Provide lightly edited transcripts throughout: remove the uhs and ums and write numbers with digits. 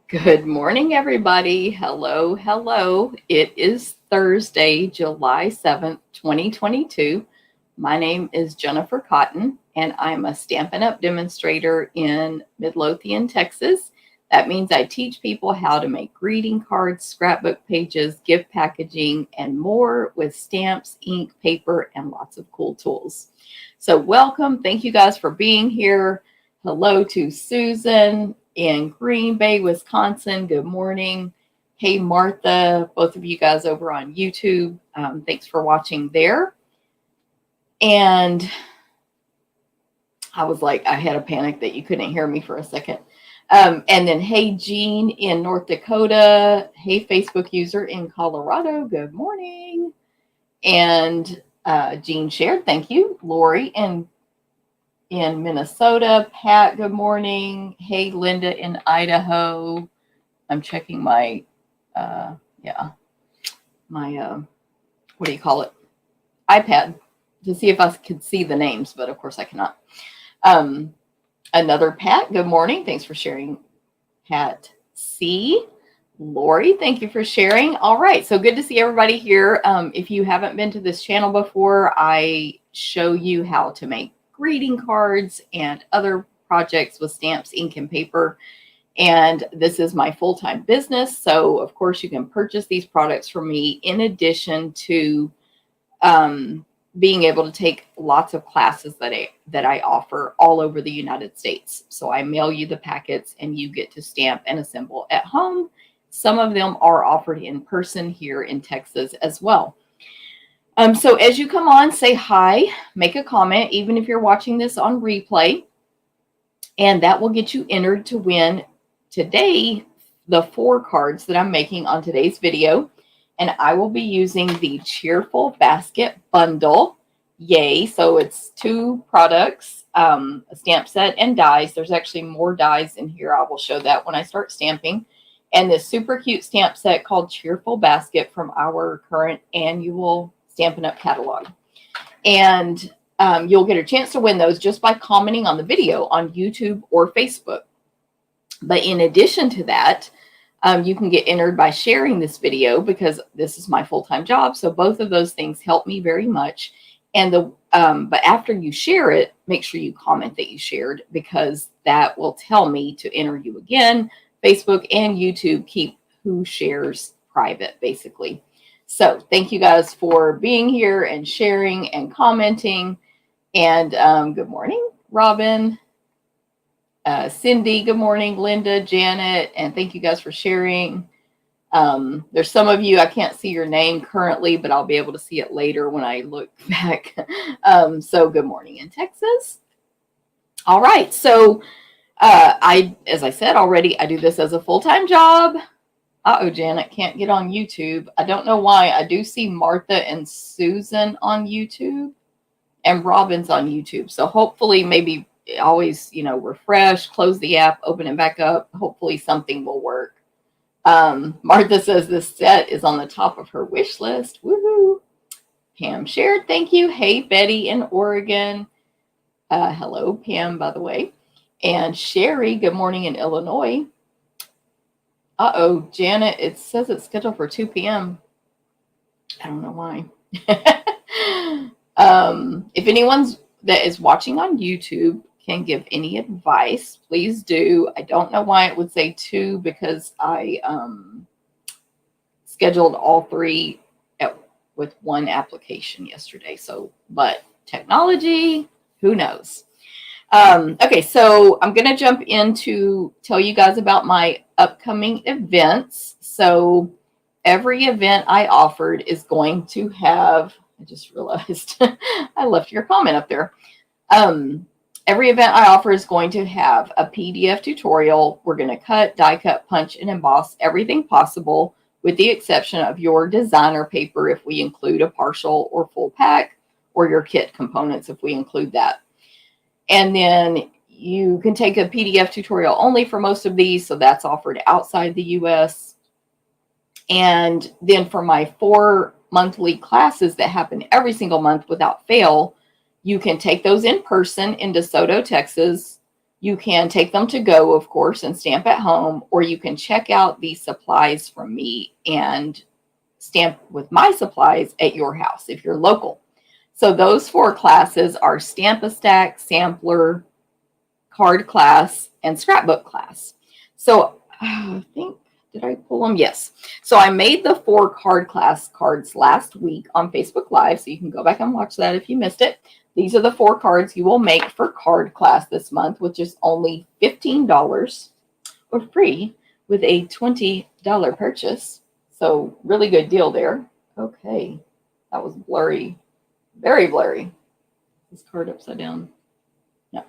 Good morning, everybody. Hello, hello. It is Thursday, July 7th, 2022. My name is Jennifer Cotton, and I'm a Stampin' Up! Demonstrator in Midlothian, Texas. That means I teach people how to make greeting cards, scrapbook pages, gift packaging, and more with stamps, ink, paper, and lots of cool tools. So welcome. Thank you guys for being here. Hello to Susan in Green Bay, Wisconsin. Good morning. Hey, Martha, both of you guys over on YouTube. Thanks for watching there. And I was like, I had a panic that you couldn't hear me for a second. And then, hey, Jean in North Dakota. Hey, Facebook user in Colorado. Good morning. And Jean shared, thank you. Lori in Minnesota. Pat, good morning. Hey, Linda in Idaho. I'm checking my, what do you call it? iPad to see if I could see the names, but of course I cannot. Another Pat, good morning. Thanks for sharing, Pat C. Lori, thank you for sharing. All right, so good to see everybody here. If you haven't been to this channel before, I show you how to make greeting cards and other projects with stamps, ink, and paper. And this is my full-time business. So of course you can purchase these products from me in addition to being able to take lots of classes that I offer all over the United States. So I mail you the packets and you get to stamp and assemble at home. Some of them are offered in person here in Texas as well. So as you come on, say hi, make a comment, even if you're watching this on replay, and that will get you entered to win today the 4 cards that I'm making on today's video. And I will be using the Cheerful Basket Bundle. Yay. So it's 2 products, a stamp set and dies. There's actually more dies in here. I will show that when I start stamping. And this super cute stamp set called Cheerful Basket from our current annual Stampin' Up! Catalog. And you'll get a chance to win those just by commenting on the video on YouTube or Facebook. But in addition to that, you can get entered by sharing this video because this is my full-time job. So both of those things help me very much. And but after you share it, make sure you comment that you shared because that will tell me to enter you again. Facebook and YouTube keep who shares private, basically. So thank you guys for being here and sharing and commenting. And good morning, Robin. Cindy, good morning, Linda, Janet, and thank you guys for sharing. There's some of you, I can't see your name currently, but I'll be able to see it later when I look back. So good morning in Texas. All right, so as I said already, I do this as a full-time job. Uh-oh, Janet can't get on YouTube. I don't know why. I do see Martha and Susan on YouTube and Robin's on YouTube. So hopefully maybe always, refresh, close the app, open it back up. Hopefully something will work. Martha says this set is on the top of her wish list. Woohoo. Pam shared. Thank you. Hey, Betty in Oregon. Hello, Pam, by the way. And Sherry, good morning in Illinois. Uh-oh, Janet, it says it's scheduled for 2 p.m. I don't know why. If anyone that is watching on YouTube can give any advice, please do. I don't know why it would say 2 because I scheduled all 3 with one application yesterday. So, but technology, who knows? Okay, so I'm going to jump in to tell you guys about my upcoming events. So every event I offered is going to have, I just realized I left your comment up there. Every event I offer is going to have a PDF tutorial. We're going to cut, die cut, punch, and emboss everything possible with the exception of your designer paper if we include a partial or full pack, or your kit components if we include that. And then you can take a PDF tutorial only for most of these, so that's offered outside the US. And then for my 4 monthly classes that happen every single month without fail, you can take those in person in DeSoto, Texas. You can take them to go, of course, and stamp at home, or you can check out these supplies from me and stamp with my supplies at your house if you're local. So those 4 classes are Stamp-A-Stack, Sampler, Card class, and Scrapbook class. So I think, did I pull them? Yes. So I made the 4 card class cards last week on Facebook Live, so you can go back and watch that if you missed it. These are the 4 cards you will make for card class this month, which is only $15 or free with a $20 purchase. So really good deal there. Okay, that was blurry, very blurry. This card upside down. No.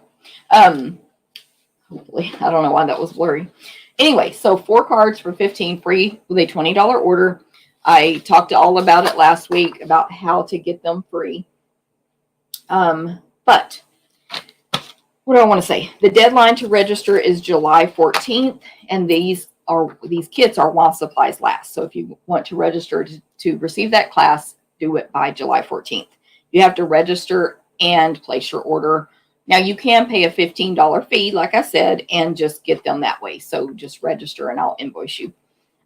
Hopefully, I don't know why that was blurry. Anyway, so 4 cards for $15 free with a $20 order. I talked all about it last week about how to get them free. But what do I want to say? The deadline to register is July 14th, and these kits are while supplies last. So if you want to register to receive that class, do it by July 14th. You have to register and place your order. Now you can pay a $15 fee, like I said, and just get them that way. So just register and I'll invoice you.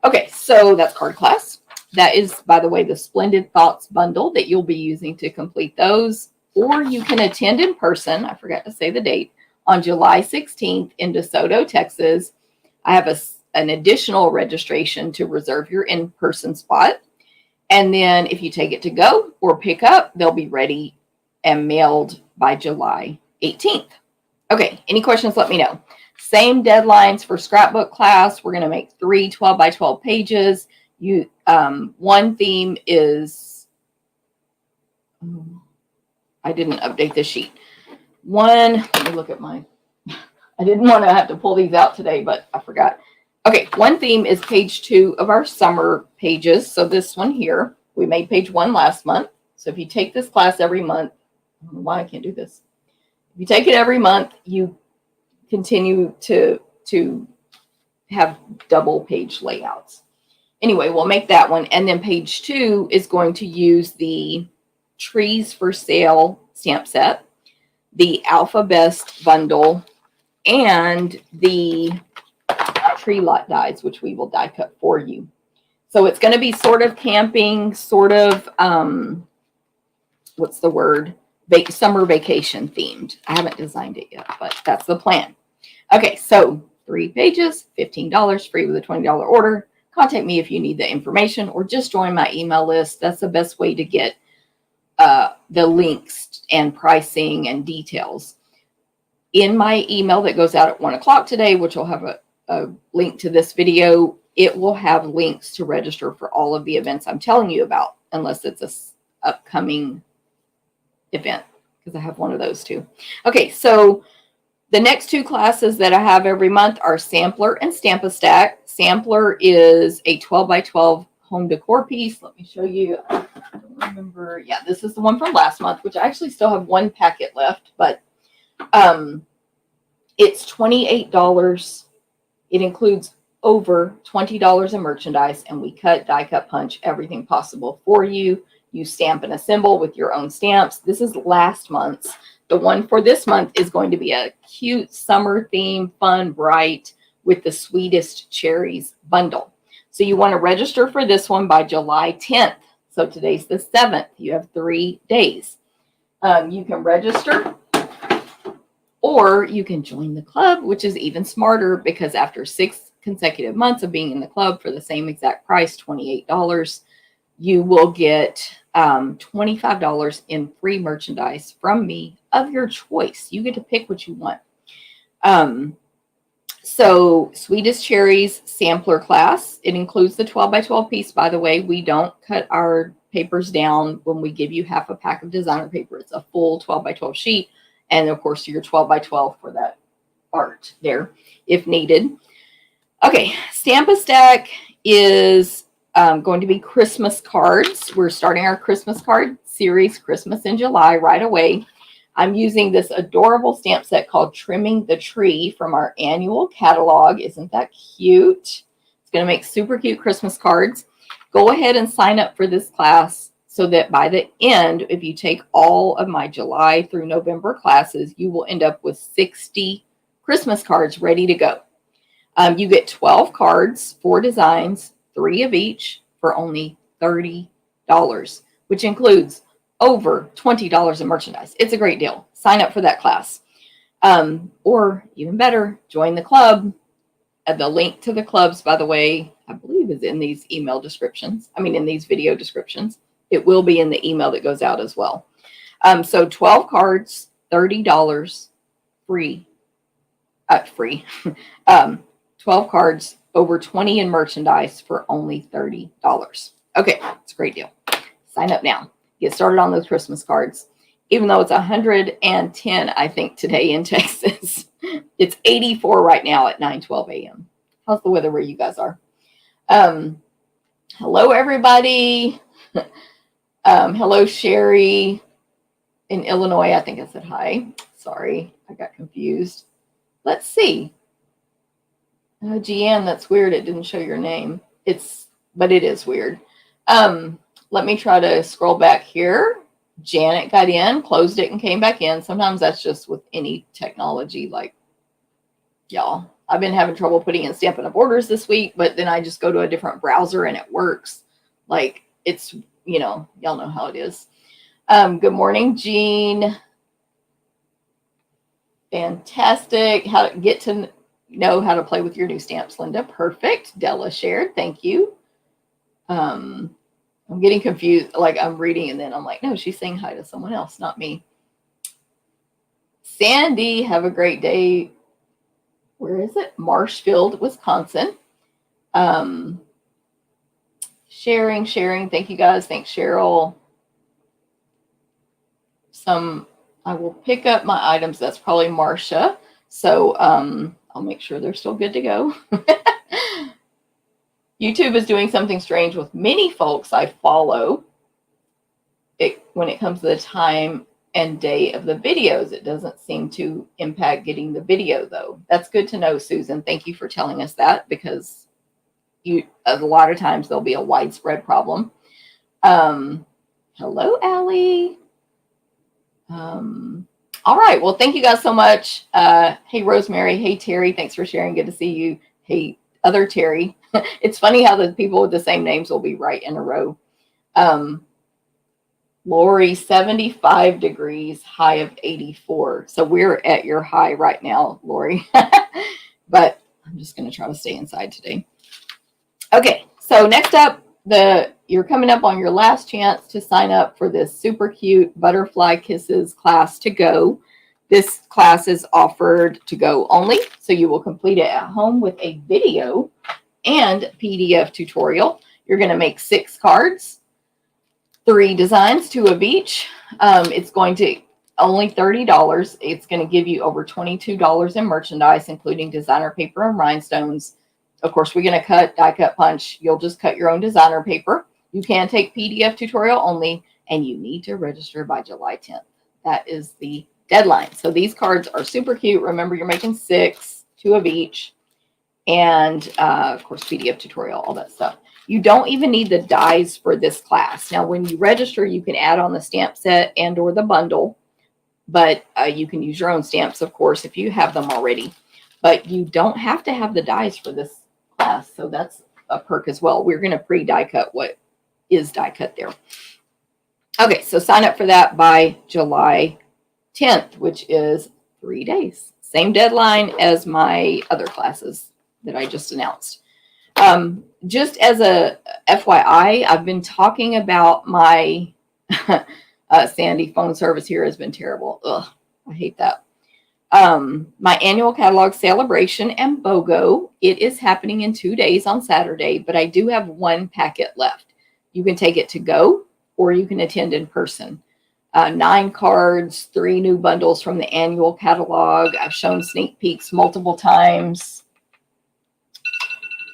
Okay, so that's card class. That is, by the way, the Splendid Thoughts bundle that you'll be using to complete those. Or you can attend in person, I forgot to say the date, on July 16th in DeSoto, Texas. I have an additional registration to reserve your in-person spot. And then if you take it to go or pick up, they'll be ready and mailed by July 18th. Okay, any questions, let me know. Same deadlines for scrapbook class. We're going to make 3 12 by 12 pages. One theme is, I didn't update this sheet. Let me look at I didn't want to have to pull these out today, but I forgot. Okay, one theme is page 2 of our summer pages. So this one here, we made page 1 last month. So if you take this class every month, I don't know why I can't do this. If you take it every month, you continue to have double page layouts. Anyway, we'll make that one. And then page 2 is going to use the Trees for Sale stamp set, the Alpha Best bundle, and the tree lot dies, which we will die cut for you. So it's going to be sort of camping, sort of, what's the word? Summer vacation themed. I haven't designed it yet, but that's the plan. Okay, so 3 pages, $15 free with a $20 order. Contact me if you need the information, or just join my email list. That's the best way to get the links and pricing and details. In my email that goes out at 1 o'clock today, which will have a link to this video, it will have links to register for all of the events I'm telling you about, unless it's a upcoming event, because I have one of those too. Okay, so the next 2 classes that I have every month are Sampler and Stamp-A-Stack. Sampler is a 12 by 12 home decor piece. Let me show you. I don't remember. Yeah, this is the one from last month, which I actually still have 1 packet left, but it's $28. It includes over $20 in merchandise, and we cut, die cut, punch, everything possible for you. You stamp and assemble with your own stamps. This is last month's. The one for this month is going to be a cute summer theme, fun, bright, with the Sweetest Cherries bundle. So you want to register for this one by July 10th. So today's the 7th. You have 3 days. You can register, or you can join the club, which is even smarter, because after 6 consecutive months of being in the club for the same exact price, $28, you will get $25 in free merchandise from me of your choice. You get to pick what you want. So Sweetest Cherries sampler class, it includes the 12 by 12 piece. By the way, we don't cut our papers down when we give you half a pack of designer paper. It's a full 12 by 12 sheet. And of course, your 12 by 12 for that art there, if needed. Okay, Stamp-A-Stack is going to be Christmas cards. We're starting our Christmas card series, Christmas in July, right away. I'm using this adorable stamp set called Trimming the Tree from our annual catalog. Isn't that cute? It's going to make super cute Christmas cards. Go ahead and sign up for this class so that by the end, if you take all of my July through November classes, you will end up with 60 Christmas cards ready to go. You get 12 cards, 4 designs, 3 of each for only $30, which includes over $20 in merchandise. It's a great deal. Sign up for that class. Or even better, join the club. The link to the clubs, by the way, I believe is in these email descriptions. I mean, in these video descriptions. It will be in the email that goes out as well. So 12 cards, $30 free. 12 cards, over 20 in merchandise for only $30. Okay, it's a great deal. Sign up now. Get started on those Christmas cards. Even though it's 110, I think, today in Texas. It's 84 right now at 9:12 a.m. How's the weather where you guys are? Hello, everybody. Hello, Sherry in Illinois. I think I said hi. Sorry, I got confused. Let's see. Gianne, that's weird. It didn't show your name. But it is weird. Let me try to scroll back here. Janet got in, closed it, and came back in. Sometimes that's just with any technology. Like, y'all, I've been having trouble putting in Stampin' Up orders this week, but then I just go to a different browser and it works. Like, it's, y'all know how it is. Good morning, Jean. Fantastic. How to get to know how to play with your new stamps, Linda. Perfect. Della shared. Thank you. I'm getting confused. Like, I'm reading and then I'm like, no, she's saying hi to someone else, not me. Sandy, have a great day. Where is it? Marshfield, Wisconsin. Sharing. Thank you guys. Thanks, Cheryl. I will pick up my items. That's probably Marcia. So I'll make sure they're still good to go. YouTube is doing something strange with many folks I follow. When it comes to the time and day of the videos, it doesn't seem to impact getting the video, though. That's good to know, Susan. Thank you for telling us that, because a lot of times there'll be a widespread problem. Hello, Allie. All right. Well, thank you guys so much. Hey, Rosemary. Hey, Terry. Thanks for sharing. Good to see you. Hey, other Terry. It's funny how the people with the same names will be right in a row. Lori, 75 degrees, high of 84. So we're at your high right now, Lori. But I'm just going to try to stay inside today. Okay. So next up, you're coming up on your last chance to sign up for this super cute Butterfly Kisses class to go. This class is offered to go only, so you will complete it at home with a video and PDF tutorial. You're going to make 6 cards, 3 designs, 2 of each. It's going to only $30. It's going to give you over $22 in merchandise, including designer paper and rhinestones. Of course, we're going to die cut punch. You'll just cut your own designer paper. You can take PDF tutorial only, and you need to register by July 10th. That is the deadline. So these cards are super cute. Remember, you're making 6, 2 of each, and of course, PDF tutorial, all that stuff. You don't even need the dies for this class. Now, when you register, you can add on the stamp set and or the bundle, but you can use your own stamps, of course, if you have them already. But you don't have to have the dies for this class, so that's a perk as well. We're going to pre-die cut what is die cut there. Okay, so sign up for that by July 10th, which is 3 days. Same deadline as my other classes that I just announced. Just as a FYI, I've been talking about my Sandy phone service here has been terrible. Ugh, I hate that. My annual catalog celebration and BOGO, it is happening in 2 days on Saturday, but I do have 1 packet left. You can take it to go, or you can attend in person. 9 cards, 3 new bundles from the annual catalog. I've shown sneak peeks multiple times.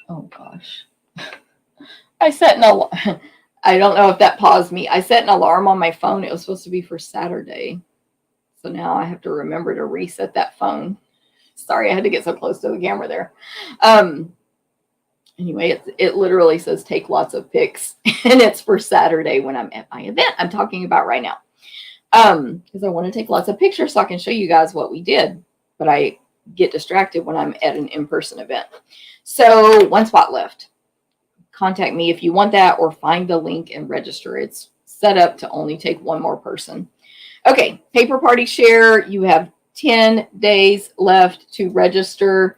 Oh gosh. I set an alarm. I don't know if that paused me. I set an alarm on my phone. It was supposed to be for Saturday. So now I have to remember to reset that phone. Sorry, I had to get so close to the camera there. Anyway, it literally says take lots of pics. And it's for Saturday when I'm at my event I'm talking about right now. Because I want to take lots of pictures so I can show you guys what we did. But I get distracted when I'm at an in-person event. So one spot left. Contact me if you want that, or find the link and register. It's set up to only take one more person. Okay, paper party share. You have 10 days left to register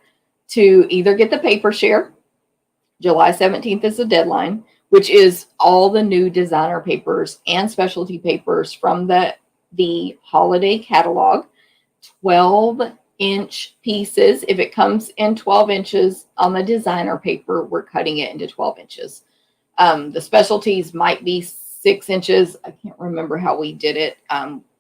to either get the paper share. July 17th is the deadline, which is all the new designer papers and specialty papers from the holiday catalog. 12-inch pieces. If it comes in 12 inches on the designer paper, we're cutting it into 12 inches. The specialties might be 6 inches. I can't remember how we did it.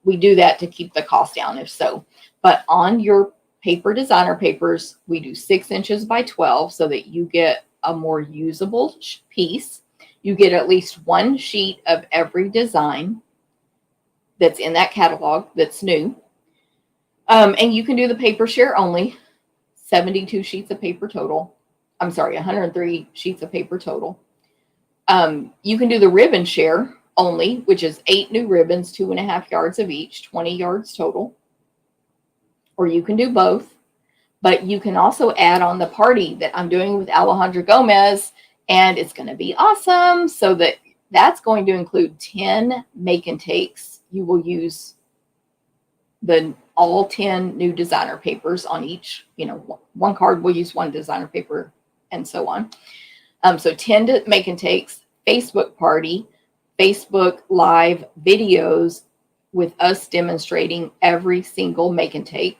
We do that to keep the cost down, if so. But on your paper designer papers, we do 6 inches by 12 so that you get a more usable piece. You get at least one sheet of every design that's in that catalog that's new. And you can do the paper share only, 72 sheets of paper total. I'm sorry, 103 sheets of paper total. You can do the ribbon share only, which is 8 new ribbons, 2.5 yards of each, 20 yards total. Or you can do both. But you can also add on the party that I'm doing with Alejandra Gomez, and it's going to be awesome. So that's going to include 10 make and takes. You will use all 10 new designer papers on each, one card will use one designer paper, and so on. So 10 make and takes, Facebook party, Facebook live videos with us demonstrating every single make and take.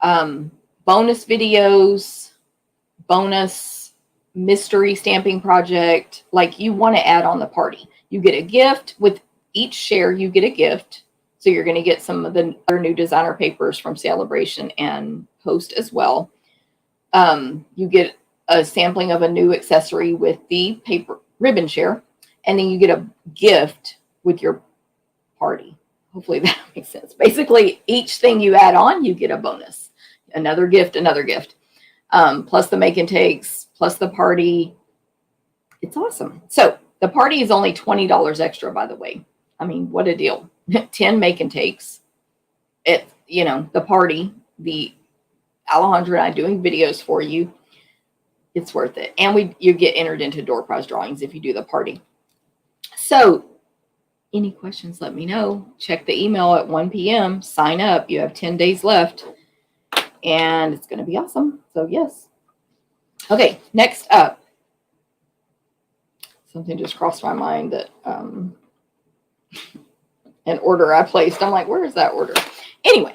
Bonus videos, bonus mystery stamping project, like you want to add on the party. You get a gift with each share, you get a gift. So you're going to get some of the other new designer papers from Celebration and Post as well. You get a sampling of a new accessory with the paper ribbon share, and then you get a gift with your party. Hopefully that makes sense. Basically, each thing you add on, you get a bonus. Another gift, plus the make and takes, plus the party. It's awesome. So the party is only $20 extra, by the way. I mean, what a deal. 10 make and takes. The party, the Alejandra and I doing videos for you. It's worth it. And you get entered into door prize drawings if you do the party. So any questions, let me know. Check the email at 1 p.m. Sign up. You have 10 days left. And it's going to be awesome. So, yes. Okay, next up. Something just crossed my mind that an order I placed. I'm like, where is that order? Anyway,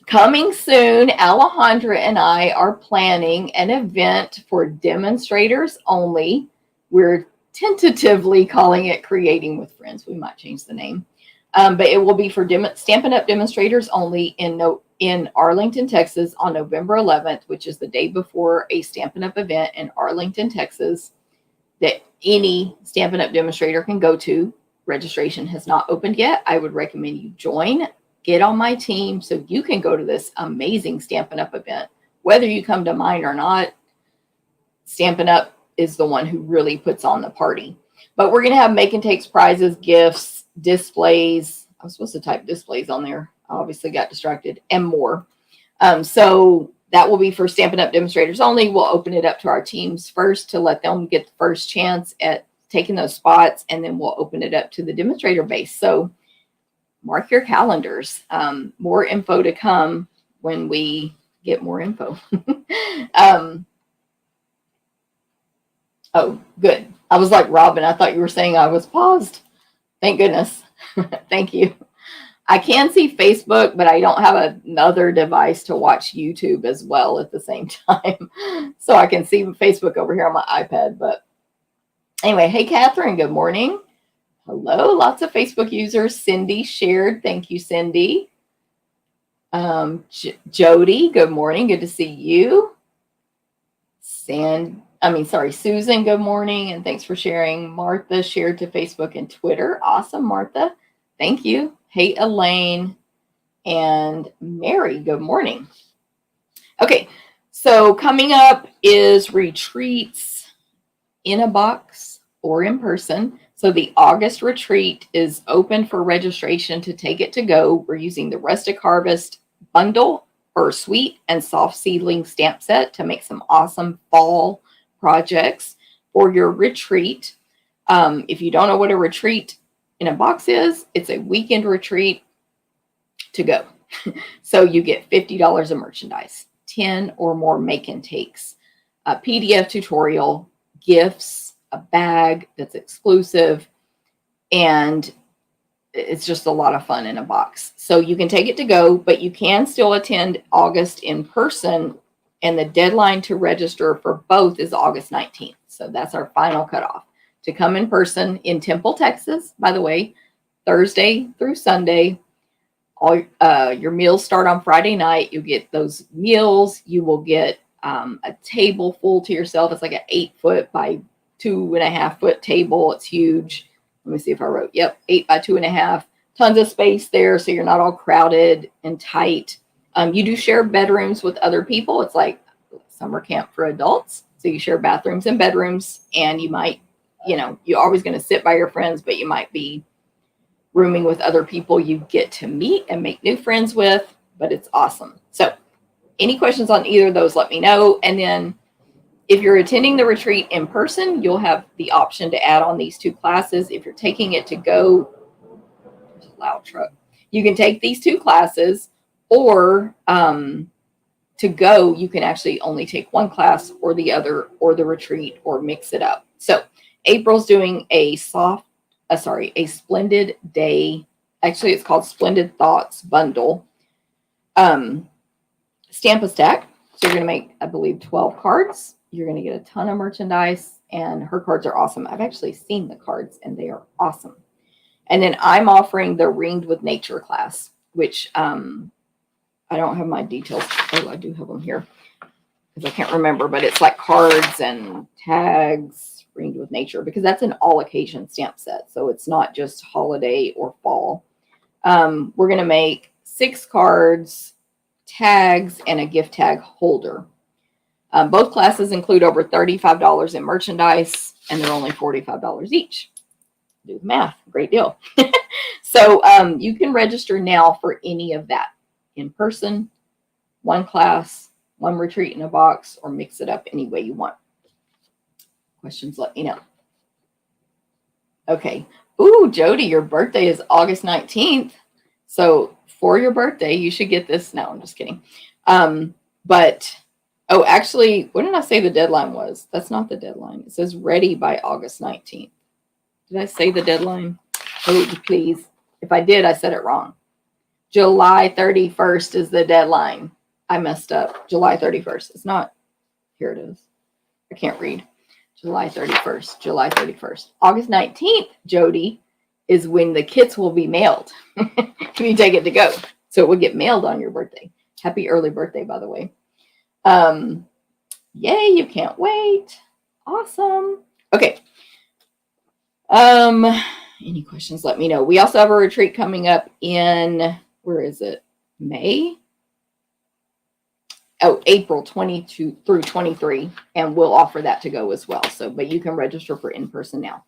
coming soon, Alejandra and I are planning an event for demonstrators only. We're tentatively calling it Creating with Friends. We might change the name. But it will be for Stampin' Up! Demonstrators only in Arlington, Texas on November 11th, which is the day before a Stampin' Up! Event in Arlington, Texas, that any Stampin' Up! Demonstrator can go to. Registration has not opened yet. I would recommend you join, get on my team so you can go to this amazing Stampin' Up! Event. Whether you come to mine or not, Stampin' Up! Is the one who really puts on the party. But we're going to have make and takes, prizes, gifts, displays. I was supposed to type displays on there. I obviously got distracted, and more. So that will be for Stampin' Up! Demonstrators only. We'll open it up to our teams first to let them get the first chance at taking those spots, and then we'll open it up to the demonstrator base. So mark your calendars. More info to come when we get more info. Oh, good. I was like, Robin, I thought you were saying I was paused. Thank goodness. Thank you. I can see Facebook, but I don't have another device to watch YouTube as well at the same time. So I can see Facebook over here on my iPad. But anyway, hey, Catherine, good morning. Hello, lots of Facebook users. Cindy shared. Thank you, Cindy. Jody, good morning. Good to see you. Susan, good morning, and thanks for sharing. Martha shared to Facebook and Twitter. Awesome, Martha. Thank you. Hey, Elaine and Mary, good morning. Okay, so coming up is retreats in a box or in person. So the August retreat is open for registration to take it to go. We're using the Rustic Harvest bundle or sweet and soft seedling stamp set to make some awesome fall projects for your retreat. If you don't know what a retreat in a box is, it's a weekend retreat to go. So you get $50 of merchandise, 10 or more make and takes, a PDF tutorial, gifts, a bag that's exclusive, and it's just a lot of fun in a box. So you can take it to go, but you can still attend August in person, and the deadline to register for both is August 19th. So that's our final cutoff to come in person in Temple, Texas, by the way, Thursday through Sunday. All your meals start on Friday night. You get those meals. You will get a table full to yourself. It's like an 8-foot by 2.5-foot table. It's huge. Let me see if I wrote. Yep, 8 by 2.5. Tons of space there, so you're not all crowded and tight. You do share bedrooms with other people. It's like summer camp for adults. So you share bathrooms and bedrooms, and you might, you're always going to sit by your friends, but you might be rooming with other people you get to meet and make new friends with, but it's awesome. So any questions on either of those, let me know. And then if you're attending the retreat in person, you'll have the option to add on these 2 classes. If you're taking it to go, there's a loud truck. You can take these 2 classes, or to go, you can actually only take 1 class or the other, or the retreat, or mix it up. So April's doing a Splendid Day. Actually, it's called Splendid Thoughts Bundle. Stamp a stack. So you're going to make, I believe, 12 cards. You're going to get a ton of merchandise, and her cards are awesome. I've actually seen the cards, and they are awesome. And then I'm offering the Ringed with Nature class, which I don't have my details. Oh, I do have them here because I can't remember, but it's like cards and tags, Ringed with Nature, because that's an all occasion stamp set. So it's not just holiday or fall. We're going to make 6 cards, tags, and a gift tag holder. Both classes include over $35 in merchandise, and they're only $45 each. Do the math. Great deal. So you can register now for any of that. In person, 1 class, 1 retreat in a box, or mix it up any way you want. Questions, let me know. Okay. Ooh, Jody, your birthday is August 19th. So for your birthday, you should get this. No, I'm just kidding. Oh, actually, what did I say the deadline was? That's not the deadline. It says ready by August 19th. Did I say the deadline? Oh, please. If I did, I said it wrong. July 31st is the deadline. I messed up. July 31st. It's not. Here it is. I can't read. July 31st. July 31st. August 19th, Jody, is when the kits will be mailed. When you take it to go. So it will get mailed on your birthday. Happy early birthday, by the way. Yay, you can't wait. Awesome. Okay. Any questions, let me know. We also have a retreat coming up in, where is it? May? Oh, April 22 through 23. And we'll offer that to go as well. So, but you can register for in-person now.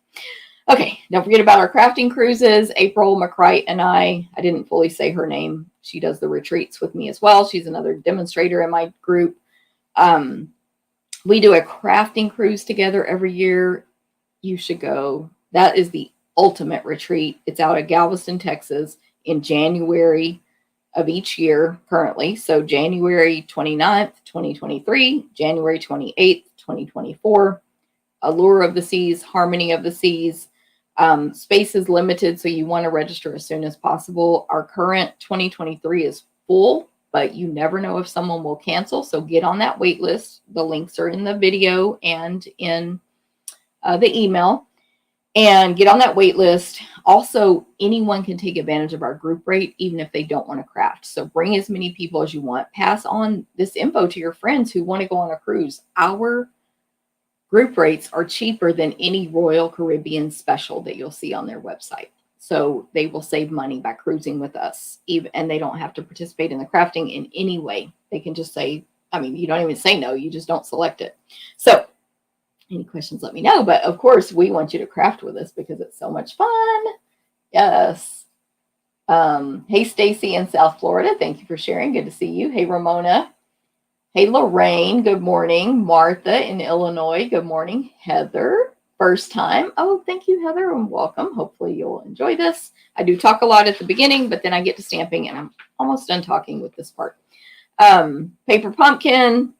Okay. Don't forget about our crafting cruises. April McCright and I didn't fully say her name. She does the retreats with me as well. She's another demonstrator in my group. We do a crafting cruise together every year. You should go. That is the ultimate retreat. It's out of Galveston, Texas in January of each year currently. So January 29th, 2023, January 28th, 2024, Allure of the Seas, Harmony of the Seas. Space is limited, so you want to register as soon as possible. Our current 2023 is full, but you never know if someone will cancel. So get on that wait list. The links are in the video and in the email. And get on that wait list. Also, anyone can take advantage of our group rate, even if they don't want to craft. So bring as many people as you want. Pass on this info to your friends who want to go on a cruise. Our group rates are cheaper than any Royal Caribbean special that you'll see on their website. So they will save money by cruising with us, and they don't have to participate in the crafting in any way. They can just say, you don't even say no, you just don't select it. So any questions, let me know. But of course, we want you to craft with us because it's so much fun. Yes. Hey, Stacy in South Florida. Thank you for sharing. Good to see you. Hey, Ramona. Hey, Lorraine. Good morning. Martha in Illinois. Good morning. Heather. First time. Oh, thank you, Heather, and welcome. Hopefully you'll enjoy this. I do talk a lot at the beginning, but then I get to stamping and I'm almost done talking with this part. Paper Pumpkin.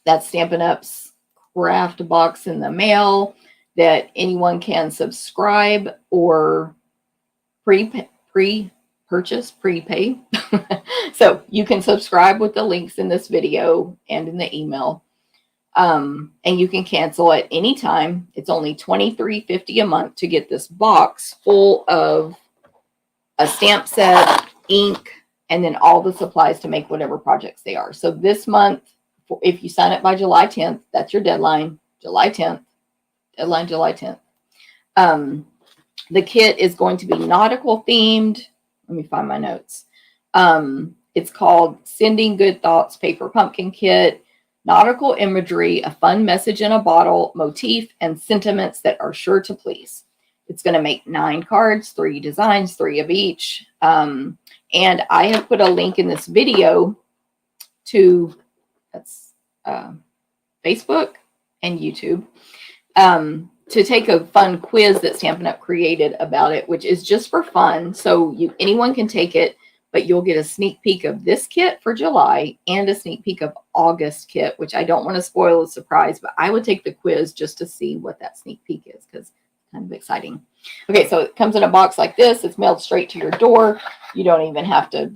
That's Stampin' Up's craft box in the mail that anyone can subscribe or pre-purchase, prepay. So you can subscribe with the links in this video and in the email. And you can cancel at any time. It's only $23.50 a month to get this box full of a stamp set, ink, and then all the supplies to make whatever projects they are. So this month, if you sign up by July 10th, that's your deadline, July 10th. Deadline July 10th. The kit is going to be nautical themed. Let me find my notes. It's called Sending Good Thoughts Paper Pumpkin Kit. Nautical imagery, a fun message in a bottle, motif, and sentiments that are sure to please. It's going to make 9 cards, 3 designs, 3 of each. And I have put a link in this video to Facebook and YouTube. To take a fun quiz that Stampin' Up created about it, which is just for fun. So anyone can take it, but you'll get a sneak peek of this kit for July and a sneak peek of August kit, which I don't want to spoil the surprise, but I would take the quiz just to see what that sneak peek is because it's kind of exciting. Okay, so it comes in a box like this. It's mailed straight to your door. You don't even have to,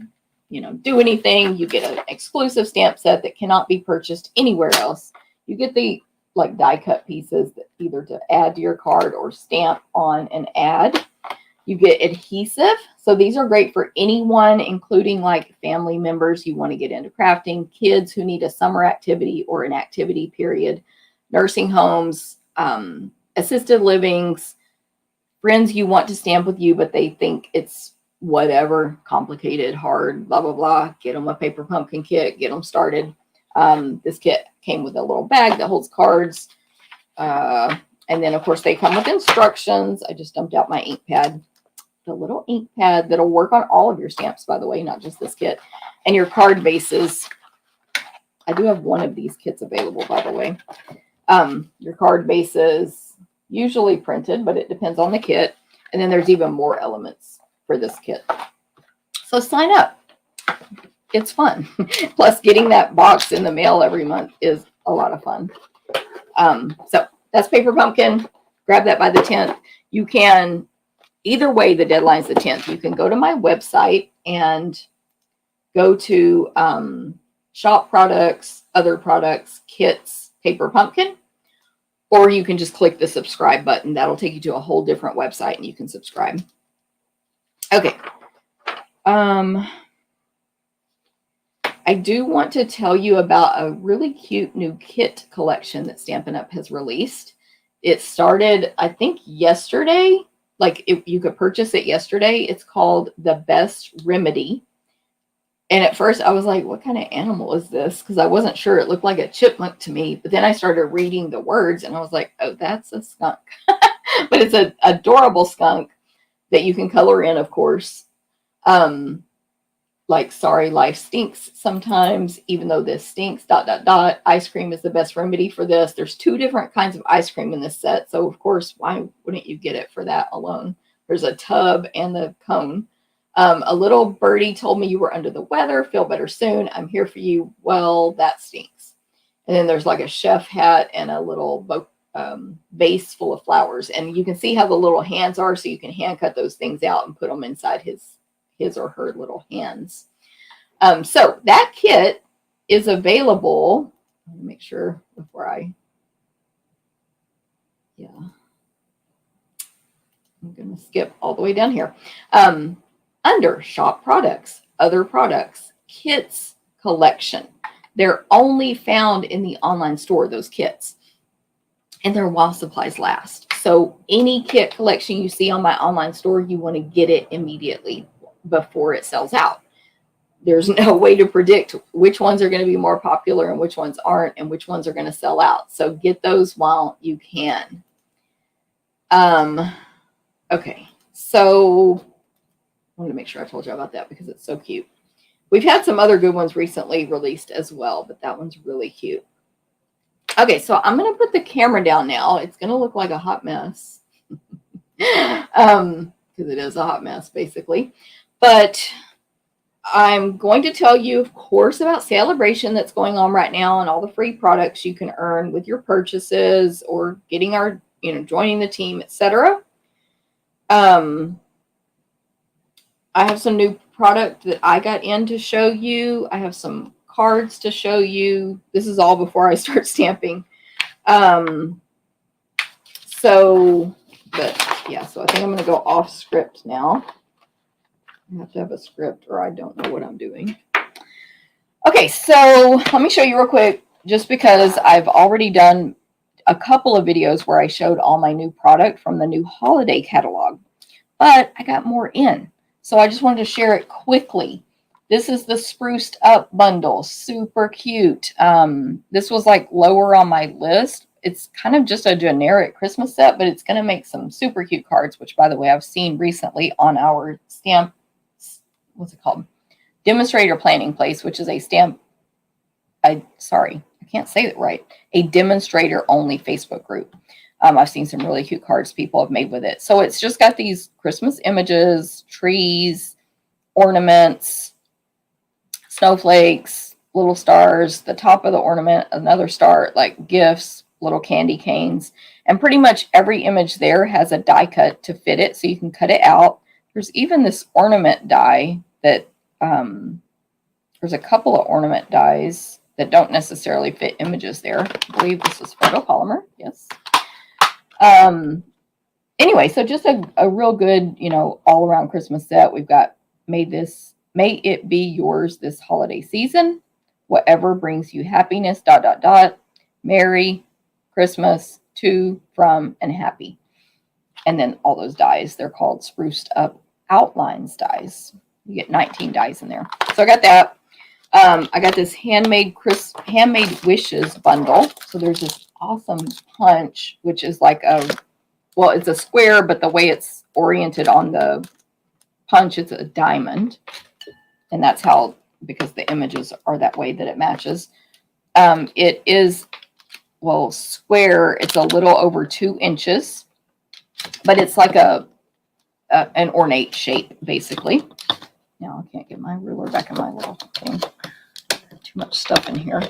do anything. You get an exclusive stamp set that cannot be purchased anywhere else. You get the die cut pieces that either to add to your card or stamp on an ad. You get adhesive. So these are great for anyone, including like family members you want to get into crafting, kids who need a summer activity or an activity period, nursing homes, assisted livings, friends you want to stamp with you, but they think it's whatever, complicated, hard, blah, blah, blah. Get them a paper pumpkin kit, get them started. This kit came with a little bag that holds cards. And then, of course, they come with instructions. I just dumped out my ink pad. The little ink pad that'll work on all of your stamps, by the way, not just this kit. And your card bases. I do have one of these kits available, by the way. Your card bases, usually printed, but it depends on the kit. And then there's even more elements for this kit. So sign up. It's fun. Plus, getting that box in the mail every month is a lot of fun. So that's Paper Pumpkin. Grab that by the 10th. You can, either way, the deadline's the 10th. You can go to my website and go to shop products, other products, kits, Paper Pumpkin. Or you can just click the subscribe button. That'll take you to a whole different website and you can subscribe. Okay. I do want to tell you about a really cute new kit collection that Stampin' Up has released. It started, I think, yesterday. You could purchase it yesterday. It's called The Best Remedy. And at first I was like, what kind of animal is this? Because I wasn't sure. It looked like a chipmunk to me. But then I started reading the words and I was like, oh, that's a skunk. But it's an adorable skunk that you can color in, of course. Like, sorry, life stinks sometimes, even though this stinks, ... Ice cream is the best remedy for this. There's 2 different kinds of ice cream in this set. So, of course, why wouldn't you get it for that alone? There's a tub and the cone. A little birdie told me you were under the weather. Feel better soon. I'm here for you. Well, that stinks. And then there's like a chef hat and a little vase full of flowers. And you can see how the little hands are. So you can hand cut those things out and put them inside his or her little hands. So that kit is available. Let me make sure before I'm going to skip all the way down here. Under shop products, other products, kits collection. They're only found in the online store, those kits. And they're while supplies last. So any kit collection you see on my online store, you want to get it immediately before it sells out. There's no way to predict which ones are going to be more popular and which ones aren't and which ones are going to sell out. So get those while you can. Okay, so wanted to make sure I told you about that because it's so cute. We've had some other good ones recently released as well, but that one's really cute. Okay, so I'm going to put the camera down now. It's going to look like a hot mess. Because it is a hot mess, basically. But I'm going to tell you, of course, about Celebration that's going on right now and all the free products you can earn with your purchases or getting our, joining the team, etc. I have some new product that I got in to show you. I have some cards to show you. This is all before I start stamping. So I think I'm going to go off script now. I have to have a script or I don't know what I'm doing. Okay, so let me show you real quick, just because I've already done a couple of videos where I showed all my new product from the new holiday catalog, but I got more in. So I just wanted to share it quickly. This is the Spruced Up Bundle. Super cute. This was like lower on my list. It's kind of just a generic Christmas set, but it's going to make some super cute cards, which, by the way, I've seen recently on our stamp, what's it called? Demonstrator Planning Place, which is a I can't say it right. A demonstrator only Facebook group. I've seen some really cute cards people have made with it. So it's just got these Christmas images, trees, ornaments, snowflakes, little stars, the top of the ornament, another star, like gifts, little candy canes. And pretty much every image there has a die cut to fit it, so you can cut it out. There's even this ornament die that, there's a couple of ornament dies that don't necessarily fit images there. I believe this is photopolymer. Yes. Anyway, so just a real good, all around Christmas set. We've got may it be yours this holiday season. Whatever brings you happiness, ... Merry Christmas, to, from, and happy. And then all those dies, they're called Spruced Up Outlines dies. You get 19 dies in there. So I got that. I got this handmade wishes bundle. So there's this awesome punch, which is like it's a square, but the way it's oriented on the punch, it's a diamond. And that's how, because the images are that way that it matches. It is, square. It's a little over 2 inches, but it's like an ornate shape, basically. Now I can't get my ruler back in my little thing. Too much stuff in here.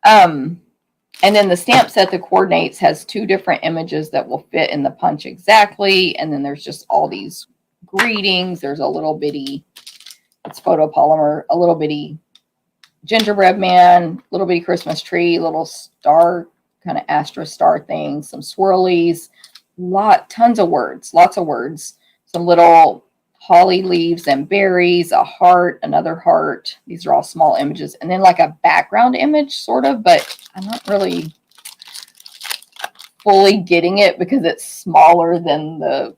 And then the stamp set that coordinates has 2 different images that will fit in the punch exactly. And then there's just all these greetings. There's a little bitty, it's photopolymer, a little bitty gingerbread man, little bitty Christmas tree, little star, kind of asterisk star thing, some swirlies, tons of words, lots of words, some little holly leaves and berries, a heart, another heart. These are all small images. And then like a background image, sort of, but I'm not really fully getting it because it's smaller than the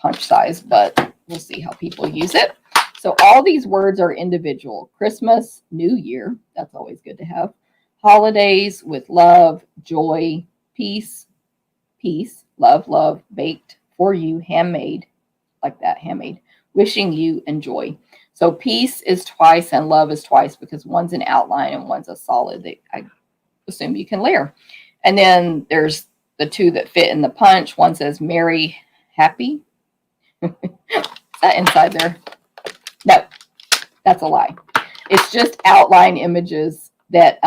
punch size, but we'll see how people use it. So all these words are individual. Christmas, New Year, that's always good to have. Holidays with love, joy, peace, love, baked for you, handmade, like that, handmade, wishing you and joy. So peace is twice and love is twice because one's an outline and one's a solid that I assume you can layer. And then there's the 2 that fit in the punch. One says merry, happy. Is that inside there? No, that's a lie. It's just outline images that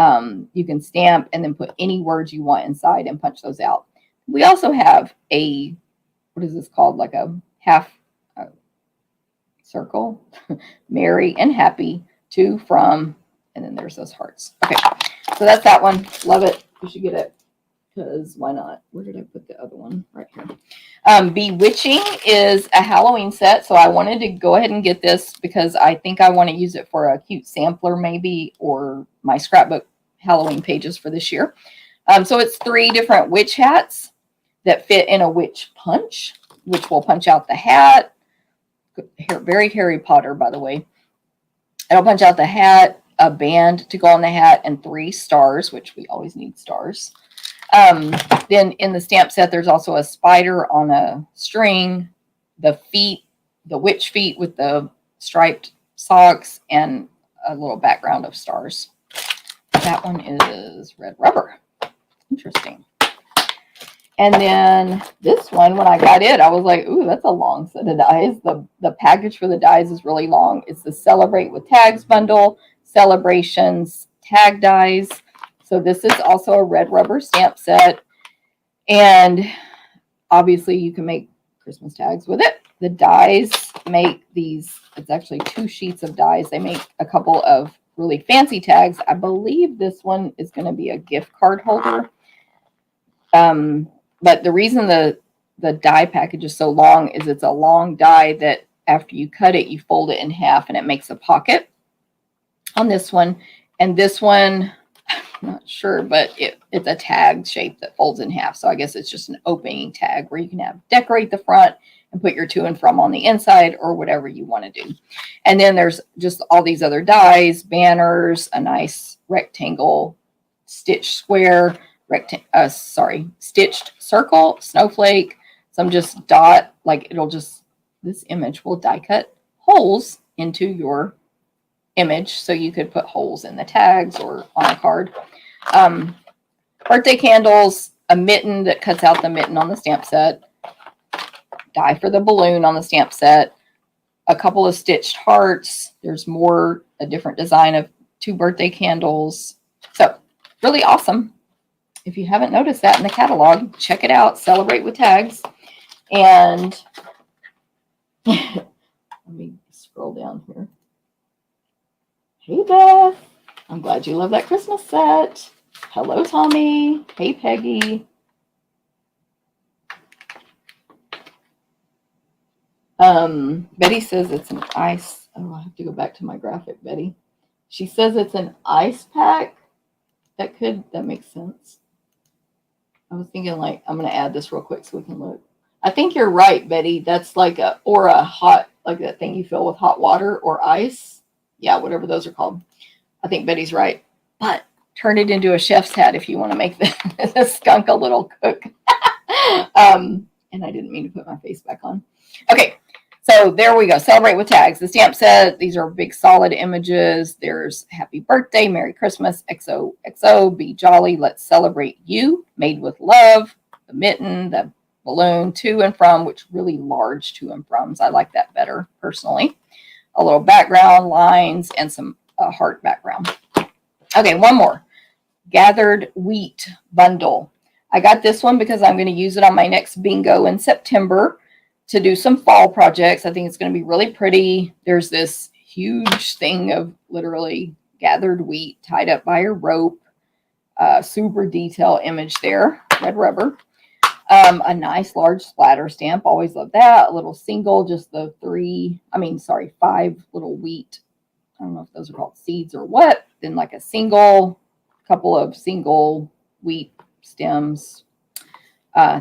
you can stamp and then put any words you want inside and punch those out. We also have what is this called? Like a half circle, merry and happy, to, from, and then there's those hearts. Okay, so that's that one. Love it. You should get it because why not? Where did I put the other one? Right here. Bewitching is a Halloween set, so I wanted to go ahead and get this because I think I want to use it for a cute sampler maybe, or my scrapbook Halloween pages for this year. So it's 3 different witch hats that fit in a witch punch, which will punch out the hat. Very Harry Potter, by the way. It'll punch out the hat, a band to go on the hat, and 3 stars, which we always need stars. Then in the stamp set, there's also a spider on a string. The feet the witch feet with the striped socks and a little background of stars. That one is red rubber. Interesting. And then this one, when I got it, I was like, ooh, that's a long set of dies. The package for the dies is really long. It's the Celebrate with Tags bundle, Celebrations tag dies. So this is also a red rubber stamp set. And obviously you can make Christmas tags with it. The dies make these, it's actually 2 sheets of dies. They make a couple of really fancy tags. I believe this one is going to be a gift card holder. But the reason the die package is so long is it's a long die that after you cut it, you fold it in half and it makes a pocket on this one. And this one, I'm not sure, but it's a tag shape that folds in half. So I guess it's just an opening tag where you can decorate the front and put your to and from on the inside or whatever you want to do. And then there's just all these other dies, banners, a nice rectangle, stitched square, stitched circle, snowflake, some just dot, like this image will die cut holes into your image so you could put holes in the tags or on a card. Birthday candles, a mitten that cuts out the mitten on the stamp set, die for the balloon on the stamp set, a couple of stitched hearts. There's more, a different design of 2 birthday candles. So really awesome. If you haven't noticed that in the catalog, check it out. Celebrate with Tags. And let me scroll down here. Hey, Beth. I'm glad you love that Christmas set. Hello, Tommy. Hey, Peggy. Betty says it's an ice. Oh, I have to go back to my graphic, Betty. She says it's an ice pack. That makes sense. I was thinking like, I'm going to add this real quick so we can look. I think you're right, Betty. That's like a hot, like that thing you fill with hot water or ice. Yeah, whatever those are called. I think Betty's right. But turn it into a chef's hat if you want to make the skunk a little cook. And I didn't mean to put my face back on. Okay, so there we go. Celebrate with Tags. The stamp set, these are big solid images. There's Happy Birthday, Merry Christmas, XOXO, Be Jolly, Let's Celebrate You, Made with Love, the mitten, the balloon, to and from, which really large to and froms. I like that better personally. A little background, lines, and some heart background. Okay, one more. Gathered Wheat Bundle. I got this one because I'm going to use it on my next bingo in September to do some fall projects. I think it's going to be really pretty. There's this huge thing of literally gathered wheat tied up by a rope. Super detail image there. Red rubber. A nice large splatter stamp. Always love that. A little single, just the 5 little wheat. I don't know if those are called seeds or what. Then like a couple of single wheat stems.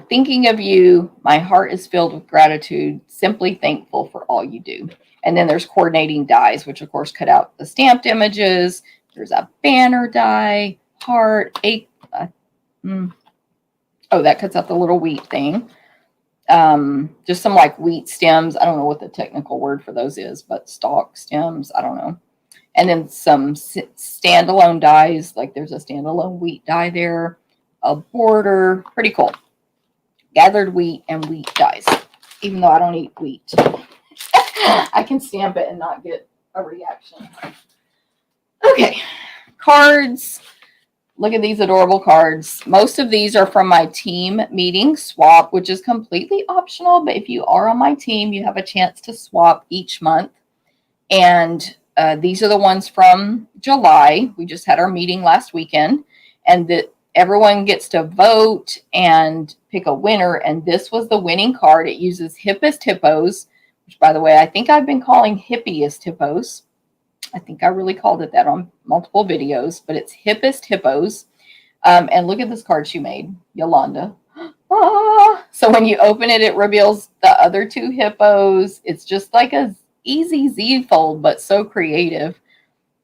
Thinking of you, my heart is filled with gratitude, simply thankful for all you do. And then there's coordinating dies, which of course cut out the stamped images. There's a banner die, heart, that cuts out the little wheat thing. Just some like wheat stems. I don't know what the technical word for those is, but stalk stems. I don't know. And then some standalone dies, like there's a standalone wheat die there, a border, pretty cool. Gathered wheat and wheat dies, even though I don't eat wheat. I can stamp it and not get a reaction. Okay, cards. Look at these adorable cards. Most of these are from my team meeting swap, which is completely optional. But if you are on my team, you have a chance to swap each month. And these are the ones from July. We just had our meeting last weekend. And everyone gets to vote and pick a winner. And this was the winning card. It uses Hippest Hippos, which, by the way, I think I've been calling Hippiest Hippos. I think I really called it that on multiple videos, but it's Hippest Hippos. And look at this card she made, Yolanda. So when you open it, it reveals the other 2 hippos. It's just like a easy Z fold, but so creative.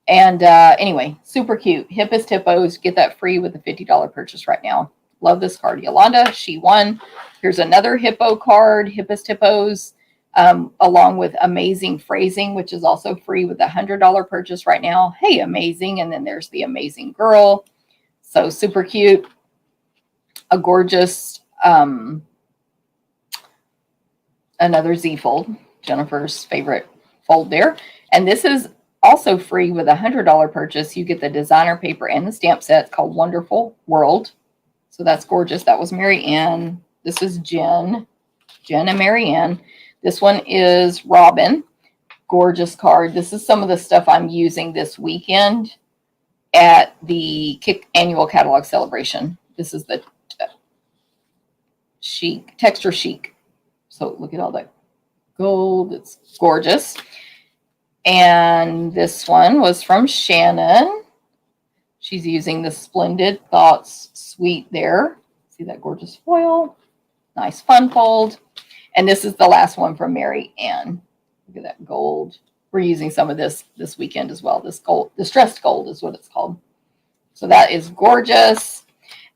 And anyway, super cute. Hippest Hippos. Get that free with a $50 purchase right now. Love this card. Yolanda, she won. Here's another hippo card, Hippest Hippos. along with Amazing Phrasing, which is also free with a $100 purchase right now. Hey, amazing. And then there's the Amazing Girl. So super cute. A gorgeous, another Z fold, Jennifer's favorite fold there. And this is also free with a $100 purchase. You get the designer paper and the stamp set. It's called Wonderful World. So that's gorgeous. That was Mary Ann. This is Jen and Mary Ann. This one is Robin. Gorgeous card. This is some of the stuff I'm using this weekend at the annual catalog celebration. This is the chic, texture chic. So look at all that gold. It's gorgeous. And this one was from Shannon. She's using the Splendid Thoughts Suite there. See that gorgeous foil? Nice fun fold. And this is the last one from Mary Ann. Look at that gold. We're using some of this weekend as well. This gold, distressed gold is what it's called. So that is gorgeous.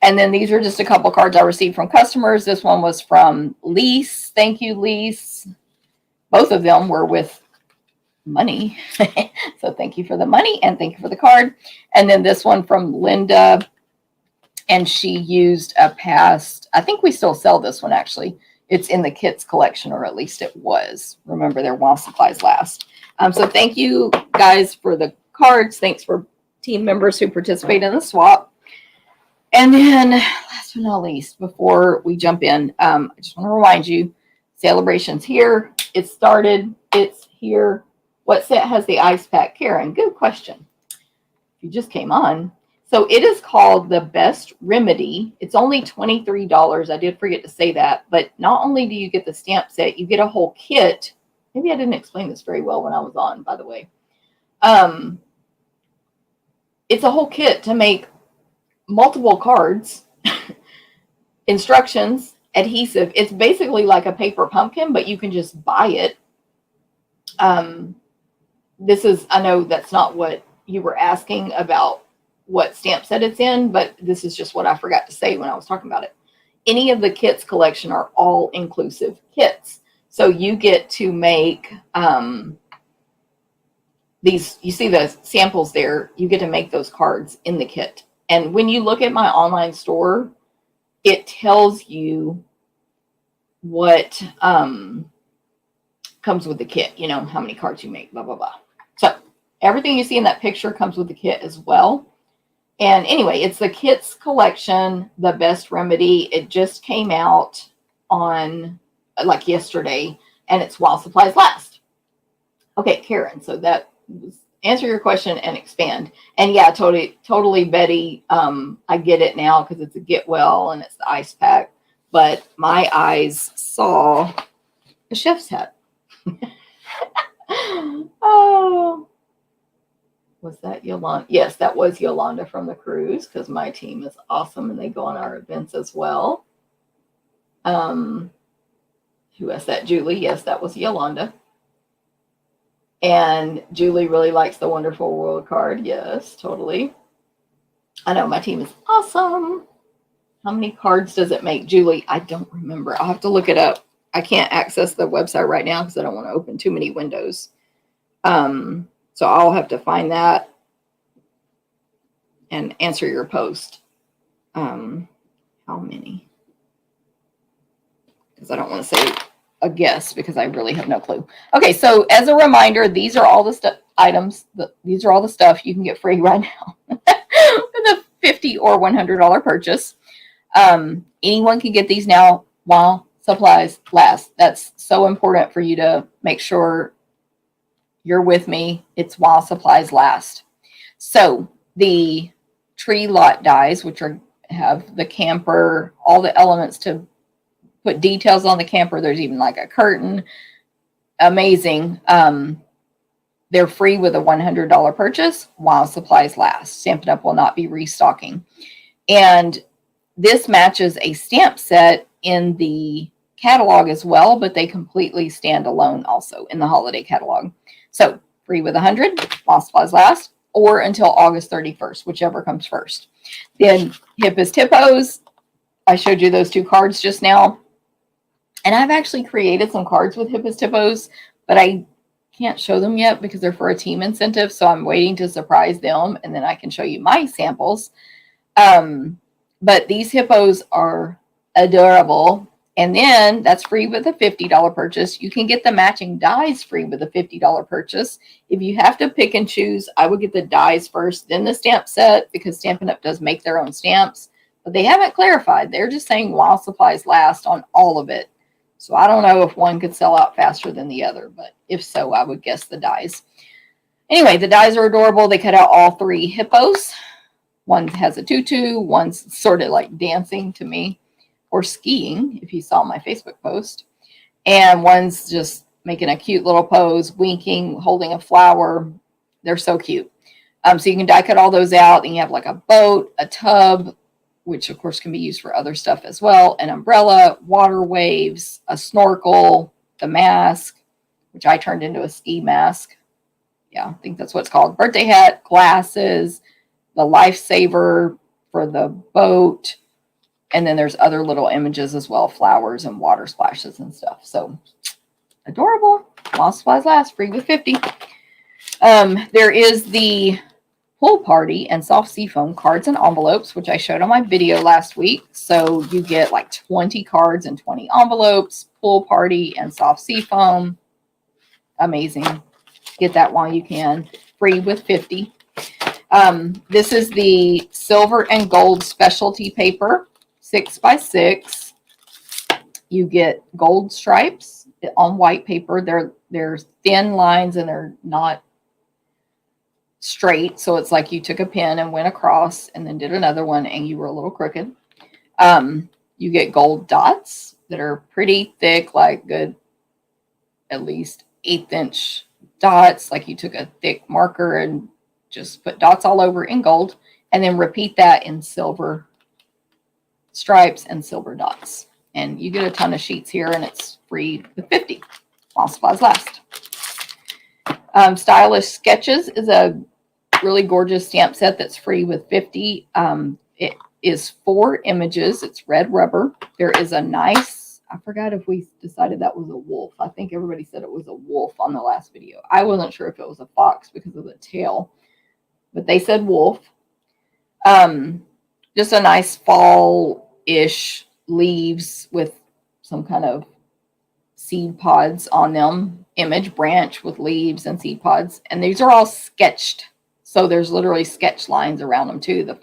And then these are just a couple cards I received from customers. This one was from Lise. Thank you, Lise. Both of them were with money. So thank you for the money and thank you for the card. And then this one from Linda. And she used a past, I think we still sell this one actually. It's in the kits collection, or at least it was. Remember, they're while supplies last. So thank you guys for the cards. Thanks for team members who participate in the swap. And then last but not least, before we jump in, I just want to remind you, celebration's here. It started. It's here. What set has the ice pack? Karen, good question. You just came on. So it is called the Best Remedy. It's only $23. I did forget to say that. But not only do you get the stamp set, you get a whole kit. Maybe I didn't explain this very well when I was on, by the way. It's a whole kit to make multiple cards, instructions, adhesive. It's basically like a paper pumpkin, but you can just buy it. This is, I know that's not what you were asking about what stamp set it's in, but this is just what I forgot to say when I was talking about it. Any of the kits collection are all inclusive kits. So you get to make these, you see the samples there, you get to make those cards in the kit. And when you look at my online store, it tells you what comes with the kit, you know, how many cards you make, blah, blah, blah. So everything you see in that picture comes with the kit as well. And anyway, it's the kits collection, the Best Remedy. It just came out on like yesterday, and it's while supplies last. Okay, Karen, so that was answer your question and expand. And yeah, totally, Betty. I get it now because it's a get well and it's the ice pack. But my eyes saw a chef's hat. Oh, was that Yolanda? Yes, that was Yolanda from the cruise, because my team is awesome and they go on our events as well. Who asked that? Julie. Yes, that was Yolanda. And Julie really likes the Wonderful World card. Yes, totally. I know my team is awesome. How many cards does it make, Julie? I don't remember. I'll have to look it up. I can't access the website right now because I don't want to open too many windows. So I'll have to find that and answer your post. How many? Because I don't want to say a guess because I really have no clue. Okay, so as a reminder, these are all the items. These are all the stuff you can get free right now with a $50 or $100 purchase. Anyone can get these now while supplies last. That's so important for you to make sure you're with me. It's while supplies last. So the tree lot dies, which have the camper, all the elements to put details on the camper. There's even like a curtain. Amazing. They're free with a $100 purchase while supplies last. Stampin' Up will not be restocking. And this matches a stamp set in the catalog as well, but they completely stand alone also in the holiday catalog. So free with 100 while supplies last, or until August 31st, whichever comes first. Then Hip as Tippos. I showed you those two cards just now. And I've actually created some cards with Hippos Tippos, but I can't show them yet because they're for a team incentive. So I'm waiting to surprise them, and then I can show you my samples. But these hippos are adorable. And then that's free with a $50 purchase. You can get the matching dies free with a $50 purchase. If you have to pick and choose, I would get the dies first, then the stamp set, because Stampin' Up! Does make their own stamps. But they haven't clarified. They're just saying while supplies last on all of it. So I don't know if one could sell out faster than the other, but if so, I would guess the dies. Anyway, the dies are adorable. They cut out all 3 hippos. One has a tutu, one's sort of like dancing to me, or skiing, if you saw my Facebook post. And one's just making a cute little pose, winking, holding a flower. They're so cute. So you can die cut all those out. Then you have like a boat, a tub, which of course can be used for other stuff as well, an umbrella, water waves, a snorkel, the mask, which I turned into a ski mask. Yeah, I think that's what it's called. Birthday hat, glasses, the lifesaver for the boat. And then there's other little images as well, flowers and water splashes and stuff. So adorable. While supplies last, free with 50. There is the pool party and soft seafoam cards and envelopes, which I showed on my video last week. So you get like 20 cards and 20 envelopes, pool party and soft seafoam. Amazing. Get that while you can. Free with 50. This is the silver and gold specialty paper, 6x6. You get gold stripes on white paper. They're thin lines and they're not straight. So it's like you took a pen and went across and then did another one and you were a little crooked. You get gold dots that are pretty thick, like good, at least 1/8 inch dots. Like you took a thick marker and just put dots all over in gold, and then repeat that in silver stripes and silver dots. And you get a ton of sheets here, and it's free with 50 while supplies last. Stylish Sketches is a really gorgeous stamp set that's free with 50. It is 4 images. It's red rubber. There is a nice, I forgot if we decided that was a wolf. I think everybody said it was a wolf on the last video. I wasn't sure if it was a fox because of the tail, but they said wolf. Just a nice fall-ish leaves with some kind of seed pods on them. Image branch with leaves and seed pods. And these are all sketched. So there's literally sketch lines around them too. The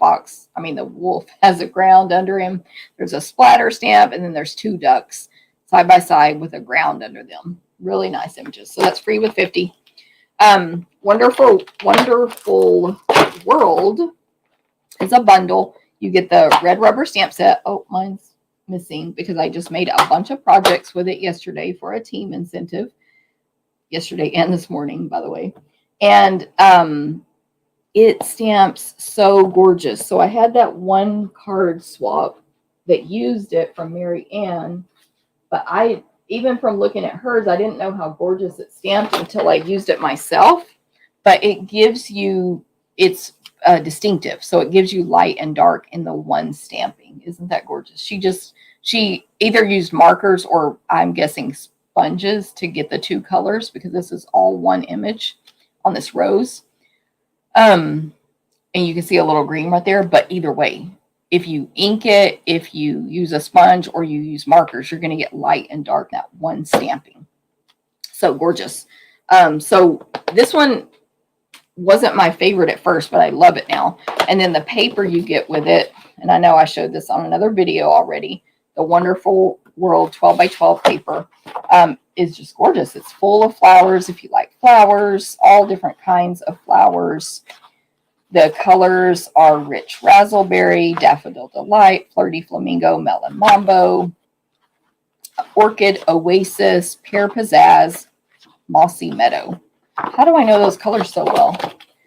wolf has a ground under him. There's a splatter stamp, and then there's 2 ducks side by side with a ground under them. Really nice images. So that's free with 50. Wonderful World is a bundle. You get the red rubber stamp set. Oh, mine's missing because I just made a bunch of projects with it yesterday for a team incentive. Yesterday and this morning, by the way. And it stamps so gorgeous. So I had that one card swap that used it from Mary Ann, but even from looking at hers, I didn't know how gorgeous it stamped until I used it myself. But it gives you, it's distinctive. So it gives you light and dark in the one stamping. Isn't that gorgeous? She either used markers or I'm guessing sponges to get the 2 colors, because this is all one image on this rose. And you can see a little green right there, but either way, if you ink it, if you use a sponge or you use markers, you're going to get light and dark in that one stamping. So gorgeous. So this one wasn't my favorite at first, but I love it now. And then the paper you get with it, and I know I showed this on another video already, the Wonderful World 12x12 paper is just gorgeous. It's full of flowers if you like flowers, all different kinds of flowers. The colors are Rich Razzleberry, Daffodil Delight, Flirty Flamingo, Melon Mambo, Orchid Oasis, Pear Pizzazz, Mossy Meadow. How do I know those colors so well?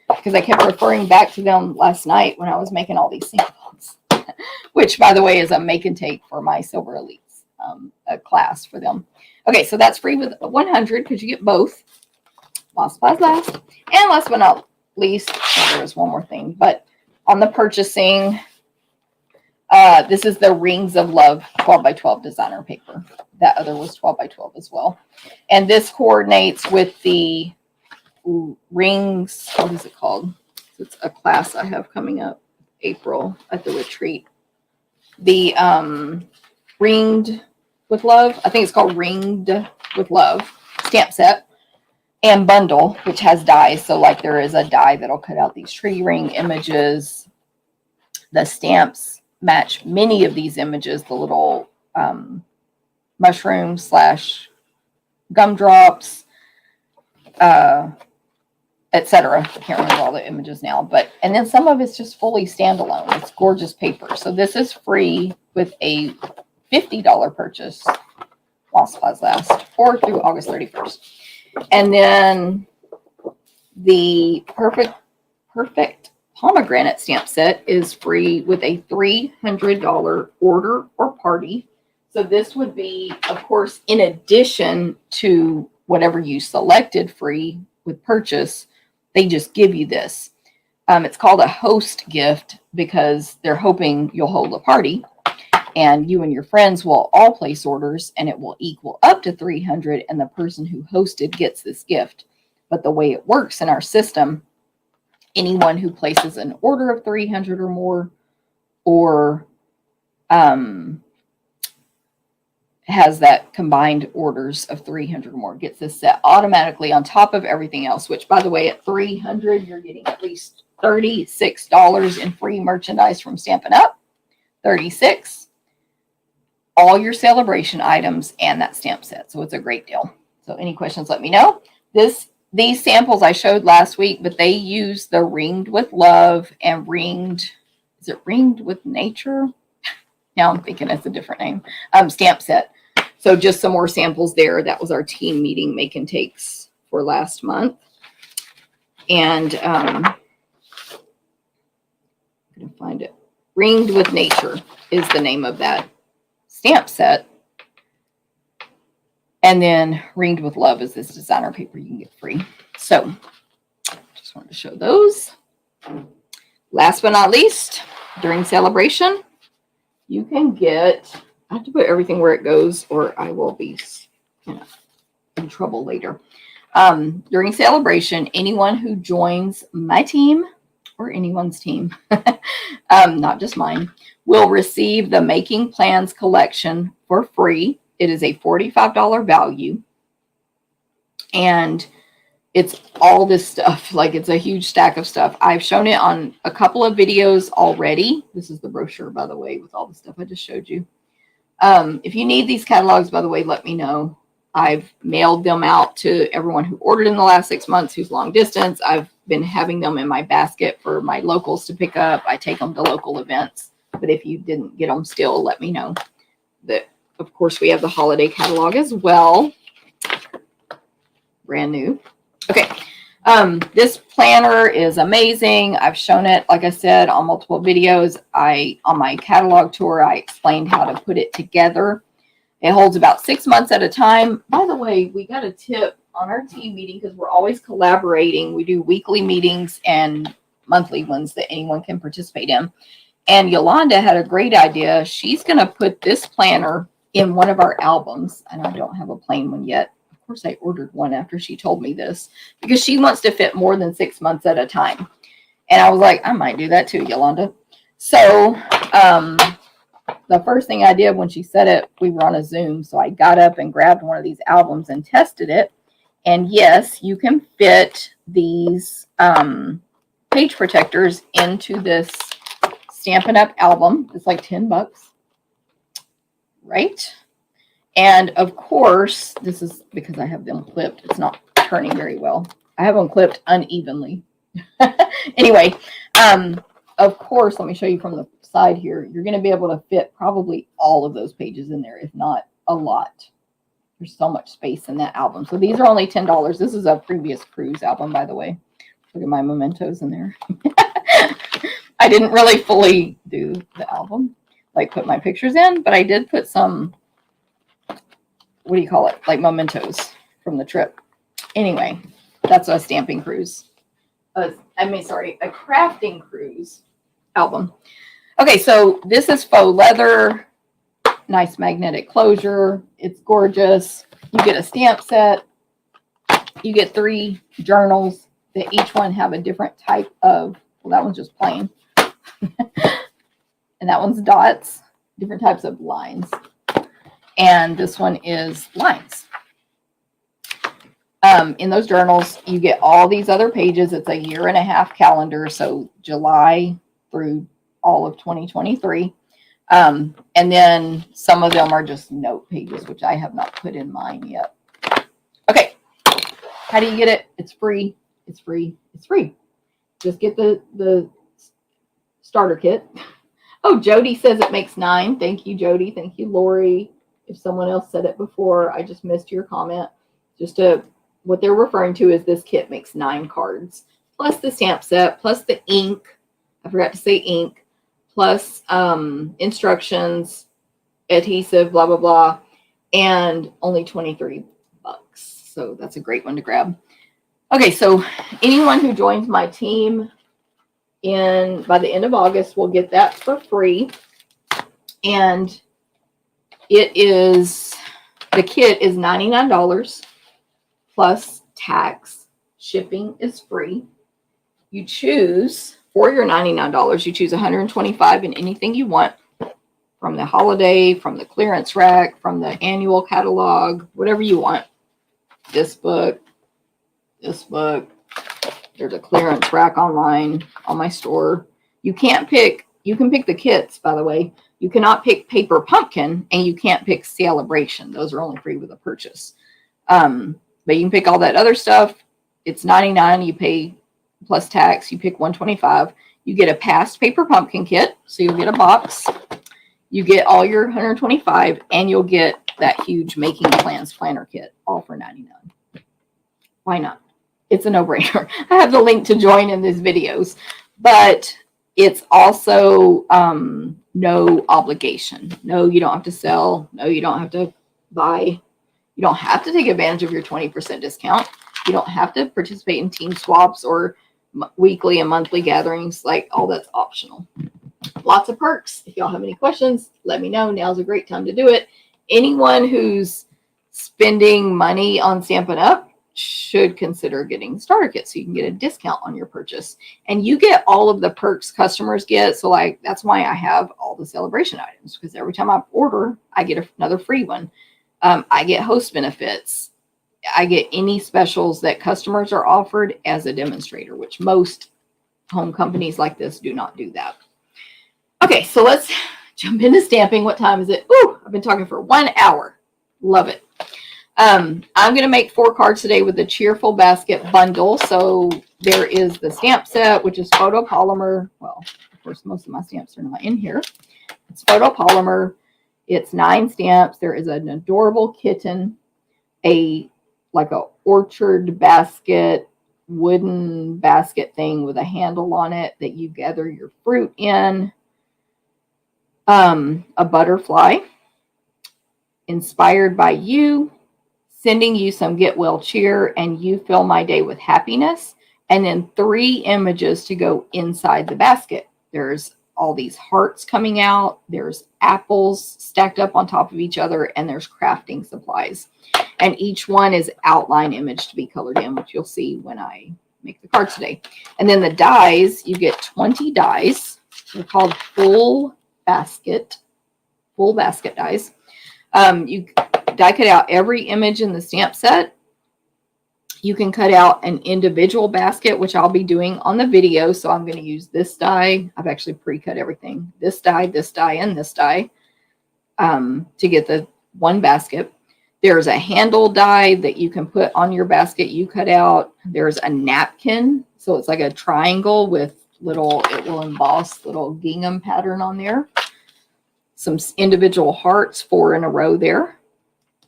Because I kept referring back to them last night when I was making all these samples, which, by the way, is a make and take for my Silver Elites, a class for them. Okay, so that's free with 100 because you get both while supplies last. And last but not least, there was one more thing, but on the purchasing, This is the Rings of Love 12 by 12 designer paper. That other was 12 by 12 as well. And this coordinates with the rings. What is it called? It's a class I have coming up April at the retreat. The Ringed with Love. I think it's called Ringed with Love stamp set and bundle, which has dies. So like there is a die that'll cut out these tree ring images. The stamps match many of these images, the little mushroom / gumdrops, etc. I can't remember all the images now, and then some of it's just fully standalone. It's gorgeous paper. So this is free with a $50 purchase while supplies last, or through August 31st. And then the perfect pomegranate stamp set is free with a $300 order or party. So this would be, of course, in addition to whatever you selected free with purchase, they just give you this. It's called a host gift because they're hoping you'll hold a party and you and your friends will all place orders and it will equal up to $300 and the person who hosted gets this gift. But the way it works in our system, anyone who places an order of $300 or more or has that combined orders of $300 or more gets this set automatically on top of everything else, which by the way, at $300, you're getting at least $36 in free merchandise from Stampin' Up. $36, all your celebration items and that stamp set. So it's a great deal. So any questions, let me know. These samples I showed last week, but they use the Ringed with Love and Ringed with Nature? Now I'm thinking it's a different name. Stamp set. So just some more samples there. That was our team meeting make and takes for last month. And I'm going to find it. Ringed with Nature is the name of that stamp set. And then Ringed with Love is this designer paper you can get free. So just wanted to show those. Last but not least, during celebration, you can get, I have to put everything where it goes or I will be in trouble later. During celebration, anyone who joins my team or anyone's team, not just mine, will receive the Making Plans collection for free. It is a $45 value. And it's all this stuff. Like it's a huge stack of stuff. I've shown it on a couple of videos already. This is the brochure, by the way, with all the stuff I just showed you. If you need these catalogs, by the way, let me know. I've mailed them out to everyone who ordered in the last 6 months who's long distance. I've been having them in my basket for my locals to pick up. I take them to local events. But if you didn't get them still, let me know. Of course, we have the holiday catalog as well. Brand new. Okay. This planner is amazing. I've shown it, like I said, on multiple videos. On my catalog tour, I explained how to put it together. It holds about 6 months at a time. By the way, we got a tip on our team meeting because we're always collaborating. We do weekly meetings and monthly ones that anyone can participate in. And Yolanda had a great idea. She's going to put this planner in one of our albums. And I don't have a plain one yet. Of course, I ordered one after she told me this because she wants to fit more than 6 months at a time. And I was like, I might do that too, Yolanda. So the first thing I did when she said it, we were on a Zoom. So I got up and grabbed one of these albums and tested it. And yes, you can fit these page protectors into this Stampin' Up album. It's like $10, right? And of course, this is because I have them clipped. It's not turning very well. I have them clipped unevenly. Anyway, of course, let me show you from the side here. You're going to be able to fit probably all of those pages in there, if not a lot. There's so much space in that album. So these are only $10. This is a previous cruise album, by the way. Look at my mementos in there. I didn't really fully do the album, like put my pictures in, but I did put some, what do you call it? Like mementos from the trip. Anyway, that's a stamping cruise. A crafting cruise album. Okay, so this is faux leather. Nice magnetic closure. It's gorgeous. You get a stamp set. You get 3 journals that each one have a different type of, well, that one's just plain. And that one's dots, different types of lines. And this one is lines. In those journals, you get all these other pages. It's a 1.5-year calendar, so July through all of 2023. And then some of them are just note pages, which I have not put in mine yet. Okay, how do you get it? It's free. It's free. It's free. Just get the starter kit. Oh, Jody says it makes 9. Thank you, Jody. Thank you, Lori. If someone else said it before, I just missed your comment. What they're referring to is this kit makes 9 cards, plus the stamp set, plus the ink. I forgot to say ink, plus instructions, adhesive, blah, blah, blah, and only $23. So that's a great one to grab. Okay, so anyone who joins my team by the end of August will get that for free. And the kit is $99 plus tax. Shipping is free. You choose, for your $99, you choose $125 in anything you want, from the holiday, from the clearance rack, from the annual catalog, whatever you want. This book. There's a clearance rack online on my store. You can pick the kits, by the way. You cannot pick Paper Pumpkin, and you can't pick Celebration. Those are only free with a purchase. But you can pick all that other stuff. It's $99. You pay plus tax. You pick $125. You get a past Paper Pumpkin kit, so you'll get a box. You get all your $125, and you'll get that huge Making Plans planner kit, all for $99. Why not? It's a no-brainer. I have the link to join in these videos, but it's also no obligation. No, you don't have to sell. No, you don't have to buy. You don't have to take advantage of your 20% discount. You don't have to participate in team swaps or weekly and monthly gatherings. Like, all that's optional. Lots of perks. If y'all have any questions, let me know. Now's a great time to do it. Anyone who's spending money on Stampin' Up should consider getting the starter kit, so you can get a discount on your purchase. And you get all of the perks customers get. So, like, that's why I have all the celebration items, because every time I order, I get another free one. I get host benefits. I get any specials that customers are offered as a demonstrator, which most home companies like this do not do that. Okay, so let's jump into stamping. What time is it? Ooh, I've been talking for 1 hour. Love it. I'm going to make 4 cards today with the Cheerful Basket Bundle. So there is the stamp set, which is photopolymer. Well, of course, most of my stamps are not in here. It's photopolymer. It's 9 stamps. There is an adorable kitten, like a orchard basket, wooden basket thing with a handle on it that you gather your fruit in. A butterfly, inspired by you, sending you some get well cheer, and you fill my day with happiness. And then 3 images to go inside the basket. There's all these hearts coming out. There's apples stacked up on top of each other, and there's crafting supplies. And each one is outline image to be colored in, which you'll see when I make the cards today. And then the dies, you get 20 dies. They're called full basket dies. You die cut out every image in the stamp set. You can cut out an individual basket, which I'll be doing on the video. So I'm going to use this die. I've actually pre-cut everything. This die, and this die to get the one basket. There's a handle die that you can put on your basket you cut out. There's a napkin. So it's like a triangle with it will emboss little gingham pattern on there. Some individual hearts, 4 in a row there.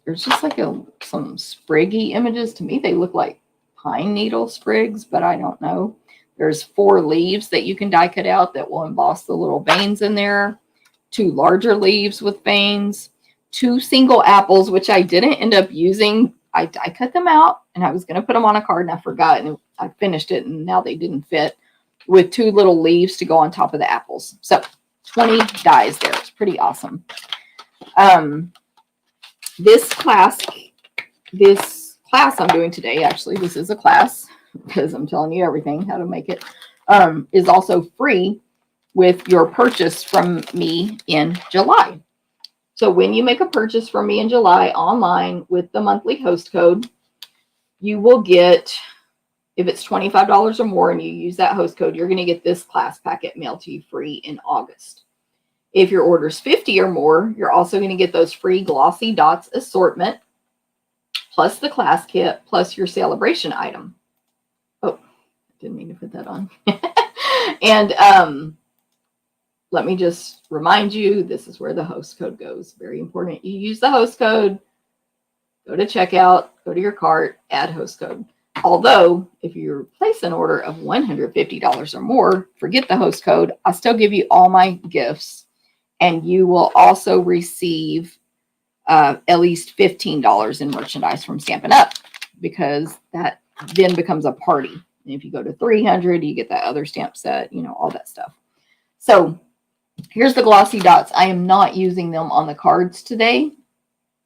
There's just like some spriggy images. To me, they look like pine needle sprigs, but I don't know. There's 4 leaves that you can die cut out that will emboss the little veins in there. 2 larger leaves with veins. 2 single apples, which I didn't end up using. I cut them out, and I was going to put them on a card, and I forgot, and I finished it, and now they didn't fit, with 2 little leaves to go on top of the apples. So 20 dies there. It's pretty awesome. This class I'm doing today, actually, this is a class because I'm telling you everything, how to make it, is also free with your purchase from me in July. So when you make a purchase from me in July online with the monthly host code, you will get, if it's $25 or more and you use that host code, you're going to get this class packet mailed to you free in August. If your order's 50 or more, you're also going to get those free Glossy Dots assortment, plus the class kit, plus your celebration item. Oh, didn't mean to put that on. And let me just remind you, this is where the host code goes. Very important. You use the host code, go to checkout, go to your cart, add host code. Although, if you place an order of $150 or more, forget the host code. I still give you all my gifts, and you will also receive at least $15 in merchandise from Stampin' Up, because that then becomes a party. And if you go to 300, you get that other stamp set, you know, all that stuff. So here's the Glossy Dots. I am not using them on the cards today,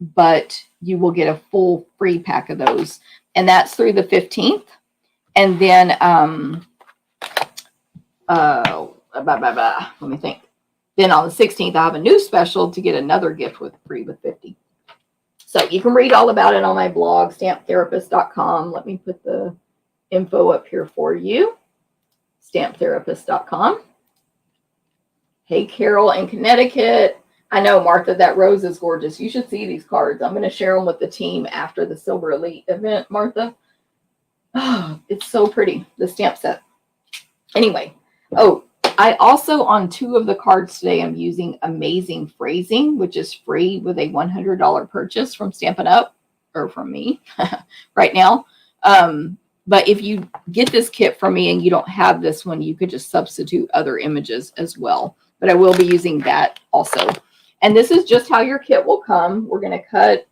but you will get a full free pack of those. And that's through the 15th. And then, let me think. Then on the 16th, I have a new special to get another gift with free with 50. So you can read all about it on my blog, stamptherapist.com. Let me put the info up here for you. Stamptherapist.com. Hey, Carol in Connecticut. I know, Martha, that rose is gorgeous. You should see these cards. I'm going to share them with the team after the Silver Elite event, Martha. Oh, it's so pretty, the stamp set. Anyway, oh, I also, on 2 of the cards today, I'm using Amazing Phrasing, which is free with a $100 purchase from Stampin' Up, or from me right now. But if you get this kit from me and you don't have this one, you could just substitute other images as well. But I will be using that also. And this is just how your kit will come. We're going to cut,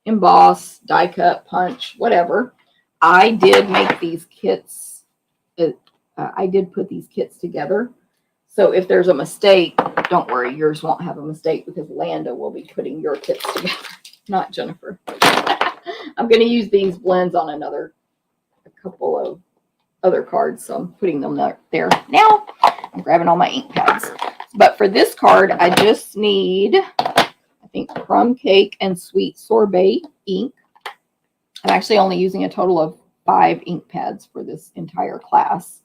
emboss, die cut, punch, whatever. I did make these kits. I did put these kits together. So if there's a mistake, don't worry. Yours won't have a mistake because Landa will be putting your kits together, not Jennifer. I'm going to use these blends on a couple of other cards. So I'm putting them there now. I'm grabbing all my ink pads. But for this card, I just need, I think, Crumb Cake and Sweet Sorbet ink. I'm actually only using a total of 5 ink pads for this entire class.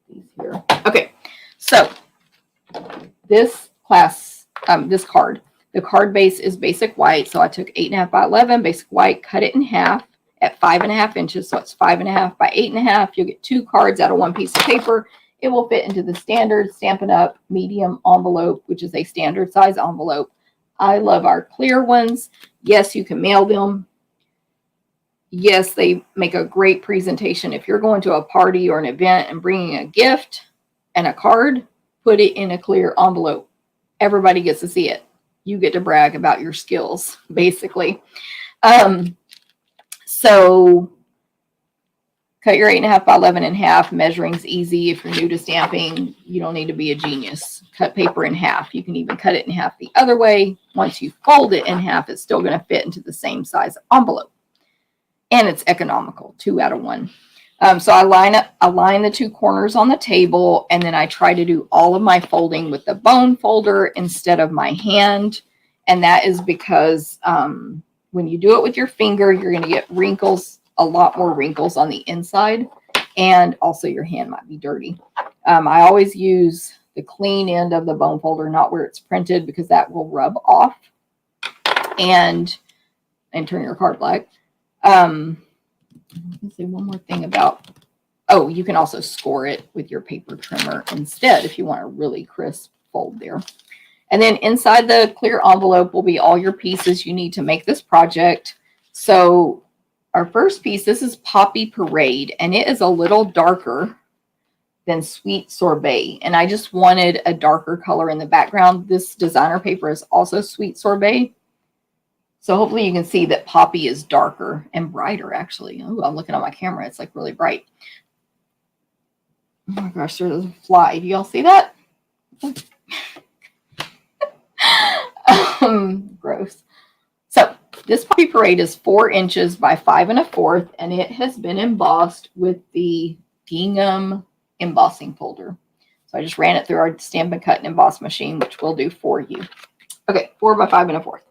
These here. Okay, so this class, this card, the card base is basic white. So I took 8.5 by 11 basic white, cut it in half at 5.5 inches. So it's 5.5 by 8.5. You'll get 2 cards out of 1 piece of paper. It will fit into the standard Stampin' Up medium envelope, which is a standard size envelope. I love our clear ones. Yes, you can mail them. Yes, they make a great presentation. If you're going to a party or an event and bringing a gift and a card, put it in a clear envelope. Everybody gets to see it. You get to brag about your skills, basically. So cut your 8.5 by 11 in half. Measuring's easy. If you're new to stamping, you don't need to be a genius. Cut paper in half. You can even cut it in half the other way. Once you fold it in half, it's still going to fit into the same size envelope. And it's economical, 2 out of 1. So I line the 2 corners on the table, and then I try to do all of my folding with the bone folder instead of my hand. And that is because when you do it with your finger, you're going to get wrinkles, a lot more wrinkles on the inside, and also your hand might be dirty. I always use the clean end of the bone folder, not where it's printed, because that will rub off and turn your card black. Let's say one more thing about, oh, you can also score it with your paper trimmer instead if you want a really crisp fold there. And then inside the clear envelope will be all your pieces you need to make this project. So our first piece, this is Poppy Parade, and it is a little darker than Sweet Sorbet. And I just wanted a darker color in the background. This designer paper is also Sweet Sorbet. So hopefully you can see that Poppy is darker and brighter, actually. Oh, I'm looking at my camera. It's like really bright. Oh my gosh, there's a fly. Do y'all see that? Gross. So this Poppy Parade is 4 inches by 5 1/4, and it has been embossed with the gingham embossing folder. So I just ran it through our Stampin' Cut and Emboss machine, which we'll do for you. Okay, 4 by 5 1/4.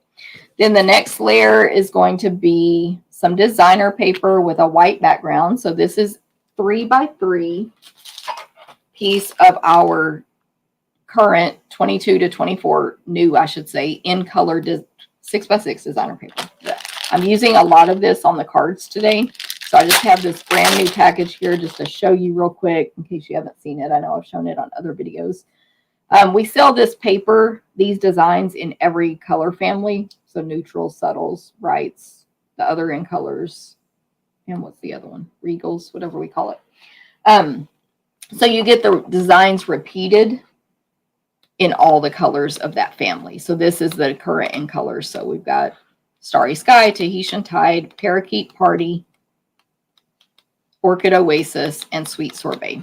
Then the next layer is going to be some designer paper with a white background. So this is 3 by 3 piece of our current 22 to 24 new, I should say, in color 6 by 6 designer paper. I'm using a lot of this on the cards today. So I just have this brand new package here just to show you real quick in case you haven't seen it. I know I've shown it on other videos. We sell this paper, these designs in every color family. So neutrals, subtles, brights, the other in colors, and what's the other one? Regals, whatever we call it. So you get the designs repeated in all the colors of that family. So this is the current in colors. So we've got Starry Sky, Tahitian Tide, Parakeet Party, Orchid Oasis, and Sweet Sorbet.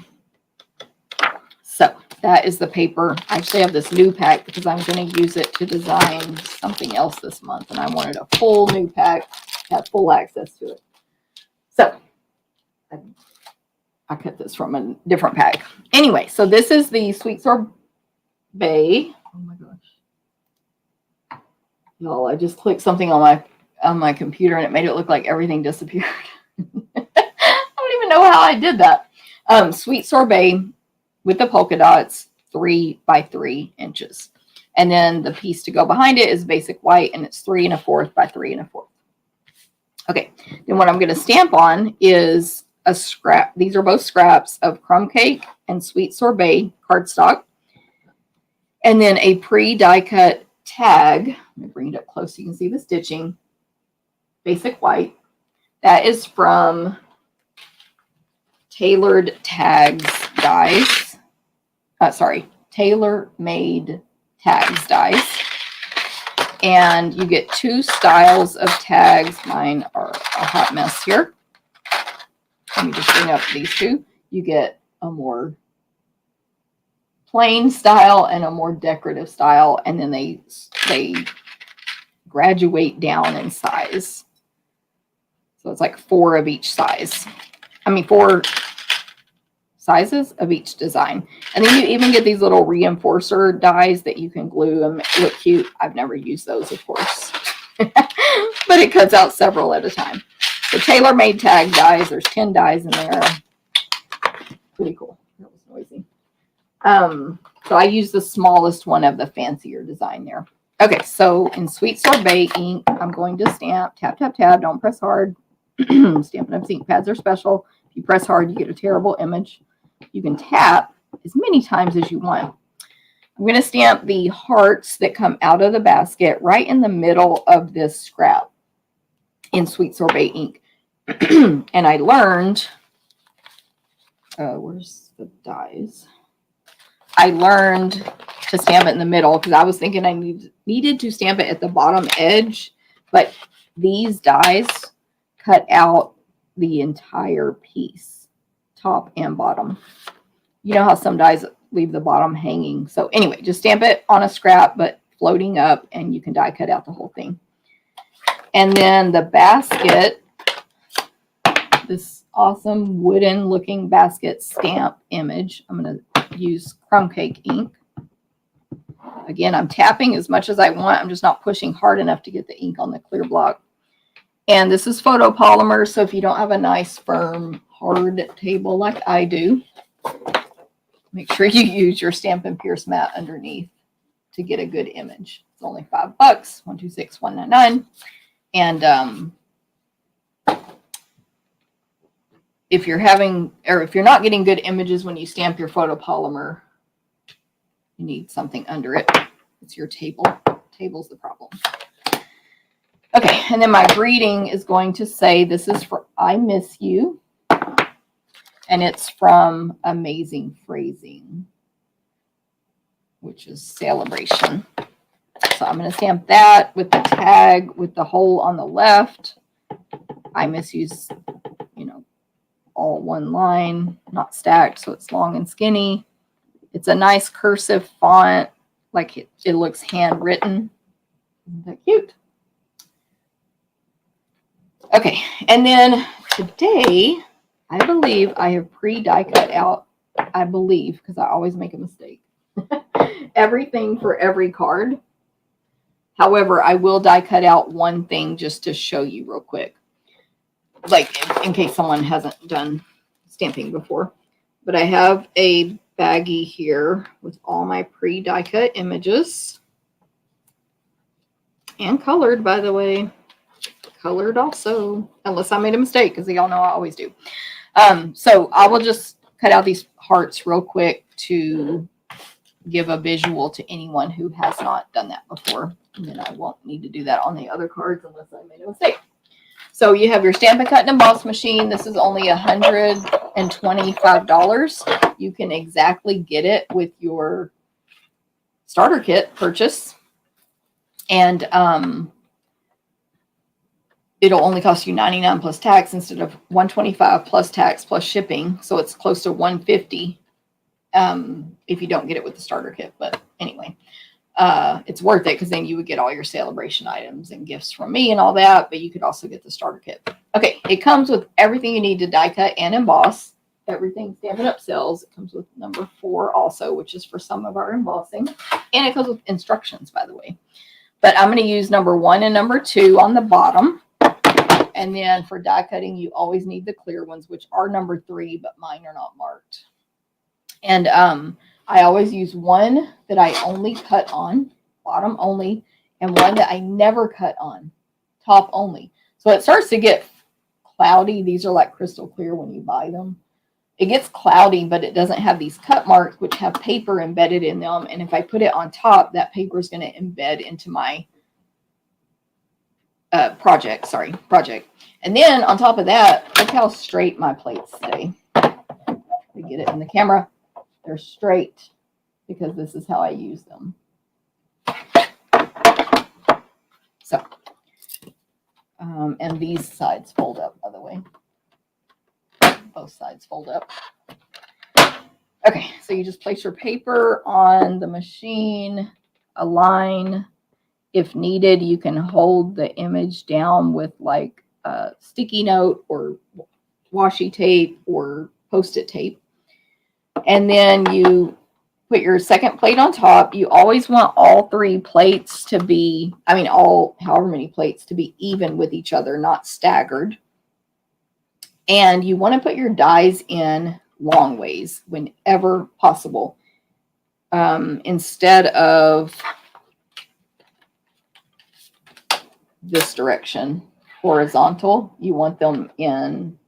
So that is the paper. I actually have this new pack because I'm going to use it to design something else this month. And I wanted a full new pack, have full access to it. So I cut this from a different pack. Anyway, so this is the Sweet Sorbet. Oh my gosh. Y'all, I just clicked something on my computer and it made it look like everything disappeared. I don't even know how I did that. Sweet Sorbet with the polka dots, 3 by 3 inches. And then the piece to go behind it is basic white, and it's 3 1/4 by 3 1/4. Okay, then what I'm going to stamp on is a scrap. These are both scraps of crumb cake and Sweet Sorbet cardstock. And then a pre-die cut tag. Let me bring it up close so you can see the stitching. Basic white. That is from Tailored Tags Dies. Tailor-Made Tags Dies. And you get 2 styles of tags. Mine are a hot mess here. Let me just bring up these 2. You get a more plain style and a more decorative style, and then they graduate down in size. So it's like 4 of each size. 4 sizes of each design. And then you even get these little reinforcer dies that you can glue and look cute. I've never used those, of course. But it cuts out several at a time. So tailor-made tag dies. There's 10 dies in there. Pretty cool. That was noisy. So I use the smallest one of the fancier design there. Okay, so in Sweet Sorbet ink, I'm going to stamp. Tap, tap, tap. Don't press hard. Stampin' Up ink pads are special. If you press hard, you get a terrible image. You can tap as many times as you want. I'm going to stamp the hearts that come out of the basket right in the middle of this scrap in Sweet Sorbet ink. And I learned, where's the dies? I learned to stamp it in the middle because I was thinking I needed to stamp it at the bottom edge, but these dies cut out the entire piece, top and bottom. You know how some dies leave the bottom hanging. So anyway, just stamp it on a scrap, but floating up, and you can die cut out the whole thing. And then the basket, this awesome wooden looking basket stamp image. I'm going to use crumb cake ink. Again, I'm tapping as much as I want. I'm just not pushing hard enough to get the ink on the clear block. And this is photopolymer, so if you don't have a nice, firm, hard table like I do, make sure you use your Stampin' Pierce mat underneath to get a good image. It's only $5, $126,199. And if you're not getting good images when you stamp your photopolymer, you need something under it. It's your table. Table's the problem. Okay, and then my greeting is going to say, this is for I Miss You. And it's from Amazing Phrasing, which is Celebration. So I'm going to stamp that with the tag with the hole on the left. I Miss You's, all one line, not stacked, so it's long and skinny. It's a nice cursive font, like it looks handwritten. Isn't that cute? Okay, and then today, I believe I have pre-die cut out, I believe, because I always make a mistake, everything for every card. However, I will die cut out one thing just to show you real quick, like in case someone hasn't done stamping before. But I have a baggie here with all my pre-die cut images, and colored, by the way. Colored also, unless I made a mistake, because y'all know I always do. So I will just cut out these hearts real quick to give a visual to anyone who has not done that before. And then I won't need to do that on the other cards unless I made a mistake. So you have your Stampin' Cut and Emboss machine. This is only $125. You can exactly get it with your starter kit purchase. And it'll only cost you $99 plus tax instead of $125 plus tax plus shipping. So it's close to $150 if you don't get it with the starter kit. But anyway, it's worth it because then you would get all your celebration items and gifts from me and all that. But you could also get the starter kit. Okay, it comes with everything you need to die cut and emboss. Everything Stampin' Up sells. It comes with number 4 also, which is for some of our embossing. And it comes with instructions, by the way. But I'm going to use number 1 and number 2 on the bottom. And then for die cutting, you always need the clear ones, which are number 3, but mine are not marked. And I always use one that I only cut on, bottom only, and one that I never cut on, top only. So it starts to get cloudy. These are like crystal clear when you buy them. It gets cloudy, but it doesn't have these cut marks, which have paper embedded in them. And if I put it on top, that paper is going to embed into my project. And then on top of that, look how straight my plates stay. We get it in the camera. They're straight because this is how I use them. So, and these sides fold up, by the way. Both sides fold up. Okay, so you just place your paper on the machine, align. If needed, you can hold the image down with like a sticky note or washi tape or Post-it tape. And then you put your second plate on top. You always want all 3 plates to be, however many plates to be even with each other, not staggered. And you want to put your dies in long ways whenever possible. Instead of this direction, horizontal, you want them in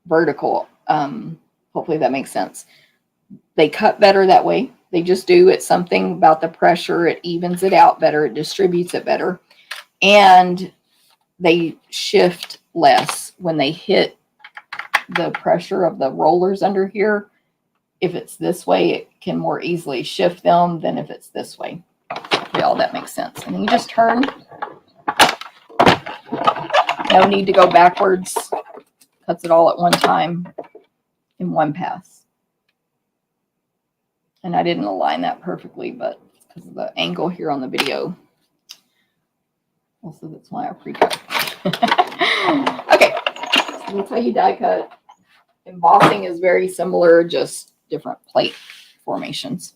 vertical. Hopefully that makes sense. They cut better that way. They just do. It's something about the pressure. It evens it out better. It distributes it better. And they shift less when they hit the pressure of the rollers under here. If it's this way, it can more easily shift them than if it's this way. Okay, all that makes sense. And then you just turn. No need to go backwards. Cuts it all at one time in one pass. And I didn't align that perfectly, but because of the angle here on the video. Also, that's why I pre-cut. Okay, so that's how you die cut. Embossing is very similar, just different plate formations.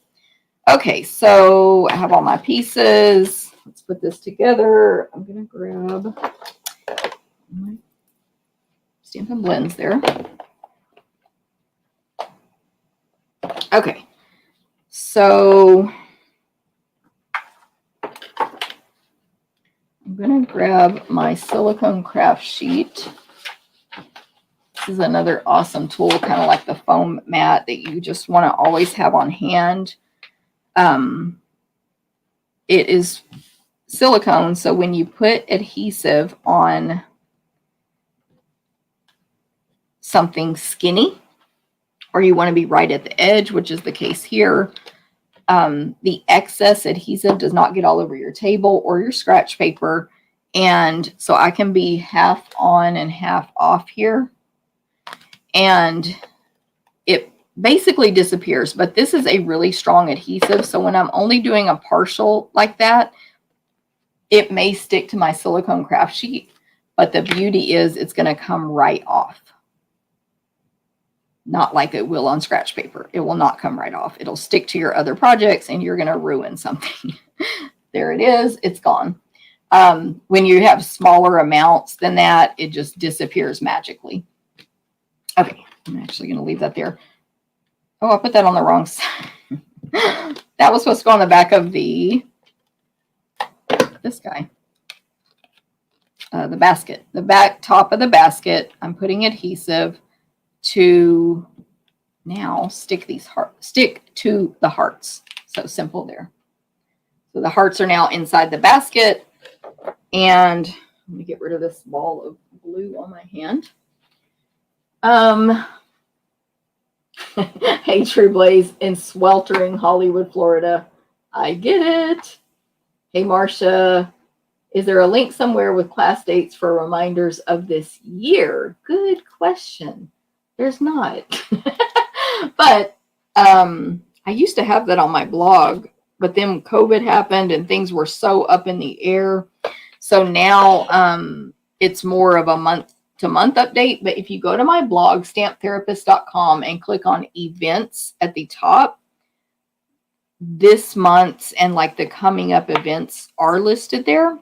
Okay, so I have all my pieces. Let's put this together. I'm going to grab my Stampin' Blends there. Okay, so I'm going to grab my silicone craft sheet. This is another awesome tool, kind of like the foam mat that you just want to always have on hand. It is silicone, so when you put adhesive on something skinny, or you want to be right at the edge, which is the case here, the excess adhesive does not get all over your table or your scratch paper. And so I can be half on and half off here and it basically disappears. But this is a really strong adhesive, so when I'm only doing a partial like that, it may stick to my silicone craft sheet, but the beauty is it's going to come right off. Not like it will on scratch paper. It will not come right off. It'll stick to your other projects and you're going to ruin something. There it is. It's gone. When you have smaller amounts than that, it just disappears magically. Okay, I'm actually going to leave that there. Oh, I put that on the wrong side. That was supposed to go on the back of this guy. The basket. The back top of the basket, I'm putting adhesive to now stick to the hearts. So simple there. So the hearts are now inside the basket. And let me get rid of this ball of glue on my hand. Hey, True Blaze in sweltering Hollywood, Florida. I get it. Hey, Marcia. Is there a link somewhere with class dates for reminders of this year? Good question. There's not. But I used to have that on my blog, but then COVID happened and things were so up in the air. So now it's more of a month-to-month update. But if you go to my blog, stamptherapist.com, and click on events at the top, this month's and like the coming up events are listed there.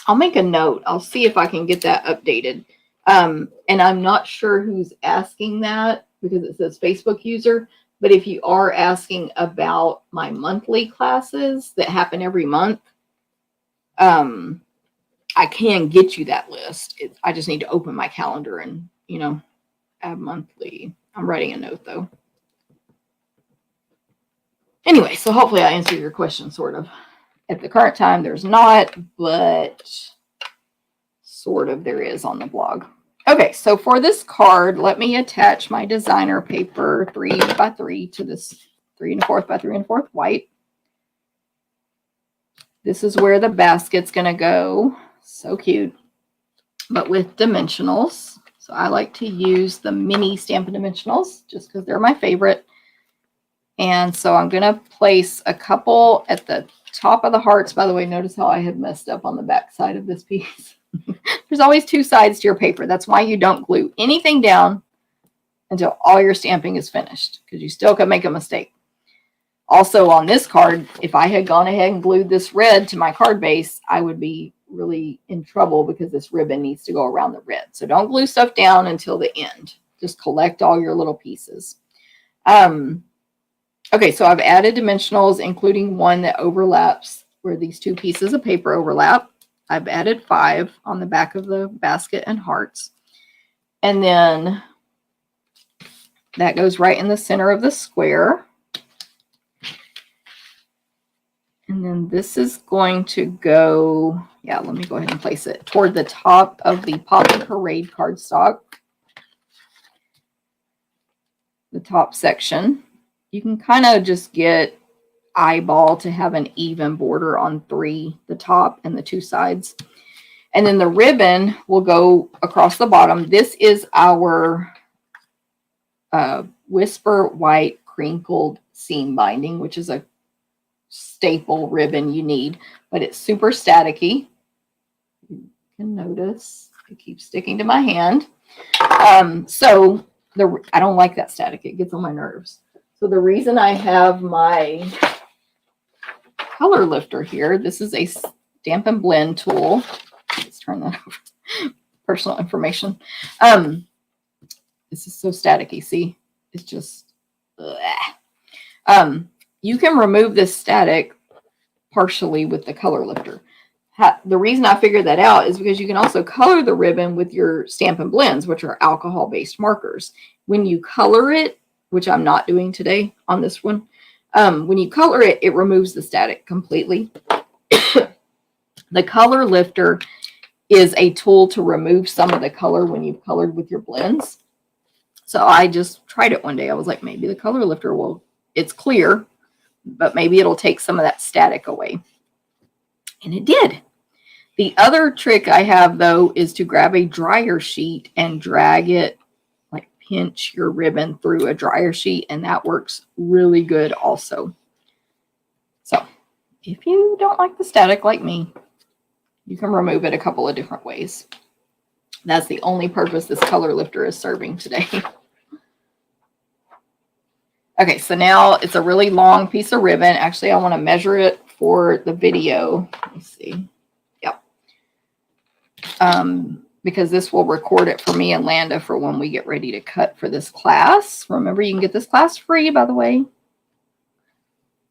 I'll make a note. I'll see if I can get that updated. And I'm not sure who's asking that because it says Facebook user. But if you are asking about my monthly classes that happen every month, I can get you that list. I just need to open my calendar and, add monthly. I'm writing a note though. Anyway, so hopefully I answered your question sort of. At the current time, there's not, but sort of there is on the blog. Okay, so for this card, let me attach my designer paper 3x3 to this 3 1/4 by 3 1/4 white. This is where the basket's going to go. So cute, but with dimensionals. So I like to use the mini Stampin' Dimensionals just because they're my favorite. And so I'm going to place a couple at the top of the hearts. By the way, notice how I had messed up on the back side of this piece. There's always two sides to your paper. That's why you don't glue anything down until all your stamping is finished, because you still can make a mistake. Also on this card, if I had gone ahead and glued this red to my card base, I would be really in trouble because this ribbon needs to go around the red. So don't glue stuff down until the end. Just collect all your little pieces. Okay, so I've added dimensionals, including one that overlaps where these two pieces of paper overlap. I've added 5 on the back of the basket and hearts. And then that goes right in the center of the square. And then this is going to go, let me go ahead and place it toward the top of the Poppy Parade cardstock. The top section. You can kind of just get eyeball to have an even border on 3, the top and the 2 sides. And then the ribbon will go across the bottom. This is our Whisper White Crinkled Seam Binding, which is a staple ribbon you need, but it's super staticky. You can notice it keeps sticking to my hand. I don't like that static. It gets on my nerves. So the reason I have my color lifter here, this is a Stampin' Blend tool. Let's turn that over. Personal information. This is so staticky. See, it's just, you can remove this static partially with the color lifter. The reason I figured that out is because you can also color the ribbon with your Stampin' Blends, which are alcohol-based markers. When you color it, which I'm not doing today on this one, when you color it, it removes the static completely. The color lifter is a tool to remove some of the color when you've colored with your blends. So I just tried it one day. I was like, maybe the color lifter it's clear, but maybe it'll take some of that static away. And it did. The other trick I have, though, is to grab a dryer sheet and drag it, like pinch your ribbon through a dryer sheet, and that works really good also. So if you don't like the static like me, you can remove it a couple of different ways. That's the only purpose this color lifter is serving today. Okay, so now it's a really long piece of ribbon. Actually, I want to measure it for the video. Let me see. Yep. Because this will record it for me and Landa for when we get ready to cut for this class. Remember, you can get this class free, by the way.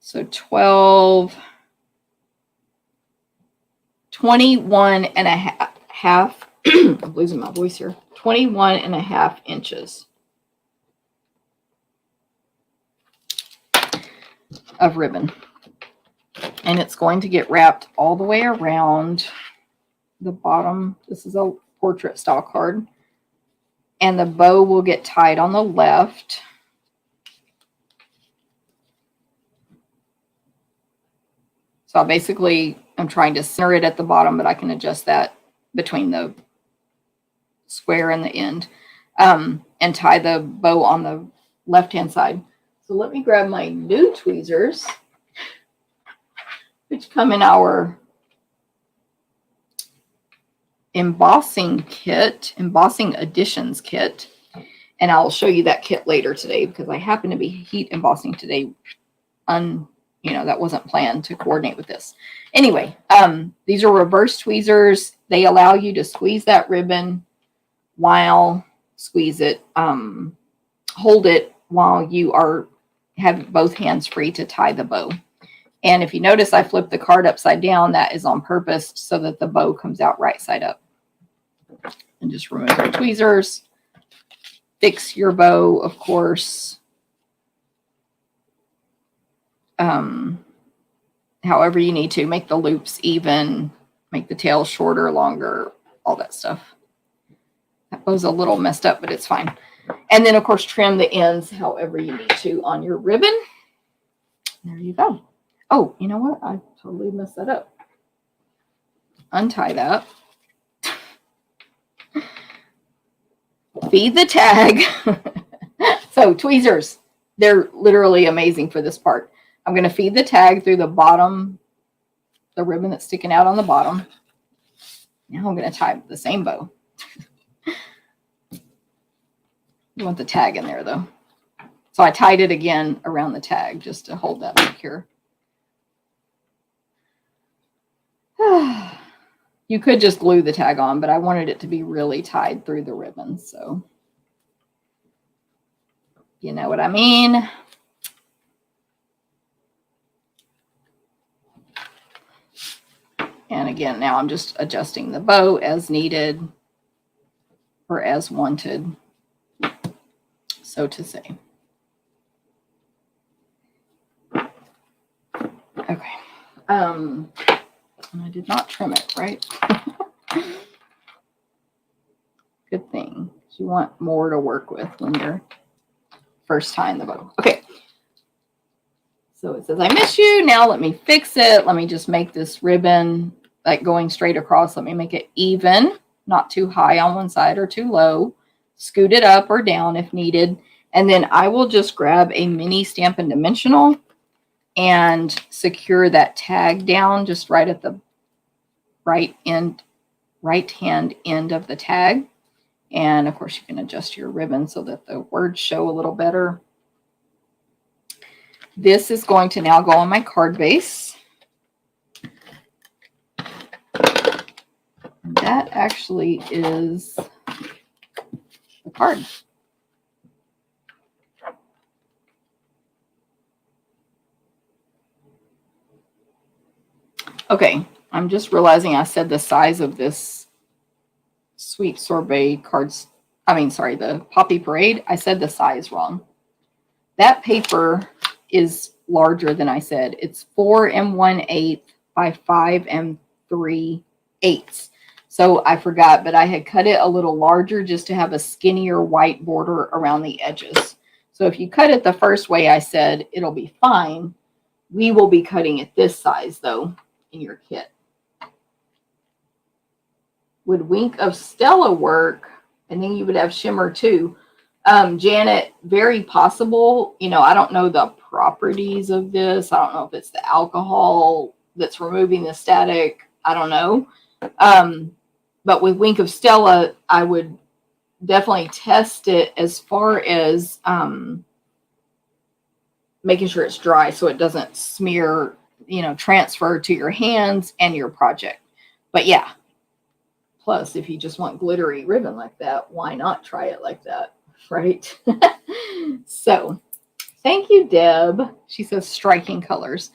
So 21 and a half. I'm losing my voice here. 21 and a half inches of ribbon. And it's going to get wrapped all the way around the bottom. This is a portrait style card. And the bow will get tied on the left. So basically, I'm trying to center it at the bottom, but I can adjust that between the square and the end, and tie the bow on the left-hand side. So let me grab my new tweezers, which come in our embossing kit, embossing additions kit. And I'll show you that kit later today because I happen to be heat embossing today. You know, that wasn't planned to coordinate with this. Anyway, these are reverse tweezers. They allow you to squeeze that ribbon while hold it while you have both hands free to tie the bow. And if you notice, I flipped the card upside down. That is on purpose so that the bow comes out right side up. And just remove the tweezers. Fix your bow, of course. However you need to. Make the loops even. Make the tail shorter, longer, all that stuff. That bow's a little messed up, but it's fine. And then, of course, trim the ends however you need to on your ribbon. There you go. Oh, you know what? I totally messed that up. Untie that. Feed the tag. So tweezers, they're literally amazing for this part. I'm going to feed the tag through the bottom, the ribbon that's sticking out on the bottom. Now I'm going to tie the same bow. You want the tag in there though. So I tied it again around the tag just to hold that secure. You could just glue the tag on, but I wanted it to be really tied through the ribbon. So you know what I mean? And again, now I'm just adjusting the bow as needed or as wanted, so to say. Okay. And I did not trim it, right? Good thing. You want more to work with when you're first tying the bow. Okay. So it says, I miss you. Now let me fix it. Let me just make this ribbon like going straight across. Let me make it even, not too high on one side or too low. Scoot it up or down if needed. And then I will just grab a mini Stampin' Dimensional and secure that tag down just right at the right-hand end of the tag. And of course you can adjust your ribbon so that the words show a little better. This is going to now go on my card base. That actually is the card. Okay, I'm just realizing I said the size of this Sweet Sorbet cards. The Poppy Parade. I said the size wrong. That paper is larger than I said. It's 4 1/8 by 5 3/8. So I forgot, but I had cut it a little larger just to have a skinnier white border around the edges. So if you cut it the first way I said, it'll be fine. We will be cutting it this size though in your kit. Would Wink of Stella work? And then you would have shimmer too. Janet, very possible. You know, I don't know the properties of this. I don't know if it's the alcohol that's removing the static. I don't know. But with Wink of Stella, I would definitely test it as far as making sure it's dry so it doesn't smear, you know, transfer to your hands and your project. But yeah, plus if you just want glittery ribbon like that, why not try it like that, right? So thank you, Deb. She says striking colors.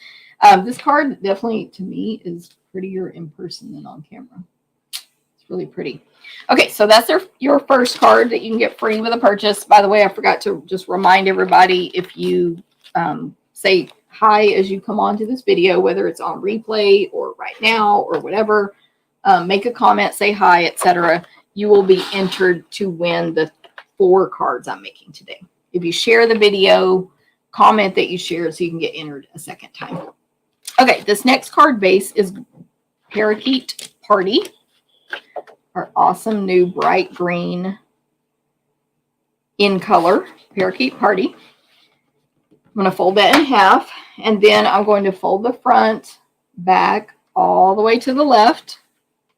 This card definitely to me is prettier in person than on camera. It's really pretty. Okay, so that's your first card that you can get free with a purchase. By the way, I forgot to just remind everybody, if you say hi as you come on to this video, whether it's on replay or right now or whatever, make a comment, say hi, etc. You will be entered to win the 4 cards I'm making today. If you share the video, comment that you shared so you can get entered a second time. Okay, this next card base is Parakeet Party, our awesome new bright green in color Parakeet Party. I'm going to fold that in half, and then I'm going to fold the front back all the way to the left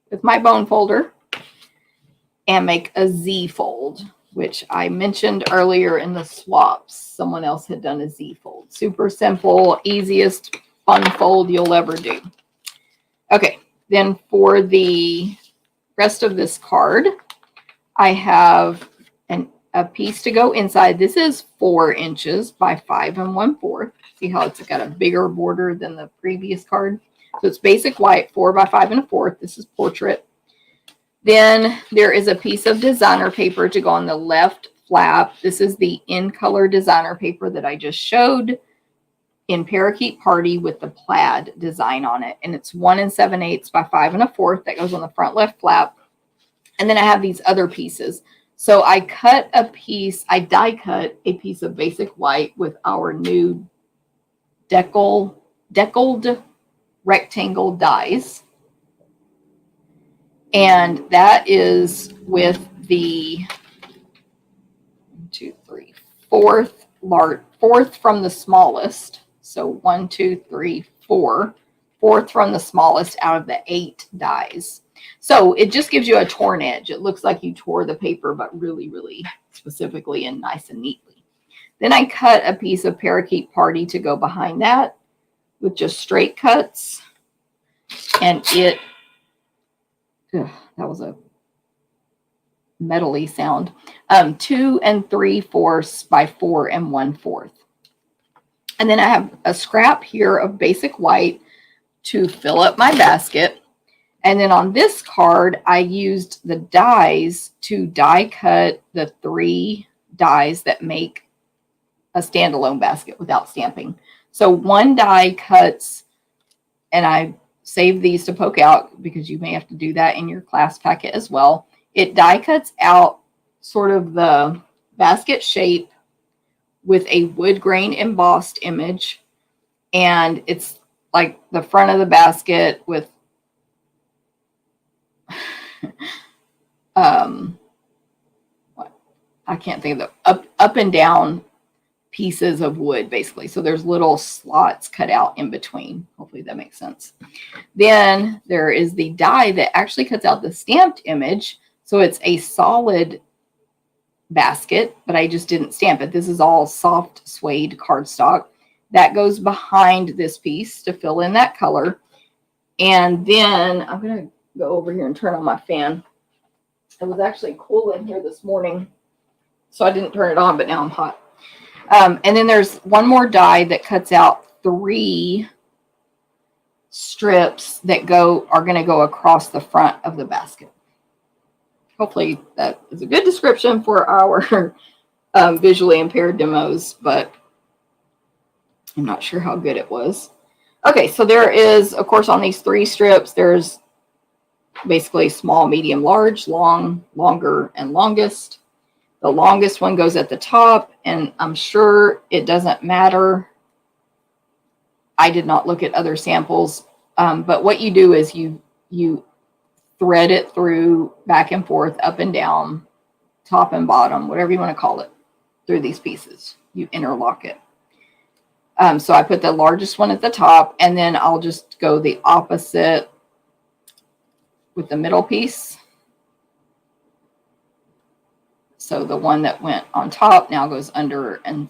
with my bone folder and make a Z fold, which I mentioned earlier in the swaps. Someone else had done a Z fold. Super simple, easiest fun fold you'll ever do. Okay, then for the rest of this card, I have a piece to go inside. This is 4 inches by 5 1/4. See how it's got a bigger border than the previous card? So it's basic white, 4 by 5 1/4. This is portrait. Then there is a piece of designer paper to go on the left flap. This is the in color designer paper that I just showed in Parakeet Party with the plaid design on it. And it's 1 7/8 by 5 1/4 that goes on the front left flap. And then I have these other pieces. So I cut a piece, I die cut a piece of basic white with our new deckled rectangle dies. And that is with the 1, 2, 3, fourth from the smallest. So 1, 2, 3, 4. Fourth from the smallest out of the 8 dies. So it just gives you a torn edge. It looks like you tore the paper, but really, really specifically and nice and neatly. Then I cut a piece of Parakeet Party to go behind that with just straight cuts. And it, that was a metally sound. 2 3/4 by 4 1/4. And then I have a scrap here of basic white to fill up my basket. And then on this card, I used the dies to die cut the 3 dies that make a standalone basket without stamping. So 1 die cuts, and I save these to poke out because you may have to do that in your class packet as well. It die cuts out sort of the basket shape with a wood grain embossed image. And it's like the front of the basket with I can't think of the up and down pieces of wood, basically. So there's little slots cut out in between. Hopefully that makes sense. Then there is the die that actually cuts out the stamped image. So it's a solid basket, but I just didn't stamp it. This is all soft suede cardstock. That goes behind this piece to fill in that color. And then I'm going to go over here and turn on my fan. It was actually cool in here this morning, so I didn't turn it on, but now I'm hot. And then there's one more die that cuts out 3 strips that are going to go across the front of the basket. Hopefully that is a good description for our visually impaired demos, but I'm not sure how good it was. Okay, so there is, of course, on these 3 strips, there's basically small, medium, large, long, longer, and longest. The longest one goes at the top, and I'm sure it doesn't matter. I did not look at other samples, but what you do is you thread it through back and forth, up and down, top and bottom, whatever you want to call it. through these pieces. You interlock it. So I put the largest one at the top, and then I'll just go the opposite with the middle piece. So the one that went on top now goes under and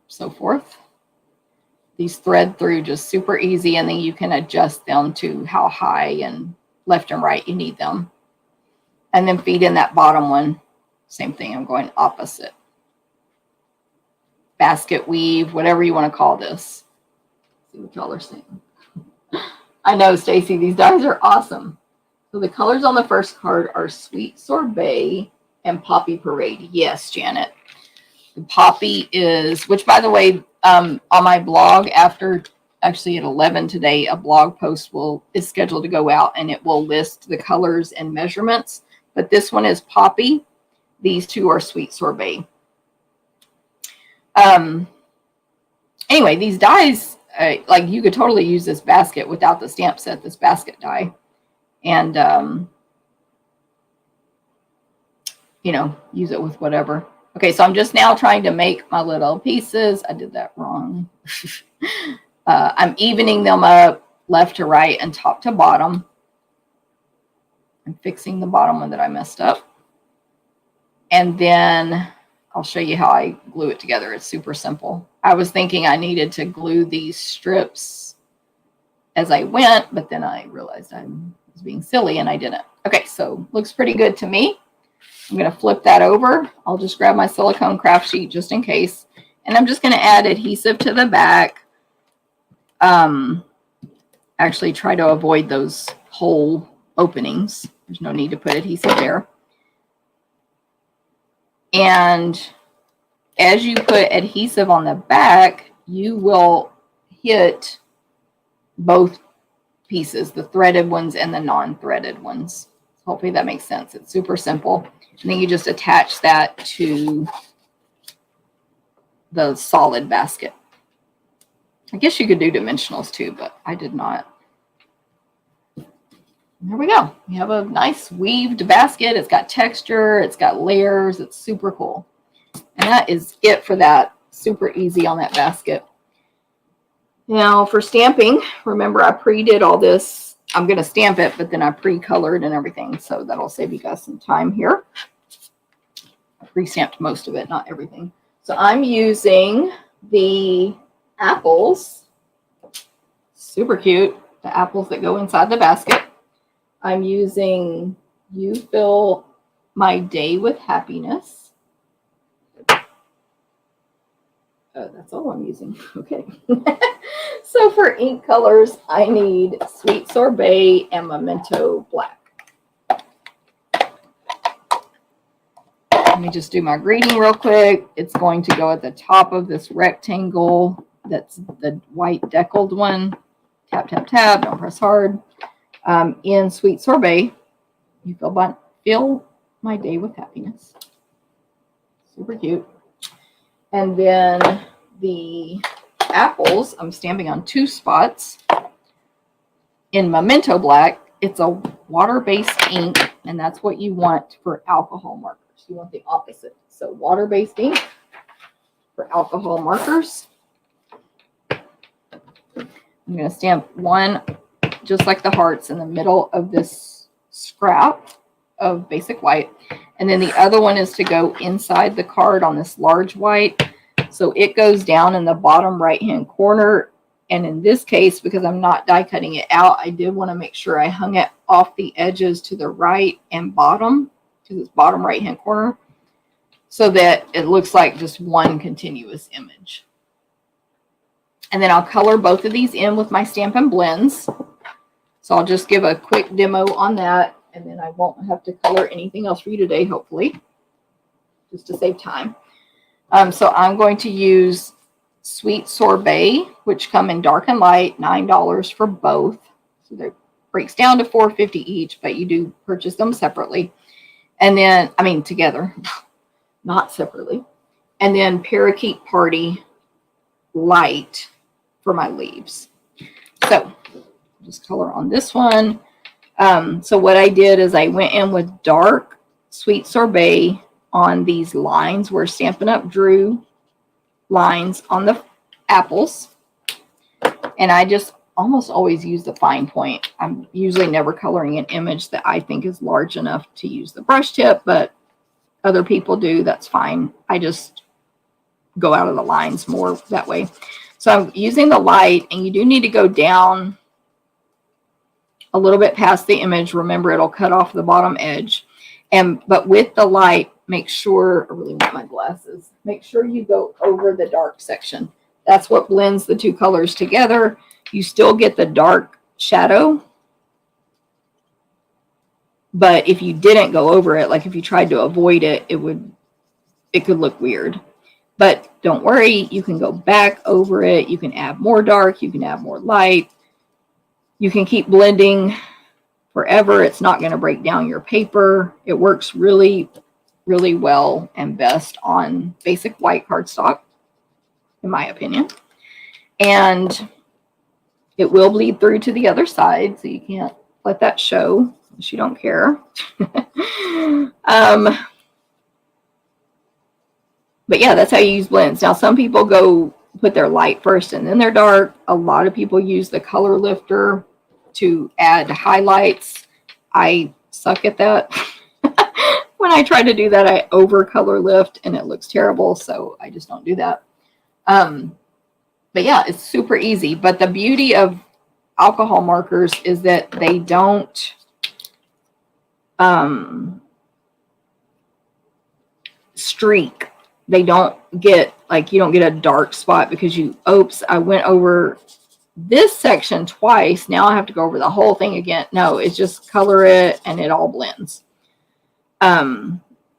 so forth. These thread through just super easy, and then you can adjust them to how high and left and right you need them. And then feed in that bottom one. Same thing, I'm going opposite. Basket weave, whatever you want to call this. See what y'all are saying. I know, Stacy, these dies are awesome. So the colors on the first card are Sweet Sorbet and Poppy Parade. Yes, Janet. The Poppy is, which by the way, on my blog after, actually at 11 today, a blog post is scheduled to go out, and it will list the colors and measurements. But this one is Poppy. These two are Sweet Sorbet. Anyway, these dies, like you could totally use this basket without the stamp set, this basket die. And, you know, use it with whatever. Okay, so I'm just now trying to make my little pieces. I did that wrong. I'm evening them up left to right and top to bottom. I'm fixing the bottom one that I messed up. And then I'll show you how I glue it together. It's super simple. I was thinking I needed to glue these strips as I went, but then I realized I was being silly and I didn't. Okay, so looks pretty good to me. I'm going to flip that over. I'll just grab my silicone craft sheet just in case. And I'm just going to add adhesive to the back. Actually try to avoid those hole openings. There's no need to put adhesive there. And as you put adhesive on the back, you will hit both pieces, the threaded ones and the non-threaded ones. Hopefully that makes sense. It's super simple. And then you just attach that to the solid basket. I guess you could do dimensionals too, but I did not. There we go. You have a nice weaved basket. It's got texture. It's got layers. It's super cool. And that is it for that. Super easy on that basket. Now for stamping, remember I pre-did all this. I'm going to stamp it, but then I pre-colored and everything. So that'll save you guys some time here. I pre-stamped most of it, not everything. So I'm using the apples. Super cute. The apples that go inside the basket. I'm using You Fill My Day with Happiness. That's all I'm using. Okay. So for ink colors, I need Sweet Sorbet and Memento Black. Let me just do my greeting real quick. It's going to go at the top of this rectangle. That's the white deckled one. Tap, tap, tap. Don't press hard. In Sweet Sorbet, you fill my day with happiness. Super cute. And then the apples, I'm stamping on 2 spots. In Memento Black, it's a water-based ink, and that's what you want for alcohol markers. You want the opposite. So water-based ink for alcohol markers. I'm going to stamp one, just like the hearts, in the middle of this scrap of basic white. And then the other one is to go inside the card on this large white. So it goes down in the bottom right-hand corner. And in this case, because I'm not die cutting it out, I did want to make sure I hung it off the edges to the right and bottom, because it's bottom right-hand corner, so that it looks like just one continuous image. And then I'll color both of these in with my Stampin' Blends. So I'll just give a quick demo on that, and then I won't have to color anything else for you today, hopefully, just to save time. So I'm going to use Sweet Sorbet, which come in dark and light, $9 for both. So that breaks down to $4.50 each, but you do purchase them separately. And then, I mean, together, not separately. And then Parakeet Party Light for my leaves. So just color on this one. So what I did is I went in with dark Sweet Sorbet on these lines where Stampin' Up drew lines on the apples. And I just almost always use the fine point. I'm usually never coloring an image that I think is large enough to use the brush tip, but other people do. That's fine. I just go out of the lines more that way. So I'm using the light, and you do need to go down a little bit past the image. Remember, it'll cut off the bottom edge. But with the light, make sure, I really want my glasses, make sure you go over the dark section. That's what blends the two colors together. You still get the dark shadow, but if you didn't go over it, like if you tried to avoid it, it could look weird. But don't worry, you can go back over it. You can add more dark, you can add more light. You can keep blending forever. It's not going to break down your paper. It works really, really well and best on basic white cardstock, in my opinion. And it will bleed through to the other side, so you can't let that show unless you don't care. But yeah, that's how you use blends. Now, some people go put their light first and then their dark. A lot of people use the color lifter to add highlights. I suck at that. When I try to do that, I over color lift and it looks terrible, so I just don't do that. But yeah, it's super easy. But the beauty of alcohol markers is that they don't streak. They don't get, like, you don't get a dark spot because oops, I went over this section twice. Now I have to go over the whole thing again. No, it's just color it and it all blends.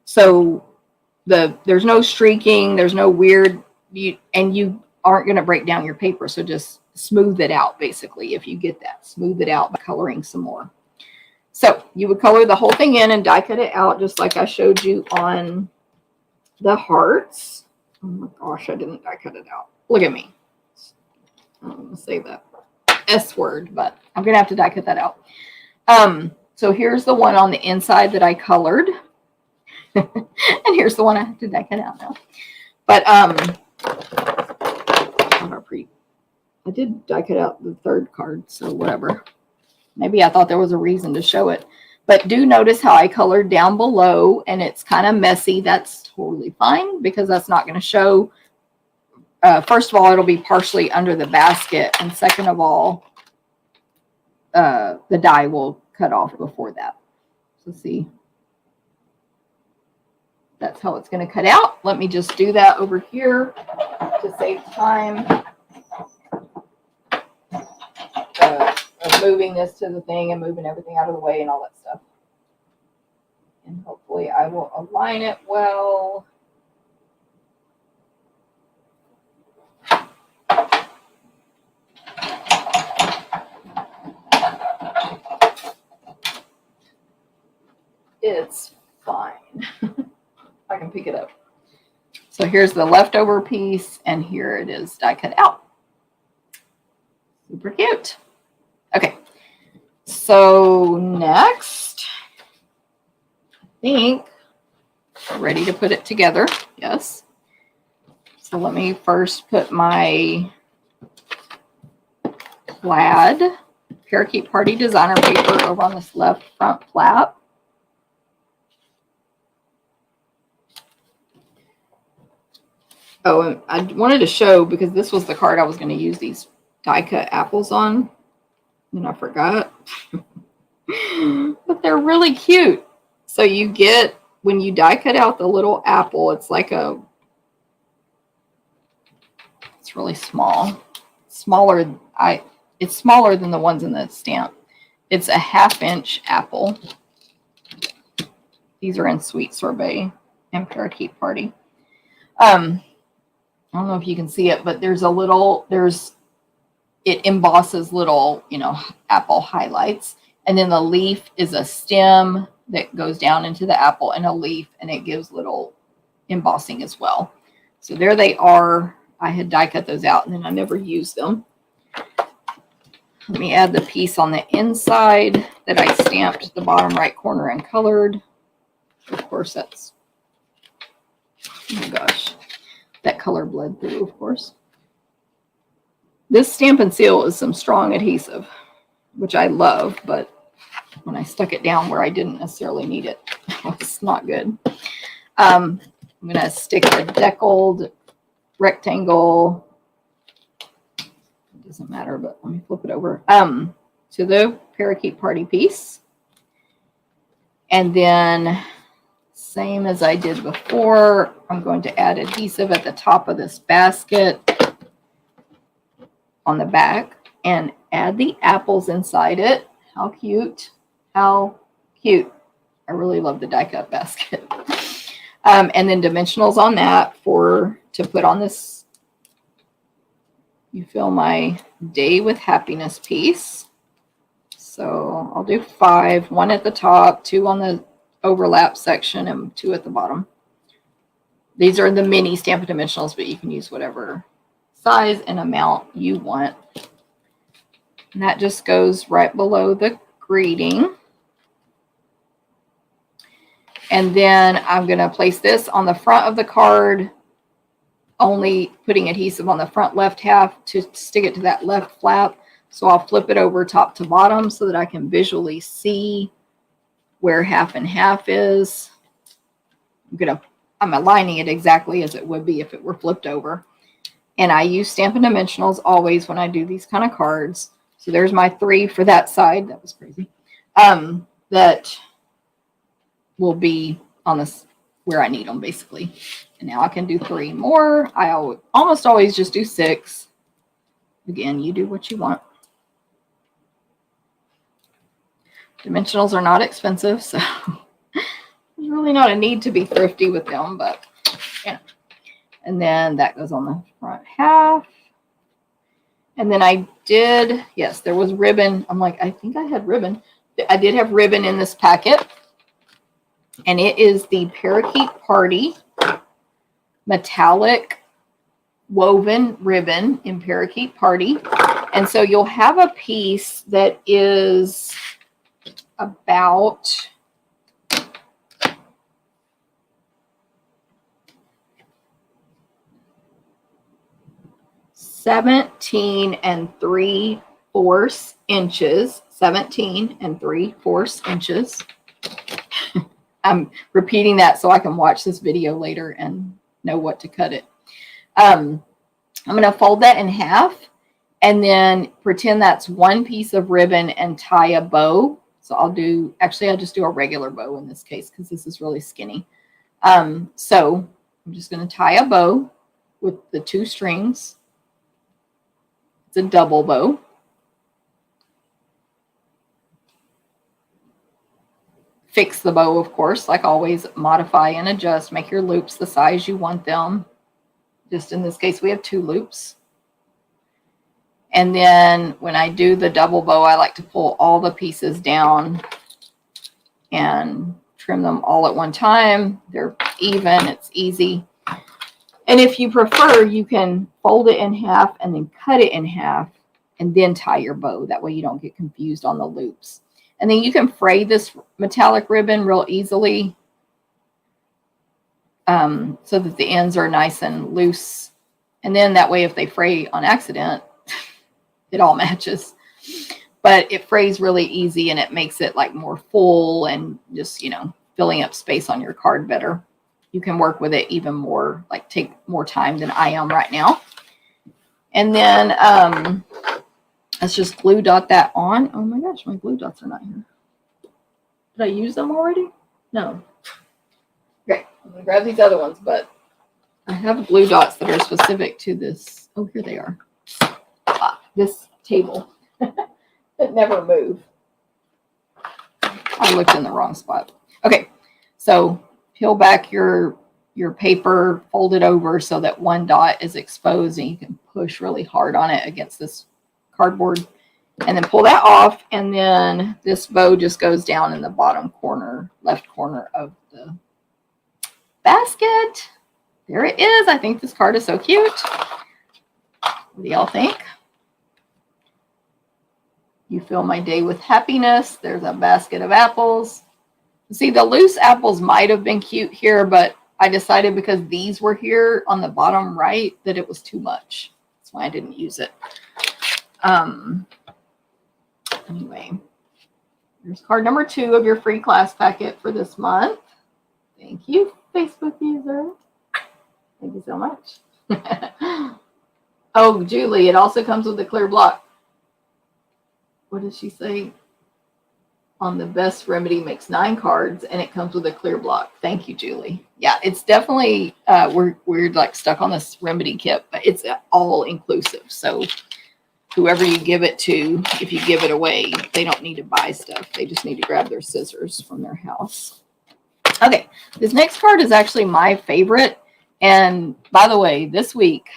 So there's no streaking, there's no weird, and you aren't going to break down your paper. So just smooth it out, basically. If you get that, smooth it out by coloring some more. So you would color the whole thing in and die cut it out, just like I showed you on the hearts. Oh my gosh, I didn't die cut it out. Look at me. I'm going to say that S word, but I'm going to have to die cut that out. So here's the one on the inside that I colored. And here's the one I have to die cut out now. But I did die cut out the third card, so whatever. Maybe I thought there was a reason to show it. But do notice how I colored down below, and it's kind of messy. That's totally fine because that's not going to show. First of all, it'll be partially under the basket. And second of all, the die will cut off before that. So see, that's how it's going to cut out. Let me just do that over here to save time. Of moving this to the thing and moving everything out of the way and all that stuff. And hopefully I will align it well. It's fine. I can pick it up. So here's the leftover piece, and here it is die cut out. Super cute. Okay, so next, I think we're ready to put it together. Yes. So let me first put my plaid Parakeet Party Designer paper over on this left front flap. Oh, and I wanted to show, because this was the card I was going to use these die cut apples on. And I forgot. But they're really cute. So you get, when you die cut out the little apple, it's like it's really small. It's smaller than the ones in the stamp. It's a 1/2 inch apple. These are in Sweet Sorbet and Parakeet Party. I don't know if you can see it, but it embosses little, apple highlights. And then the leaf is a stem that goes down into the apple and a leaf, and it gives little embossing as well. So there they are. I had die cut those out and then I never used them. Let me add the piece on the inside that I stamped the bottom right corner and colored. Of course, that's Oh my gosh, that color bled through, of course. This Stampin' Seal is some strong adhesive, which I love, but when I stuck it down where I didn't necessarily need it, it's not good. I'm going to stick a deckled rectangle, it doesn't matter, but let me flip it over, to the parakeet party piece. And then, same as I did before, I'm going to add adhesive at the top of this basket on the back and add the apples inside it. How cute. How cute. I really love the die cut basket. And then dimensionals on that to put on this You Fill My Day with Happiness piece. So I'll do 5, 1 at the top, 2 on the overlap section, and 2 at the bottom. These are the mini Stampin' Dimensionals, but you can use whatever size and amount you want. And that just goes right below the greeting. And then I'm going to place this on the front of the card, only putting adhesive on the front left half to stick it to that left flap. So I'll flip it over top to bottom so that I can visually see where half and half is. I'm aligning it exactly as it would be if it were flipped over. And I use Stampin' Dimensionals always when I do these kind of cards. So there's my 3 for that side. That was crazy. That will be on this where I need them basically. And now I can do 3 more. I almost always just do 6. Again, you do what you want. Dimensionals are not expensive, so there's really not a need to be thrifty with them, but you know. And then that goes on the front half. And then I did, yes, there was ribbon. I'm like, I think I had ribbon. I did have ribbon in this packet. And it is the Parakeet Party metallic woven ribbon in Parakeet Party. And so you'll have a piece that is about (17 3/4 inches). 17 3/4 inches. I'm repeating that so I can watch this video later and know what to cut it. I'm going to fold that in half and then pretend that's one piece of ribbon and tie a bow. So I'll just do a regular bow in this case because this is really skinny. So I'm just going to tie a bow with the 2 strings. It's a double bow. Fix the bow, of course, like always, modify and adjust. Make your loops the size you want them. Just in this case, we have 2 loops. And then when I do the double bow, I like to pull all the pieces down and trim them all at one time. They're even, it's easy. And if you prefer, you can fold it in half and then cut it in half and then tie your bow. That way you don't get confused on the loops. And then you can fray this metallic ribbon real easily so that the ends are nice and loose. And then that way if they fray on accident, it all matches. But it frays really easy and it makes it like more full and just, filling up space on your card better. You can work with it even more, like take more time than I am right now. And then let's just glue dot that on. Oh my gosh, my glue dots are not here. Did I use them already? No. Great. I'm going to grab these other ones, but I have glue dots that are specific to this. Oh, here they are. This table that never move. I looked in the wrong spot. Okay, so peel back your paper, fold it over so that one dot is exposed and you can push really hard on it against this cardboard and then pull that off. And then this bow just goes down in the bottom corner, left corner of the basket. There it is. I think this card is so cute. What do y'all think? You Fill My Day with Happiness. There's a basket of apples. See, the loose apples might have been cute here, but I decided because these were here on the bottom right that it was too much. That's why I didn't use it. Anyway, here's card number 2 of your free class packet for this month. Thank you, Facebook user. Thank you so much. Oh, Julie, it also comes with a clear block. What does she say? On the best remedy makes 9 cards and it comes with a clear block. Thank you, Julie. Yeah, it's definitely we're like stuck on this remedy kit, but it's all inclusive. So whoever you give it to, if you give it away, they don't need to buy stuff. They just need to grab their scissors from their house. Okay, this next card is actually my favorite. And by the way, this week,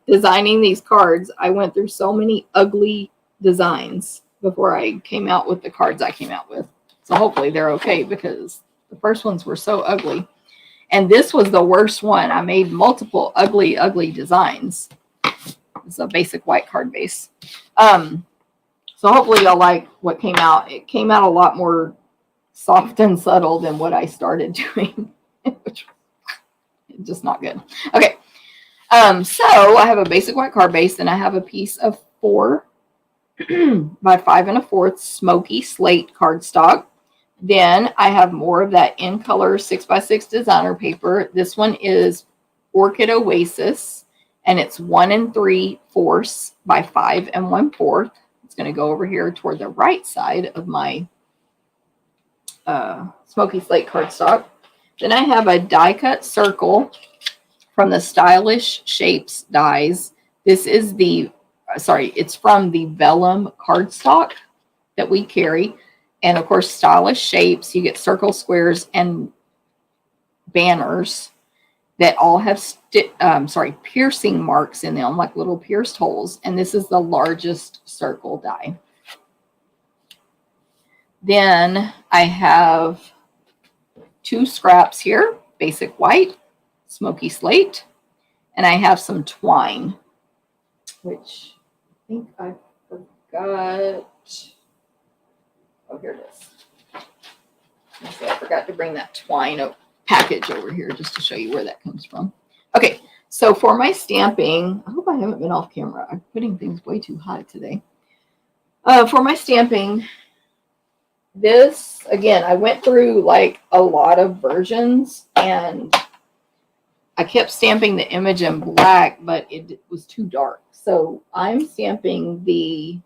designing these cards, I went through so many ugly designs before I came out with the cards I came out with. So hopefully they're okay because the first ones were so ugly. And this was the worst one. I made multiple ugly, ugly designs. It's a basic white card base. So hopefully y'all like what came out. It came out a lot more soft and subtle than what I started doing, which is just not good. Okay. So I have a basic white card base, and I have a piece of 4 by 5 1/4 smoky slate cardstock. Then I have more of that in color 6x6 designer paper. This one is Orchid Oasis, and it's 1 3/4 by 5 1/4. It's going to go over here toward the right side of my smoky slate cardstock. Then I have a die cut circle from the Stylish Shapes dies. This is the it's from the vellum cardstock that we carry. And of course, Stylish Shapes, you get circle, squares, and banners that all have piercing marks in them, like little pierced holes. And this is the largest circle die. Then I have 2 scraps here, basic white, smoky slate, and I have some twine, which I think I forgot. Oh, here it is. I forgot to bring that twine package over here just to show you where that comes from. Okay, so for my stamping, I hope I haven't been off camera. I'm putting things way too high today. For my stamping, this, again, I went through like a lot of versions, and I kept stamping the image in black, but it was too dark. So I'm stamping the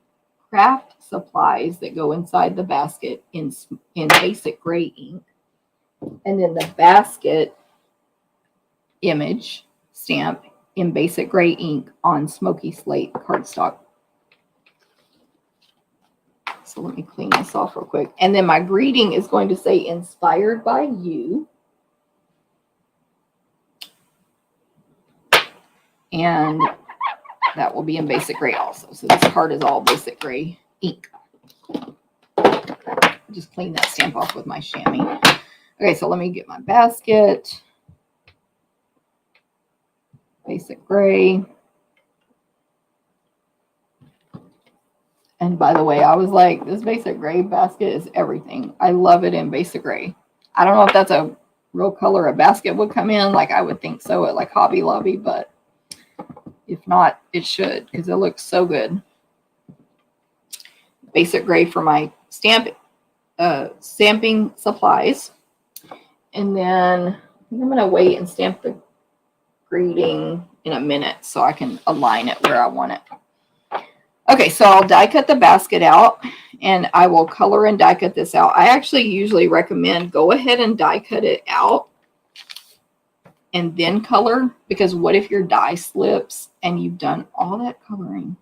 craft supplies that go inside the basket in basic gray ink. And then the basket image stamp in basic gray ink on smoky slate cardstock. So let me clean this off real quick. And then my greeting is going to say inspired by you. And that will be in basic gray also. So this card is all basic gray ink. Just clean that stamp off with my chamois. Okay, so let me get my basket. Basic gray. And by the way, I was like, this basic gray basket is everything. I love it in basic gray. I don't know if that's a real color a basket would come in. Like I would think so at like Hobby Lobby, but if not, it should because it looks so good. Basic gray for my stamping supplies. And then I think I'm going to wait and stamp the greeting in a minute so I can align it where I want it. Okay, so I'll die cut the basket out, and I will color and die cut this out. I actually usually recommend go ahead and die cut it out and then color, because what if your die slips and you've done all that coloring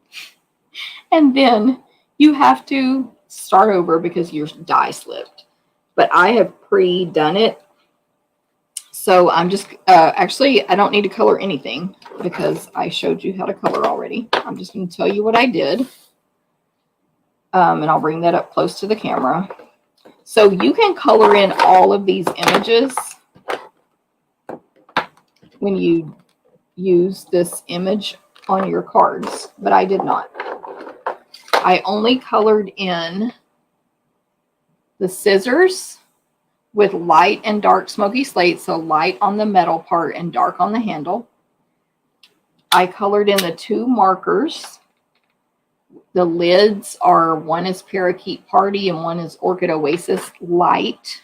and then you have to start over because your die slipped? But I have pre-done it. So I'm just, actually, I don't need to color anything because I showed you how to color already. I'm just going to tell you what I did. And I'll bring that up close to the camera. So you can color in all of these images when you use this image on your cards, but I did not. I only colored in the scissors with light and dark smoky slate, so light on the metal part and dark on the handle. I colored in the 2 markers. The lids are, one is Parakeet Party and one is Orchid Oasis Light.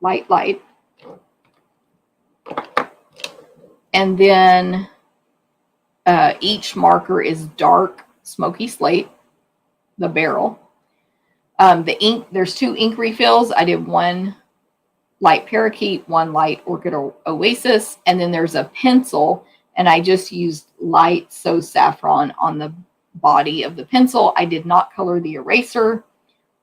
Light. And then each marker is dark smoky slate, the barrel. The ink, there's 2 ink refills. I did one light Parakeet, one light Orchid Oasis, and then there's a pencil, and I just used light So Saffron on the body of the pencil. I did not color the eraser.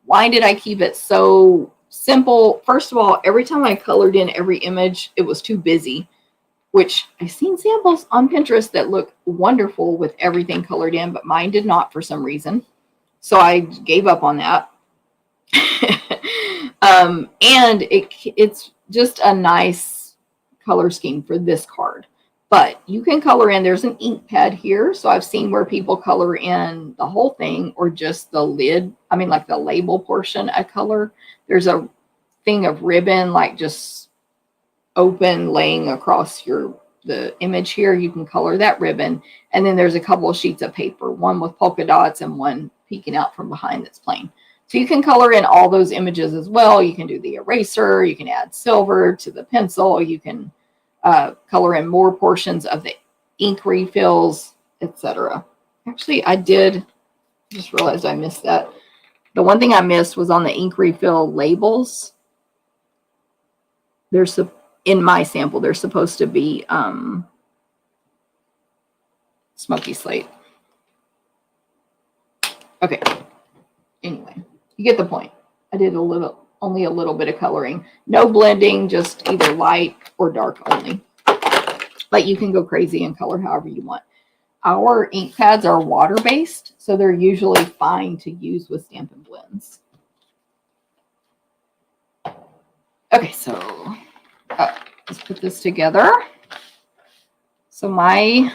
Why did I keep it so simple? First of all, every time I colored in every image, it was too busy, which I've seen samples on Pinterest that look wonderful with everything colored in, but mine did not for some reason. So I gave up on that. And it's just a nice color scheme for this card. But you can color in, there's an ink pad here. So I've seen where people color in the whole thing or just the lid. I mean, like the label portion of color. There's a thing of ribbon, like just open laying across the image here. You can color that ribbon. And then there's a couple of sheets of paper, one with polka dots and one peeking out from behind that's plain. So you can color in all those images as well. You can do the eraser. You can add silver to the pencil. You can color in more portions of the ink refills, etc. Actually, I just realized I missed that. The one thing I missed was on the ink refill labels. In my sample, they're supposed to be smoky slate. Okay. Anyway, you get the point. I did only a little bit of coloring. No blending, just either light or dark only. But you can go crazy and color however you want. Our ink pads are water-based, so they're usually fine to use with Stampin' Blends. Okay, so let's put this together. So let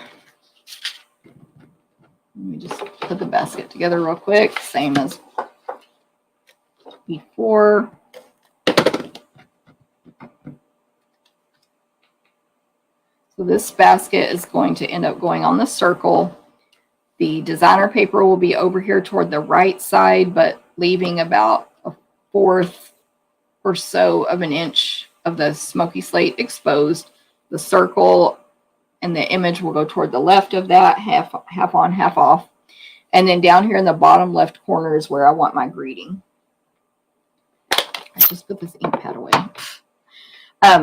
me just put the basket together real quick, same as before. So this basket is going to end up going on the circle. The designer paper will be over here toward the right side, but leaving about 1/4 or so of an inch of the smoky slate exposed. The circle and the image will go toward the left of that, half on, half off. And then down here in the bottom left corner is where I want my greeting. I just put this ink pad away.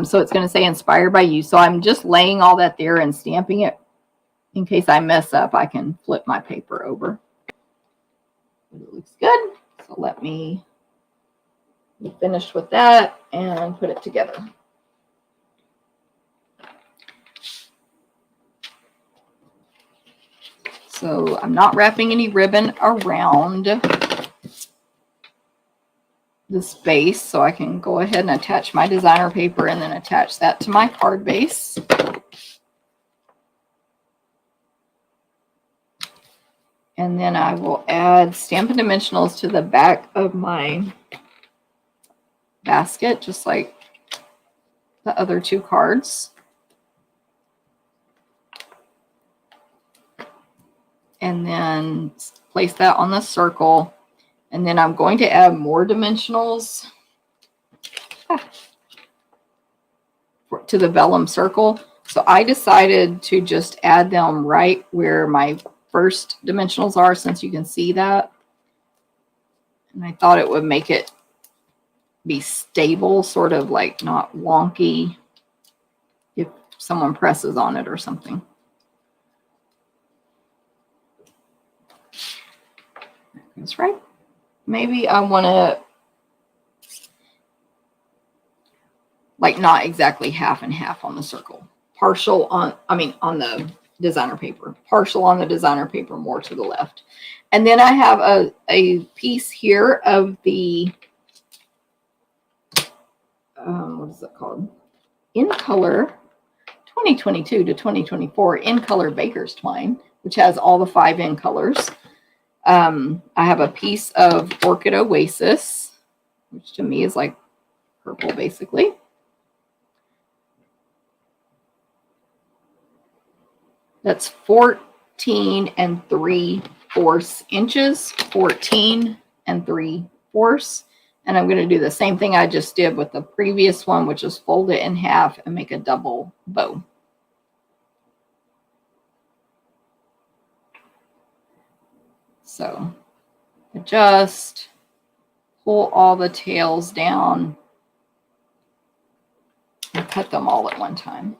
So it's going to say inspired by you. So I'm just laying all that there and stamping it. In case I mess up, I can flip my paper over. But it looks good. So let me be finished with that and put it together. So I'm not wrapping any ribbon around this base, so I can go ahead and attach my designer paper and then attach that to my card base. And then I will add Stampin' Dimensionals to the back of my basket, just like the other 2 cards. And then place that on the circle. And then I'm going to add more dimensionals to the vellum circle. So I decided to just add them right where my first dimensionals are, since you can see that. And I thought it would make it be stable, sort of like not wonky if someone presses on it or something. That's right. Maybe I want to, like, not exactly half and half on the circle. Partial on, on the designer paper. Partial on the designer paper, more to the left. And then I have a piece here of the, what is it called? In Color 2022 to 2024 In Color Baker's Twine, which has all the 5 in colors. I have a piece of Orchid Oasis, which to me is like purple basically. That's 14 3/4 inches, 14 3/4. And I'm going to do the same thing I just did with the previous one, which is fold it in half and make a double bow. So just pull all the tails down and cut them all at one time.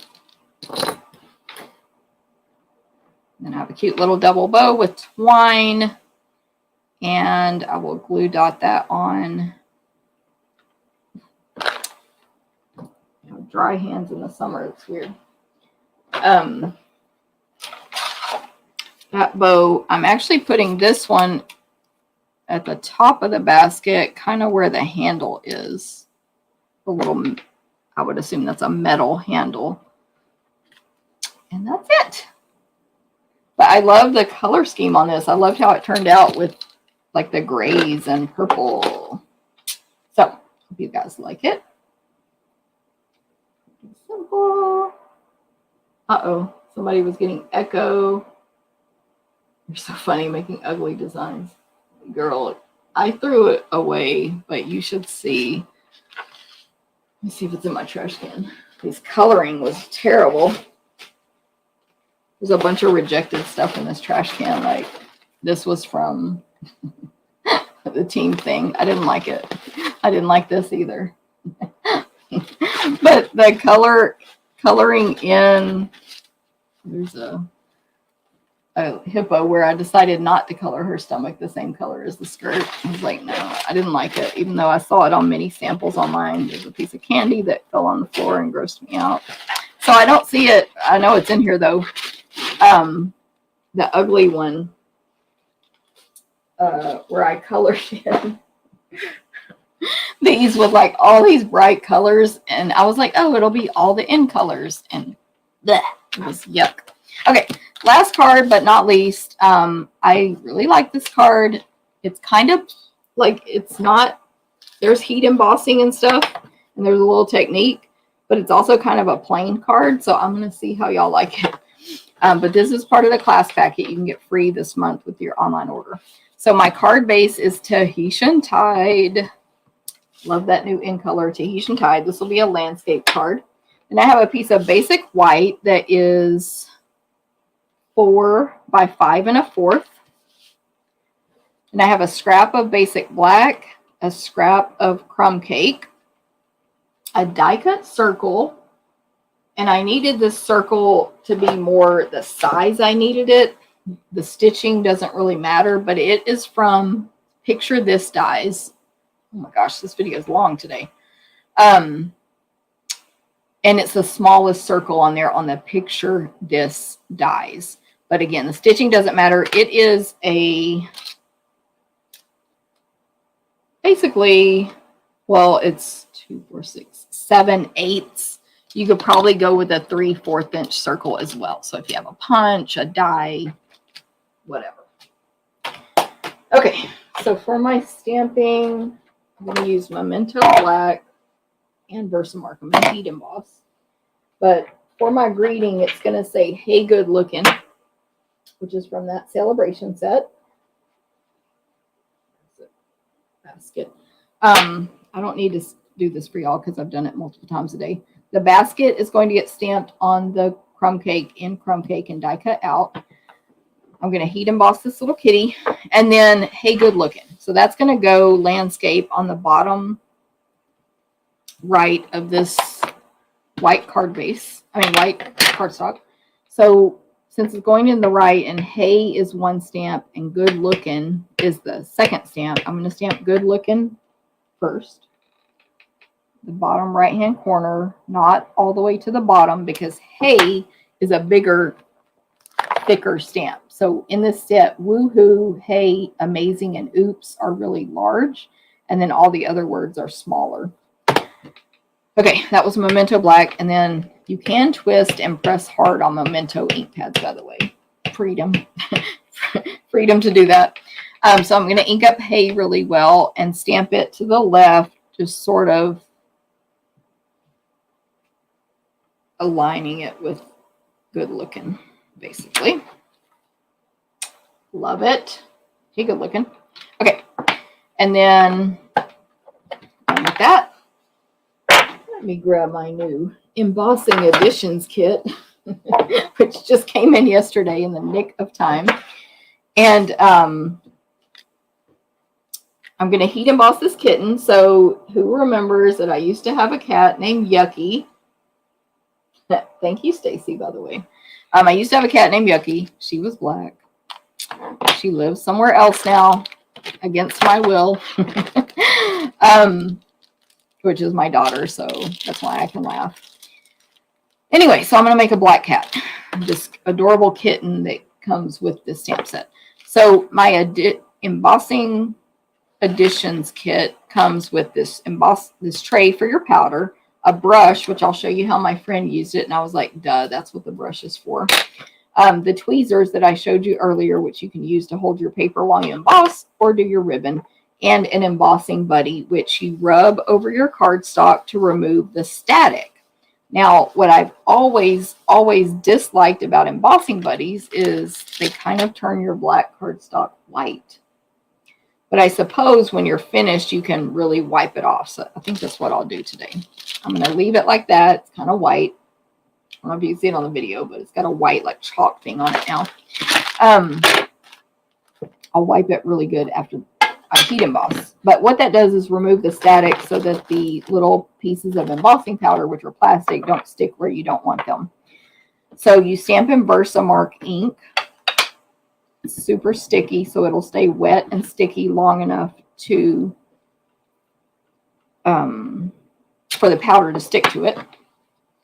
Then I have a cute little double bow with twine, and I will glue dot that on. Dry hands in the summer, it's weird. That bow, I'm actually putting this one at the top of the basket, kind of where the handle is. A little, I would assume that's a metal handle. And that's it. But I love the color scheme on this. I loved how it turned out with like the grays and purple. So, hope you guys like it. Simple. Uh-oh, somebody was getting echo. You're so funny making ugly designs. Girl, I threw it away, but you should see. Let me see if it's in my trash can. This coloring was terrible. There's a bunch of rejected stuff in this trash can. Like, this was from the team thing. I didn't like it. I didn't like this either. But the coloring in, there's a hippo where I decided not to color her stomach the same color as the skirt. I was like, no, I didn't like it, even though I saw it on many samples online. There's a piece of candy that fell on the floor and grossed me out. So I don't see it. I know it's in here though. The ugly one, where I colored in these with like all these bright colors, and I was like, oh, it'll be all the in colors, and bleh, it was yuck. Okay, last card but not least. I really like this card. It's kind of like, it's not, there's heat embossing and stuff, and there's a little technique, but it's also kind of a plain card, so I'm going to see how y'all like it. But this is part of the class packet. You can get free this month with your online order. So my card base is Tahitian Tide. Love that new in color Tahitian Tide. This will be a landscape card. And I have a piece of basic white that is 4 by 5 1/4. And I have a scrap of basic black, a scrap of crumb cake, a die cut circle. And I needed this circle to be more the size I needed it. The stitching doesn't really matter, but it is from Picture This Dies. Oh my gosh, this video is long today. And it's the smallest circle on there on the Picture This Dies. But again, the stitching doesn't matter. It is a, basically, well, it's 2, 4, 6, 7/8. You could probably go with a 3/4 inch circle as well. So if you have a punch, a die, whatever. Okay, so for my stamping, I'm going to use Memento Black and Versamark. I'm going to heat emboss. But for my greeting, it's going to say, hey, good looking, which is from that Celebration set. Basket. I don't need to do this for y'all because I've done it multiple times a day. The basket is going to get stamped on the crumb cake in crumb cake and die cut out. I'm going to heat emboss this little kitty, and then hey, good looking. So that's going to go landscape on the bottom right of this white card base. I mean, white cardstock. So since it's going in the right and hey is one stamp and good looking is the second stamp, I'm going to stamp good looking first. The bottom right hand corner, not all the way to the bottom, because hey is a bigger, thicker stamp. So in this set, woohoo, hey, amazing, and oops are really large, and then all the other words are smaller. Okay, that was Memento Black, and then you can twist and press hard on Memento ink pads, by the way. Freedom. Freedom to do that. So I'm going to ink up hey really well and stamp it to the left, just sort of aligning it with good looking, basically. Love it. Okay, good looking. Okay, and then like that. Let me grab my new Embossing Editions kit, which just came in yesterday in the nick of time. And I'm going to heat emboss this kitten. So who remembers that I used to have a cat named Yucky? Thank you, Stacy, by the way. I used to have a cat named Yucky. She was black. She lives somewhere else now, against my will, which is my daughter, so that's why I can laugh. Anyway, so I'm going to make a black cat. Just adorable kitten that comes with this stamp set. So my Embossing Editions kit comes with this tray for your powder, a brush, which I'll show you how my friend used it, and I was like, duh, that's what the brush is for. The tweezers that I showed you earlier, which you can use to hold your paper while you emboss or do your ribbon, and an embossing buddy, which you rub over your cardstock to remove the static. Now, what I've always disliked about embossing buddies is they kind of turn your black cardstock white. But I suppose when you're finished, you can really wipe it off. So I think that's what I'll do today. I'm going to leave it like that. It's kind of white. I don't know if you can see it on the video, but it's got a white like chalk thing on it now. I'll wipe it really good after I heat emboss. But what that does is remove the static so that the little pieces of embossing powder, which are plastic, don't stick where you don't want them. So you stamp in Versamark ink. It's super sticky, so it'll stay wet and sticky long enough to for the powder to stick to it.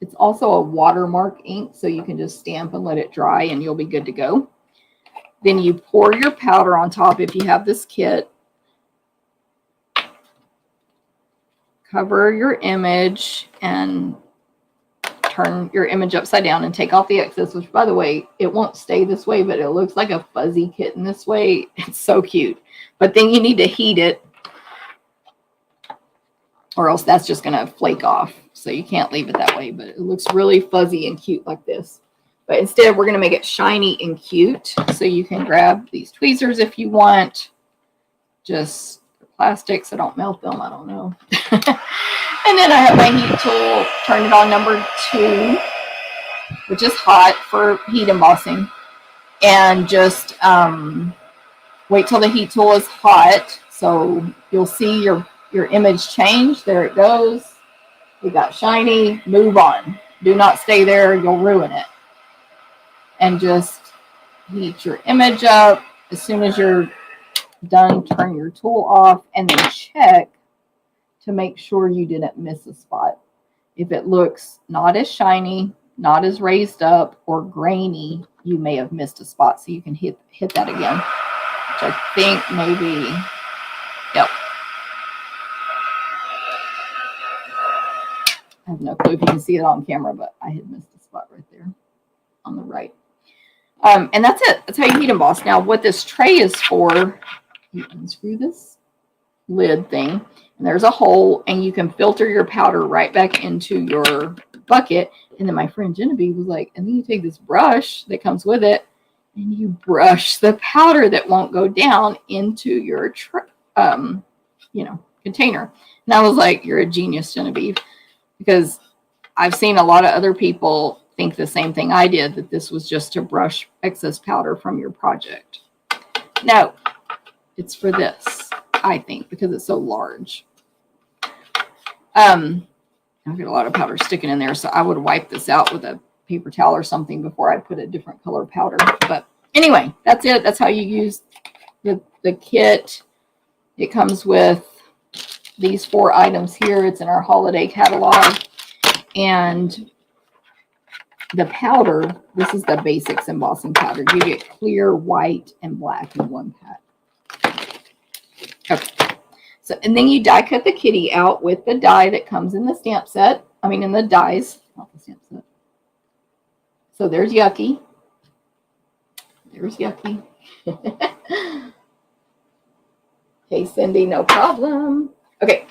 It's also a watermark ink, so you can just stamp and let it dry and you'll be good to go. Then you pour your powder on top if you have this kit. Cover your image and turn your image upside down and take off the excess, which, by the way, it won't stay this way, but it looks like a fuzzy kitten this way. It's so cute. But then you need to heat it, or else that's just going to flake off. So you can't leave it that way, but it looks really fuzzy and cute like this. But instead, we're going to make it shiny and cute. So you can grab these tweezers if you want. Just plastic, so don't melt them. I don't know. And then I have my heat tool. Turn it on number 2, which is hot for heat embossing. And just wait till the heat tool is hot. So you'll see your image change. There it goes. We got shiny. Move on. Do not stay there. You'll ruin it. And just heat your image up. As soon as you're done, turn your tool off and then check to make sure you didn't miss a spot. If it looks not as shiny, not as raised up, or grainy, you may have missed a spot. So you can hit that again, which I think maybe, yep. I have no clue if you can see it on camera, but I had missed a spot right there on the right. And that's it. That's how you heat emboss. Now, what this tray is for, you unscrew this lid thing, and there's a hole, and you can filter your powder right back into your bucket. And then my friend Genevieve was like, and then you take this brush that comes with it, and you brush the powder that won't go down into your container. And I was like, you're a genius, Genevieve, because I've seen a lot of other people think the same thing I did, that this was just to brush excess powder from your project. No, it's for this, I think, because it's so large. I've got a lot of powder sticking in there, so I would wipe this out with a paper towel or something before I put a different color powder. But anyway, that's it. That's how you use the kit. It comes with these 4 items here. It's in our holiday catalog. And the powder, this is the basics embossing powder. You get clear, white, and black in one pack. Okay. So, and then you die cut the kitty out with the die that comes in the stamp set. I mean, in the dies, not the stamp set. So there's Yucky. There's Yucky. Hey, Cindy, no problem. Okay.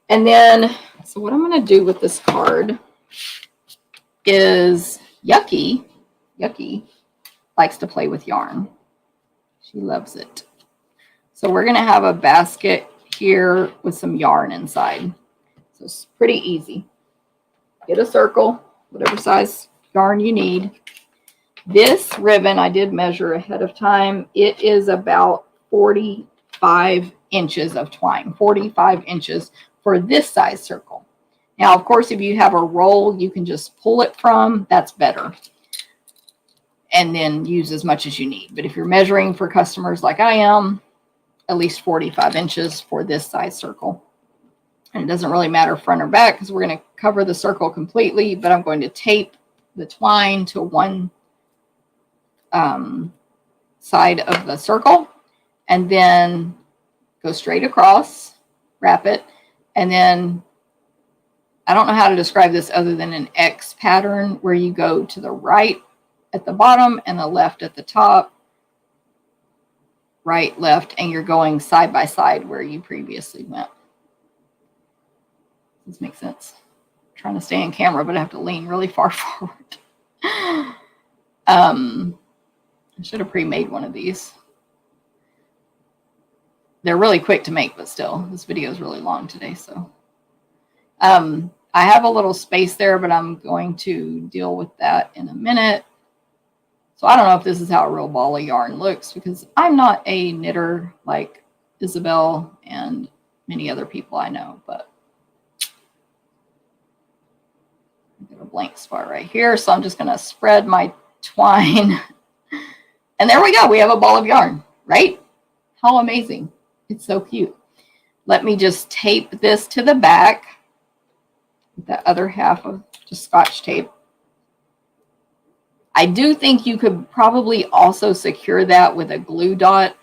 And then, so what I'm going to do with this card is Yucky. Yucky likes to play with yarn. She loves it. So we're going to have a basket here with some yarn inside. So it's pretty easy. Get a circle, whatever size yarn you need. This ribbon I did measure ahead of time. It is about 45 inches of twine, 45 inches for this size circle. Now, of course, if you have a roll you can just pull it from, that's better. And then use as much as you need. But if you're measuring for customers like I am, at least 45 inches for this size circle. And it doesn't really matter front or back because we're going to cover the circle completely, but I'm going to tape the twine to one side of the circle and then go straight across, wrap it, and then I don't know how to describe this other than an X pattern where you go to the right at the bottom and the left at the top, right, left, and you're going side by side where you previously went. Does this make sense? I'm trying to stay in camera, but I have to lean really far forward. I should have pre-made one of these. They're really quick to make, but still, this video is really long today. So I have a little space there, but I'm going to deal with that in a minute. So I don't know if this is how a real ball of yarn looks because I'm not a knitter like Isabel and many other people I know, but I've got a blank spot right here. So I'm just going to spread my twine and there we go. We have a ball of yarn, right? How amazing. It's so cute. Let me just tape this to the back with the other half of just Scotch tape. I do think you could probably also secure that with a glue dot.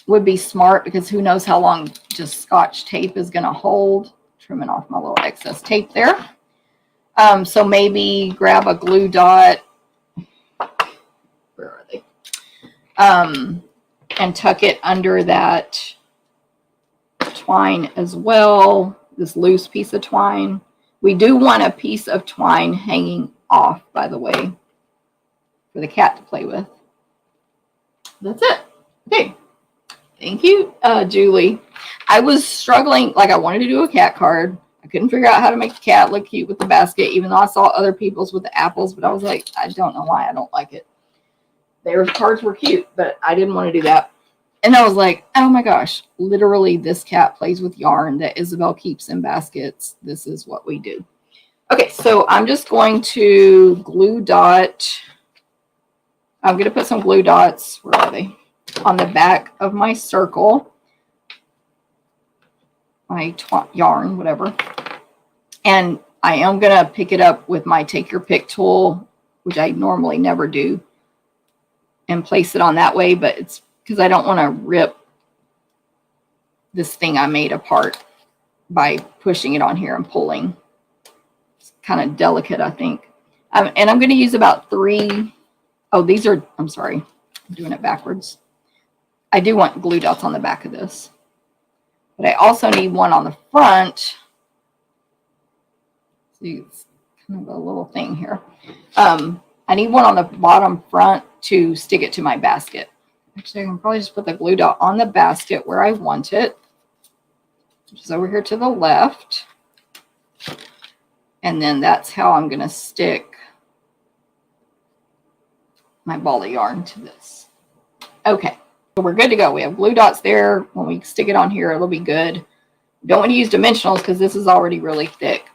Would be smart because who knows how long just Scotch tape is going to hold. Trimming off my little excess tape there. So maybe grab a glue dot. Where are they? And tuck it under that twine as well. This loose piece of twine. We do want a piece of twine hanging off, by the way, for the cat to play with. That's it. Okay. Thank you, Julie. I was struggling, like I wanted to do a cat card. I couldn't figure out how to make the cat look cute with the basket, even though I saw other people's with the apples, but I was like, I don't know why I don't like it. Their cards were cute, but I didn't want to do that. And I was like, oh my gosh, literally this cat plays with yarn that Isabel keeps in baskets. This is what we do. Okay, so I'm just going to glue dot. I'm going to put some glue dots, where are they? On the back of my circle. My yarn, whatever. And I am going to pick it up with my take your pick tool, which I normally never do, and place it on that way, but it's because I don't want to rip this thing I made apart by pushing it on here and pulling. It's kind of delicate, I think. And I'm going to use about 3. Oh, these are, I'm sorry, I'm doing it backwards. I do want glue dots on the back of this, but I also need one on the front. See, it's kind of a little thing here. I need one on the bottom front to stick it to my basket. Actually, I can probably just put the glue dot on the basket where I want it, which is over here to the left. And then that's how I'm going to stick my ball of yarn to this. Okay, so we're good to go. We have glue dots there. When we stick it on here, it'll be good. Don't want to use dimensionals because this is already really thick.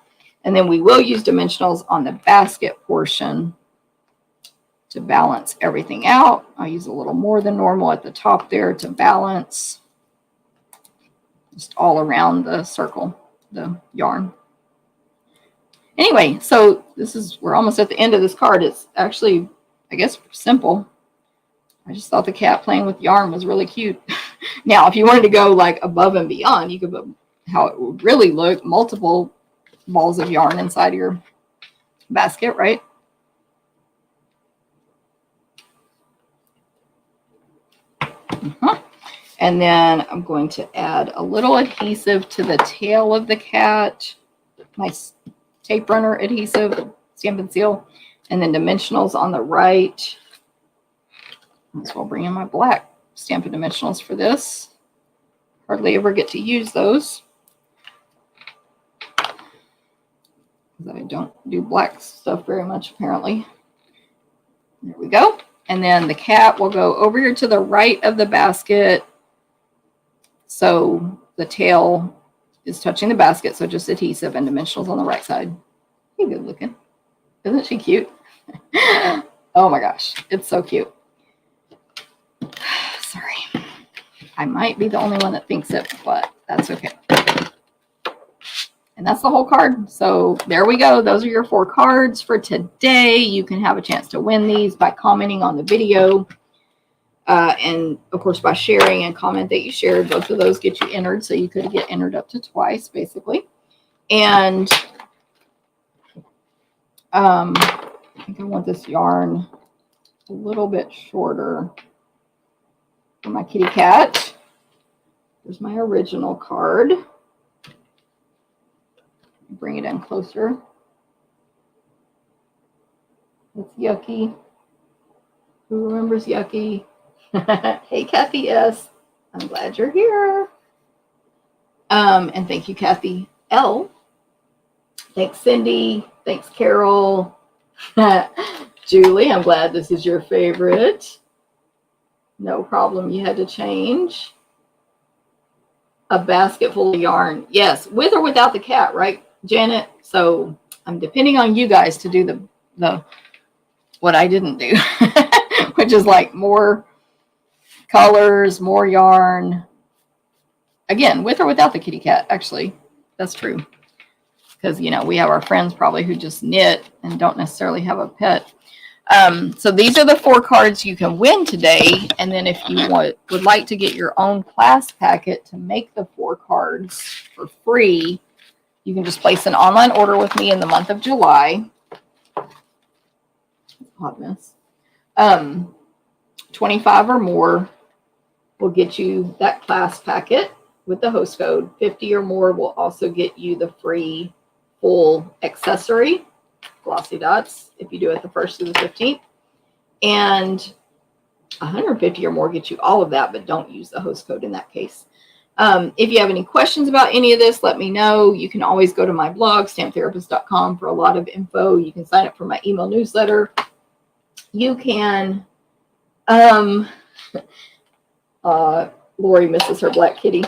And then we will use dimensionals on the basket portion to balance everything out. I'll use a little more than normal at the top there to balance just all around the circle, the yarn. Anyway, so we're almost at the end of this card. It's actually, I guess, simple. I just thought the cat playing with yarn was really cute. Now, if you wanted to go like above and beyond, you could put how it would really look, multiple balls of yarn inside your basket, right? And then I'm going to add a little adhesive to the tail of the cat. Nice tape runner adhesive. It's Stampin' Seal. And then dimensionals on the right. So I'll bring in my black Stampin' Dimensionals for this. Hardly ever get to use those. I don't do black stuff very much, apparently. There we go. And then the cat will go over here to the right of the basket. So the tail is touching the basket. So just adhesive and dimensionals on the right side. Hey, good looking. Isn't she cute? Oh my gosh. It's so cute. Sorry. I might be the only one that thinks it, but that's okay. And that's the whole card. So there we go. Those are your 4 cards for today. You can have a chance to win these by commenting on the video. And of course, by sharing and comment that you shared, both of those get you entered. So you could get entered up to twice, basically. And I think I want this yarn a little bit shorter for my kitty cat. There's my original card. Bring it in closer. It's Yucky. Who remembers Yucky? Hey, Kathy S. I'm glad you're here. And thank you, Kathy L. Thanks, Cindy. Thanks, Carol. Julie, I'm glad this is your favorite. No problem. You had to change. A basket full of yarn. Yes, with or without the cat, right, Janet? So I'm depending on you guys to do the what I didn't do, which is like more colors, more yarn. Again, with or without the kitty cat, actually. That's true. Because, you know, we have our friends probably who just knit and don't necessarily have a pet. So these are the 4 cards you can win today. And then if you would like to get your own class packet to make the 4 cards for free, you can just place an online order with me in the month of July. Hot mess. 25 or more will get you that class packet with the host code. 50 or more will also get you the free full accessory, glossy dots, if you do it the 1st through the 15th. And 150 or more get you all of that, but don't use the host code in that case. If you have any questions about any of this, let me know. You can always go to my blog, stamptherapist.com, for a lot of info. You can sign up for my email newsletter. You can, Lori misses her black kitty.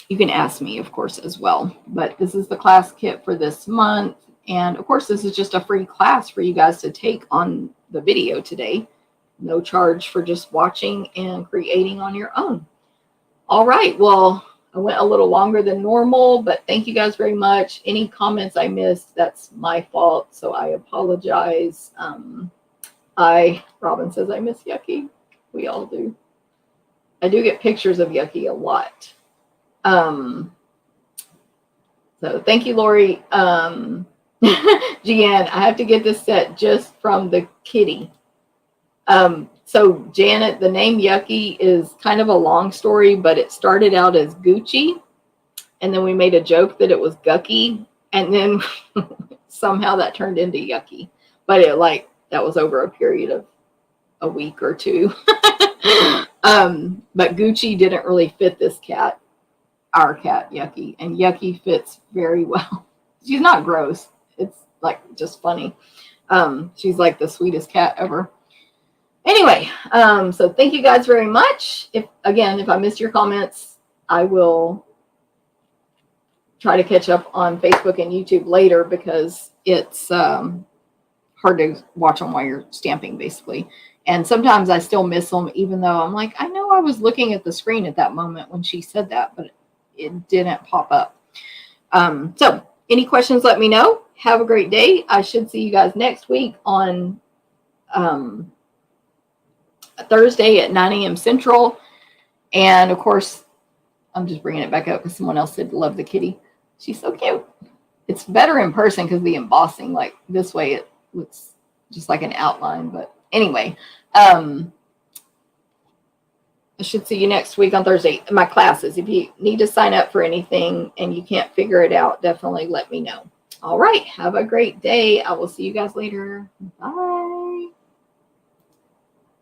You can ask me, of course, as well. But this is the class kit for this month. And, of course, this is just a free class for you guys to take on the video today. No charge for just watching and creating on your own. All right. Well, I went a little longer than normal, but thank you guys very much. Any comments I missed, that's my fault. So I apologize. Robin says I miss Yucky. We all do. I do get pictures of Yucky a lot. So thank you, Lori. Jeanne, I have to get this set just from the kitty. So Janet, the name Yucky is kind of a long story, but it started out as Gucci. And then we made a joke that it was Gucky. And then somehow that turned into Yucky. But that was over a period of a week or 2. But Gucci didn't really fit this cat. Our cat, Yucky, and Yucky fits very well. She's not gross. It's like just funny. She's like the sweetest cat ever. Anyway, so thank you guys very much. If I missed your comments, I will try to catch up on Facebook and YouTube later because it's hard to watch them while you're stamping, basically. And sometimes I still miss them, even though I'm like, I know I was looking at the screen at that moment when she said that, but it didn't pop up. So any questions, let me know. Have a great day. I should see you guys next week on Thursday at 9 a.m. Central. And of course, I'm just bringing it back up because someone else said love the kitty. She's so cute. It's better in person because the embossing, like this way, it looks just like an outline. But anyway, I should see you next week on Thursday. My classes. If you need to sign up for anything and you can't figure it out, definitely let me know. All right. Have a great day. I will see you guys later. Bye.